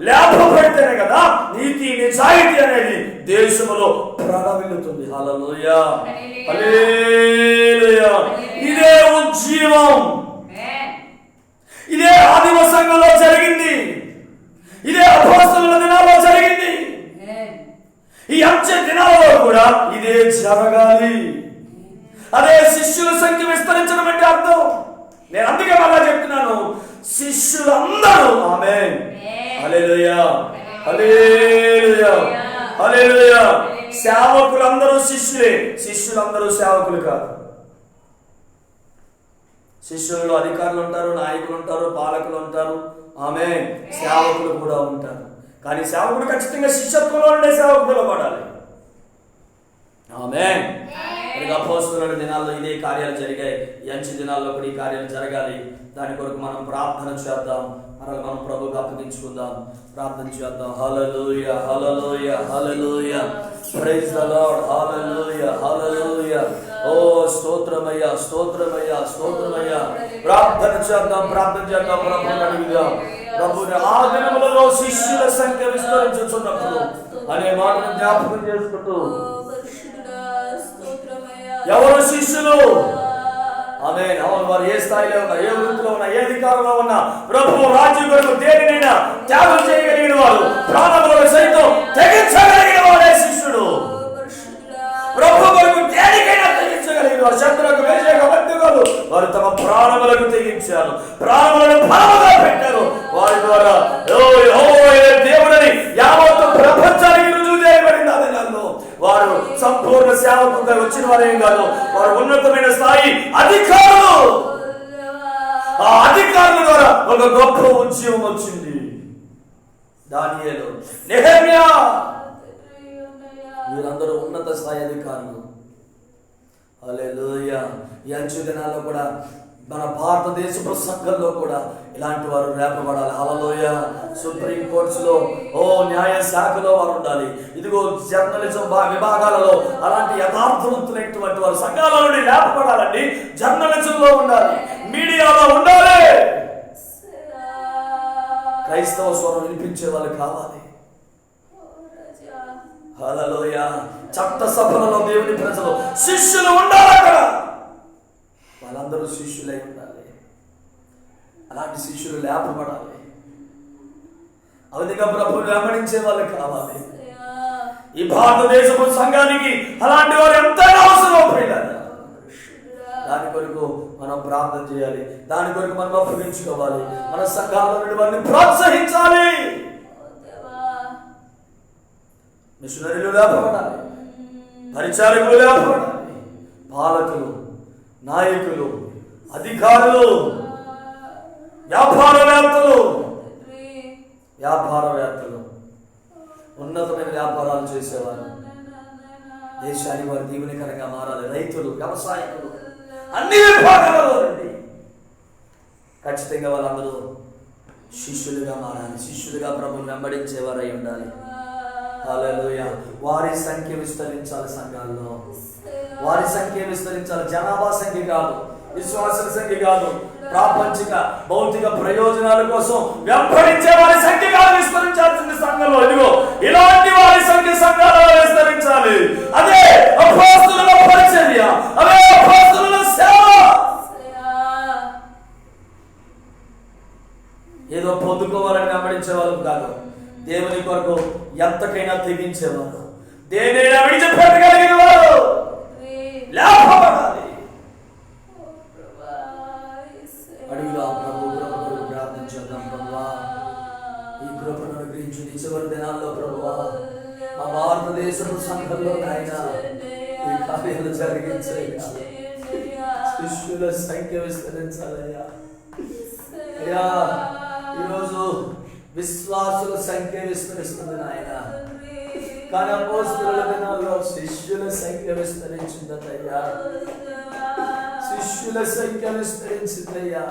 లేపబడితేనే కదా నీతి నిజాయితీ అనేది దేశంలో ప్రబలుతుంది. హల్లెలూయా, హల్లెలూయా. ఇదే ఉజ్జీవం, ఇదే ఆదిమ సంఘంలో జరిగింది, ఇదే అపోస్తలుల దినాల్లో జరిగింది. ఈ అంచె దినాలలో కూడా ఇదే జరగాలి. అదే శిష్యుల సంఖ్య విస్తరించడం అంటే అర్థం. నేను అందుకే మళ్ళా చెప్తున్నాను, శిష్యులందరూ ఆమేన్, హల్లెలూయా, హల్లెలూయా, హల్లెలూయా. సేవకులందరూ శిష్యులే, శిష్యులందరూ సేవకులు కాదు. శిష్యులలో అధికారులు ఉంటారు, నాయకులు ఉంటారు, పాలకులు ఉంటారు. ఆమేన్. సేవకులు కూడా ఉంటారు. కానీ సేవకుడు ఖచ్చితంగా శిష్యత్వంలో ఉండే సేవకులు పడాలి. ఆమేన్. అపోస్తలుల దినాల్లో ఇదే కార్యాలు జరిగాయి. ఈ అంచె దినాల్లో కూడా ఈ కార్యాలు జరగాలి. దాని కొరకు మనం ప్రార్థన చేద్దాం. మనం ప్రభువుకు అప్పగించుకుందాం, ప్రార్థన చేద్దాం. హల్లెలూయా, హల్లెలూయా, హల్లెలూయా. Praise the Lord. హల్లెలూయా, హల్లెలూయా. ఓ స్తోత్రమయ్యా, స్తోత్రమయ్యా, స్తోత్రమయ్యా. ప్రార్థన చేద్దాం, ప్రార్థన చేద్దాం. ప్రభువుని అడుగుదాం. ప్రభువుని ఆ దినములలో శిష్యుల సంఖ్య విస్తరించుచున్నప్పుడు అనే మాటను జ్ఞాపకం చేసుకుంటూ, ఎవరు శిష్యులు? ఆమేన్. అవును, వారు ఏ స్థాయిలో ఉన్నా, ఏ వృత్తిలో ఉన్నా, ఏ అధికారంలో ఉన్నా, ప్రభువు రాజ్యం కొరకు దేనినైనా త్యాగం చేయగలిగిన వారు, ప్రాణములను సైతం తెగించి వచ్చిన వారు ఏం కాదు, వారు ఉన్నతమైన స్థాయి అధికారులు. ఆ అధికారుల ద్వారా ఒక గొప్ప ఉద్యమం వచ్చింది. దానియేలు, నెహెమ్యా, వీరందరూ ఉన్నత స్థాయి అధికారులు. హల్లెలూయా. ఈ అంచు దినాల్లో కూడా మన భారతదేశపు సంఘంలో కూడా ఇలాంటి వారు రేపబడాలి. హల్లెలూయా. సుప్రీం కోర్ట్స్లో, న్యాయ శాఖలో వారు ఉండాలి. ఇదిగో జర్నలిజం విభాగాలలో అలాంటి యథార్థవంతులైనటువంటి వారు సంఘాల నుండి రేపబడాలండి. జర్నలిజంలో ఉండాలి, మీడియాలో ఉండాలి. క్రైస్తవ స్వరం వినిపించే వాళ్ళు కావాలి. హల్లెలూయా. చట్ట సభలలో దేవుని ప్రజలు శిష్యులు ఉండాలి. అక్కడ వాళ్ళందరూ శిష్యులై ఉండాలి. అలాంటి శిష్యులు లేపబడాలి. అవధిగా ప్రభువుని వెంబడించే వాళ్ళు కావాలి. ఈ భారతదేశపు సంఘానికి అలాంటి వారు ఎంతైనా అవసరం పోయినారు. దాని కొరకు మనం ప్రార్థన చేయాలి. దాని కొరకు మనం అప్పగించుకోవాలి. మన సంఘాల నుండి వారిని ప్రోత్సహించాలి. మిషనరీలు లేపబడాలి, పరిచారకులు లేపబడాలి, పాలకులు, నాయకులు, అధికారులు, వ్యాపారవేత్తలు, ఉన్నతమైన వ్యాపారాలు చేసేవారు, దేశానికి వారు దీవెనకరంగా మారాలి. రైతులు, వ్యవసాయకులు, అన్ని విభాగాలలో రండి. ఖచ్చితంగా వాళ్ళందరూ శిష్యులుగా మారాలి. శిష్యులుగా ప్రభువుని వెంబడించేవారు అయి ఉండాలి. హల్లెలూయా. వారి సంఖ్య విస్తరించాలి. సంఘాల్లో వారి సంఖ్య విస్తరించాలి. జనాభా సంఖ్య కాదు, విశ్వాసుల సంఖ్య కాదు, ప్రాపంచిక భౌతిక ప్రయోజనాల కోసం వెంబడించే వారి సంఖ్య కాదు విస్తరించాల్సింది సంఘంలో. ఇదిగో ఇలాంటి వారి సంఖ్య సంఘాలలో విస్తరించాలి. అదే అపోస్తలుల పరిచర్య, అదే అపోస్తలుల సేవ. ఏదో పొందుకోవాలని వెంబడించే వాళ్ళు కాదు, దేవుని కొరకు ఎంతకైనా తెగించేవారు, దేనైనా విడిచిపెట్టగలిగిన వారు లేపబడాలి. అడుగుదాం ప్రభు, కృప ప్రార్థించేద్దాం. ప్రభువా, ఈ కృపను అనుగ్రహించు. ఈ చివరి దినాల్లో ప్రభువా, మా భారతదేశపు సంఘంలో నాయనా ఈ కార్యాలు జరిగించయ్యా. శిష్యుల సంఖ్య విస్తరించాలయ్యా. అయ్యా, ఈరోజు విశ్వాసుల సంఖ్య విస్తరిస్తుంది నాయన, కానీ అపోస్తలుల దినాల్లో శిష్యుల సంఖ్య విస్తరించిందయ్యా. శిష్యుల సంఖ్య విస్తరించిందయ్యా.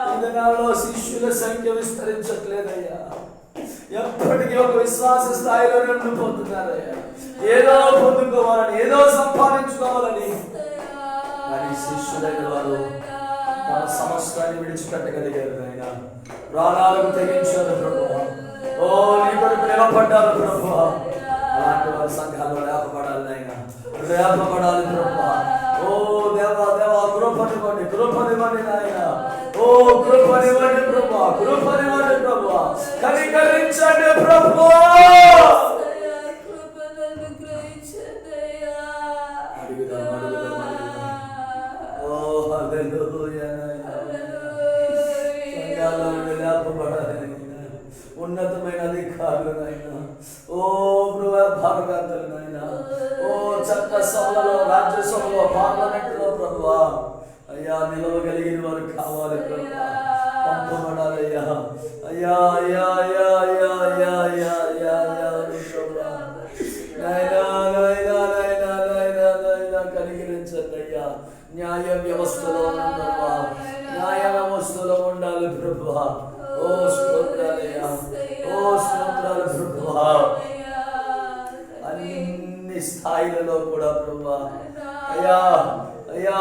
ఈ దినాల్లో శిష్యుల సంఖ్య విస్తరించట్లేదయ్యా. ఎప్పటికీ ఒక విశ్వాస స్థాయిలో ఉండిపోతున్నారయ్యా. ఏదో పొందుకోవాలని, ఏదో సంపాదించుకోవాలని. కానీ శిష్యులైన వారు తమ సమస్తాన్ని విడిచిపెట్టగలిగారు నాయన. ప్రాణాలకు తెగించారు ప్రభువా. నీ కొరకు నిలబడ్డారు ప్రభువా. అలాంటి వారి సంఘాల్లో లేపబడాలి నాయన, లేపబడాలి ప్రభువా. దేవా దేవా, కృపనివ్వండి, కృపనివ్వండి నాయన. కృపనివ్వండి ప్రభువా, కృపనివ్వండి ప్రభువా. కనికరించండి ప్రభువా. అడుగుదాం, అడుగుదాం, అడుగుదాం. హల్లెలూయా. ఉన్నతమైన అధికారులు నాయన, భారతలు నాయన, చట్ట సభలలో, రాజ్యసభలో, పార్లమెంటులో ప్రభువా అయ్యా నిలవగలిగిన వారు కావాలి ప్రభువా. పంపబడాలయ్యా. అయ్యా అయ్యా అయ్యా అయ్యా అయ్యా అయ్యా అయ్యా అయ్యా నాయనా నాయనా నాయనా నాయనా నాయనా కనికరించండి అయ్యా. న్యాయ వ్యవస్థలో ప్రభువా, న్యాయ వ్యవస్థలో ఉండాలి ప్రభువా. స్తోత్రాలయ్యా, స్తోత్రాలు ప్రభువా. అన్ని స్థాయిలలో కూడా ప్రభువా అయ్యా అయ్యా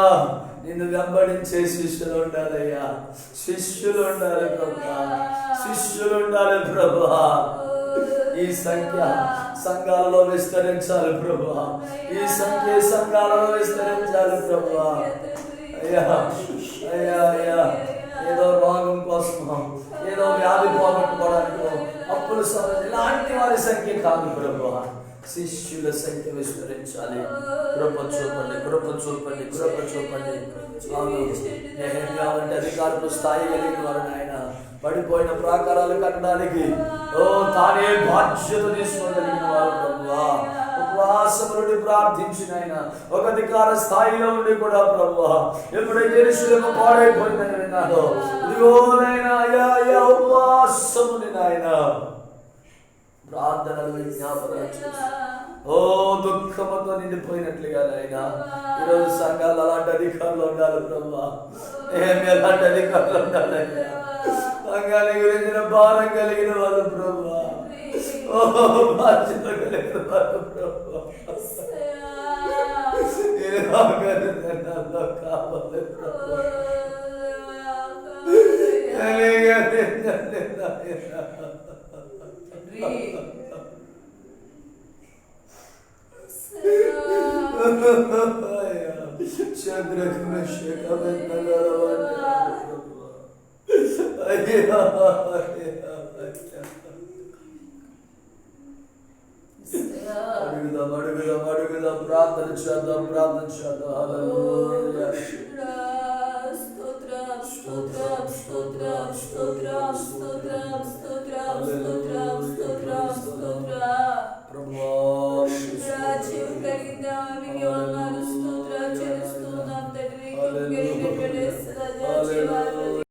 నిన్ను వెంబడించే శిష్యులు ఉండాలయ్యా. శిష్యులు ఉండాలి ప్రభువా, శిష్యులు ఉండాలి ప్రభువా. ఈ సంఖ్య సంఘాలలో విస్తరించాలి ప్రభువా. ఈ సంఖ్య సంఘాలలో విస్తరించాలి ప్రభువా. అయ్యా అయ్యా అయ్యా, ఏదో రోగం కోసమో, ఏదో వ్యాధి పోగొట్టుకోవడానికో, అప్పుల సమస్య, ఇలాంటి వారి సంఖ్య కాదు ప్రభువా. శిష్యుల సంఖ్య విస్తరించాలి. కృప చూపండి, కృప చూపండి, కృప చూపండి. నెహెమ్యా వంటి అధికారులు స్థాయి కలిగిన వారు నాయన, పడిపోయిన ప్రాకారాలు కట్టడానికి తానే బాధ్యత తీసుకోగలిగిన వారు ప్రభువా. ఆకాశం నుండి ప్రార్థించిన ఆయన ఒక అధికార స్థాయిలో ఉండి కూడా ప్రభువా ఎప్పుడైతే యెరూషలేము పాడైపోయిందని విన్నాడో ఇదిగో నాయనా అయ్యా అయ్యా ఉపవాసముని నాయనా ప్రార్థనలు విజ్ఞాపనలు చేసి ఓ దుఃఖముతో నిండిపోయినట్లుగా నాయనా ఈరోజు సంఘాలు అలాంటి అధికారులు ఉండాలి ప్రభువా ఏమి అలాంటి అధికారులు ఉండాలి సంఘాల గురించిన భారం కలిగిన వాళ్ళు ప్రభువా ఓ బాధ్యత కలిగిన వాళ్ళు ప్రభువా కావాలి ప్రభువా అడుగుదాం ప్రార్థన చేద్దాం హల్లెలూయా ప్రభువా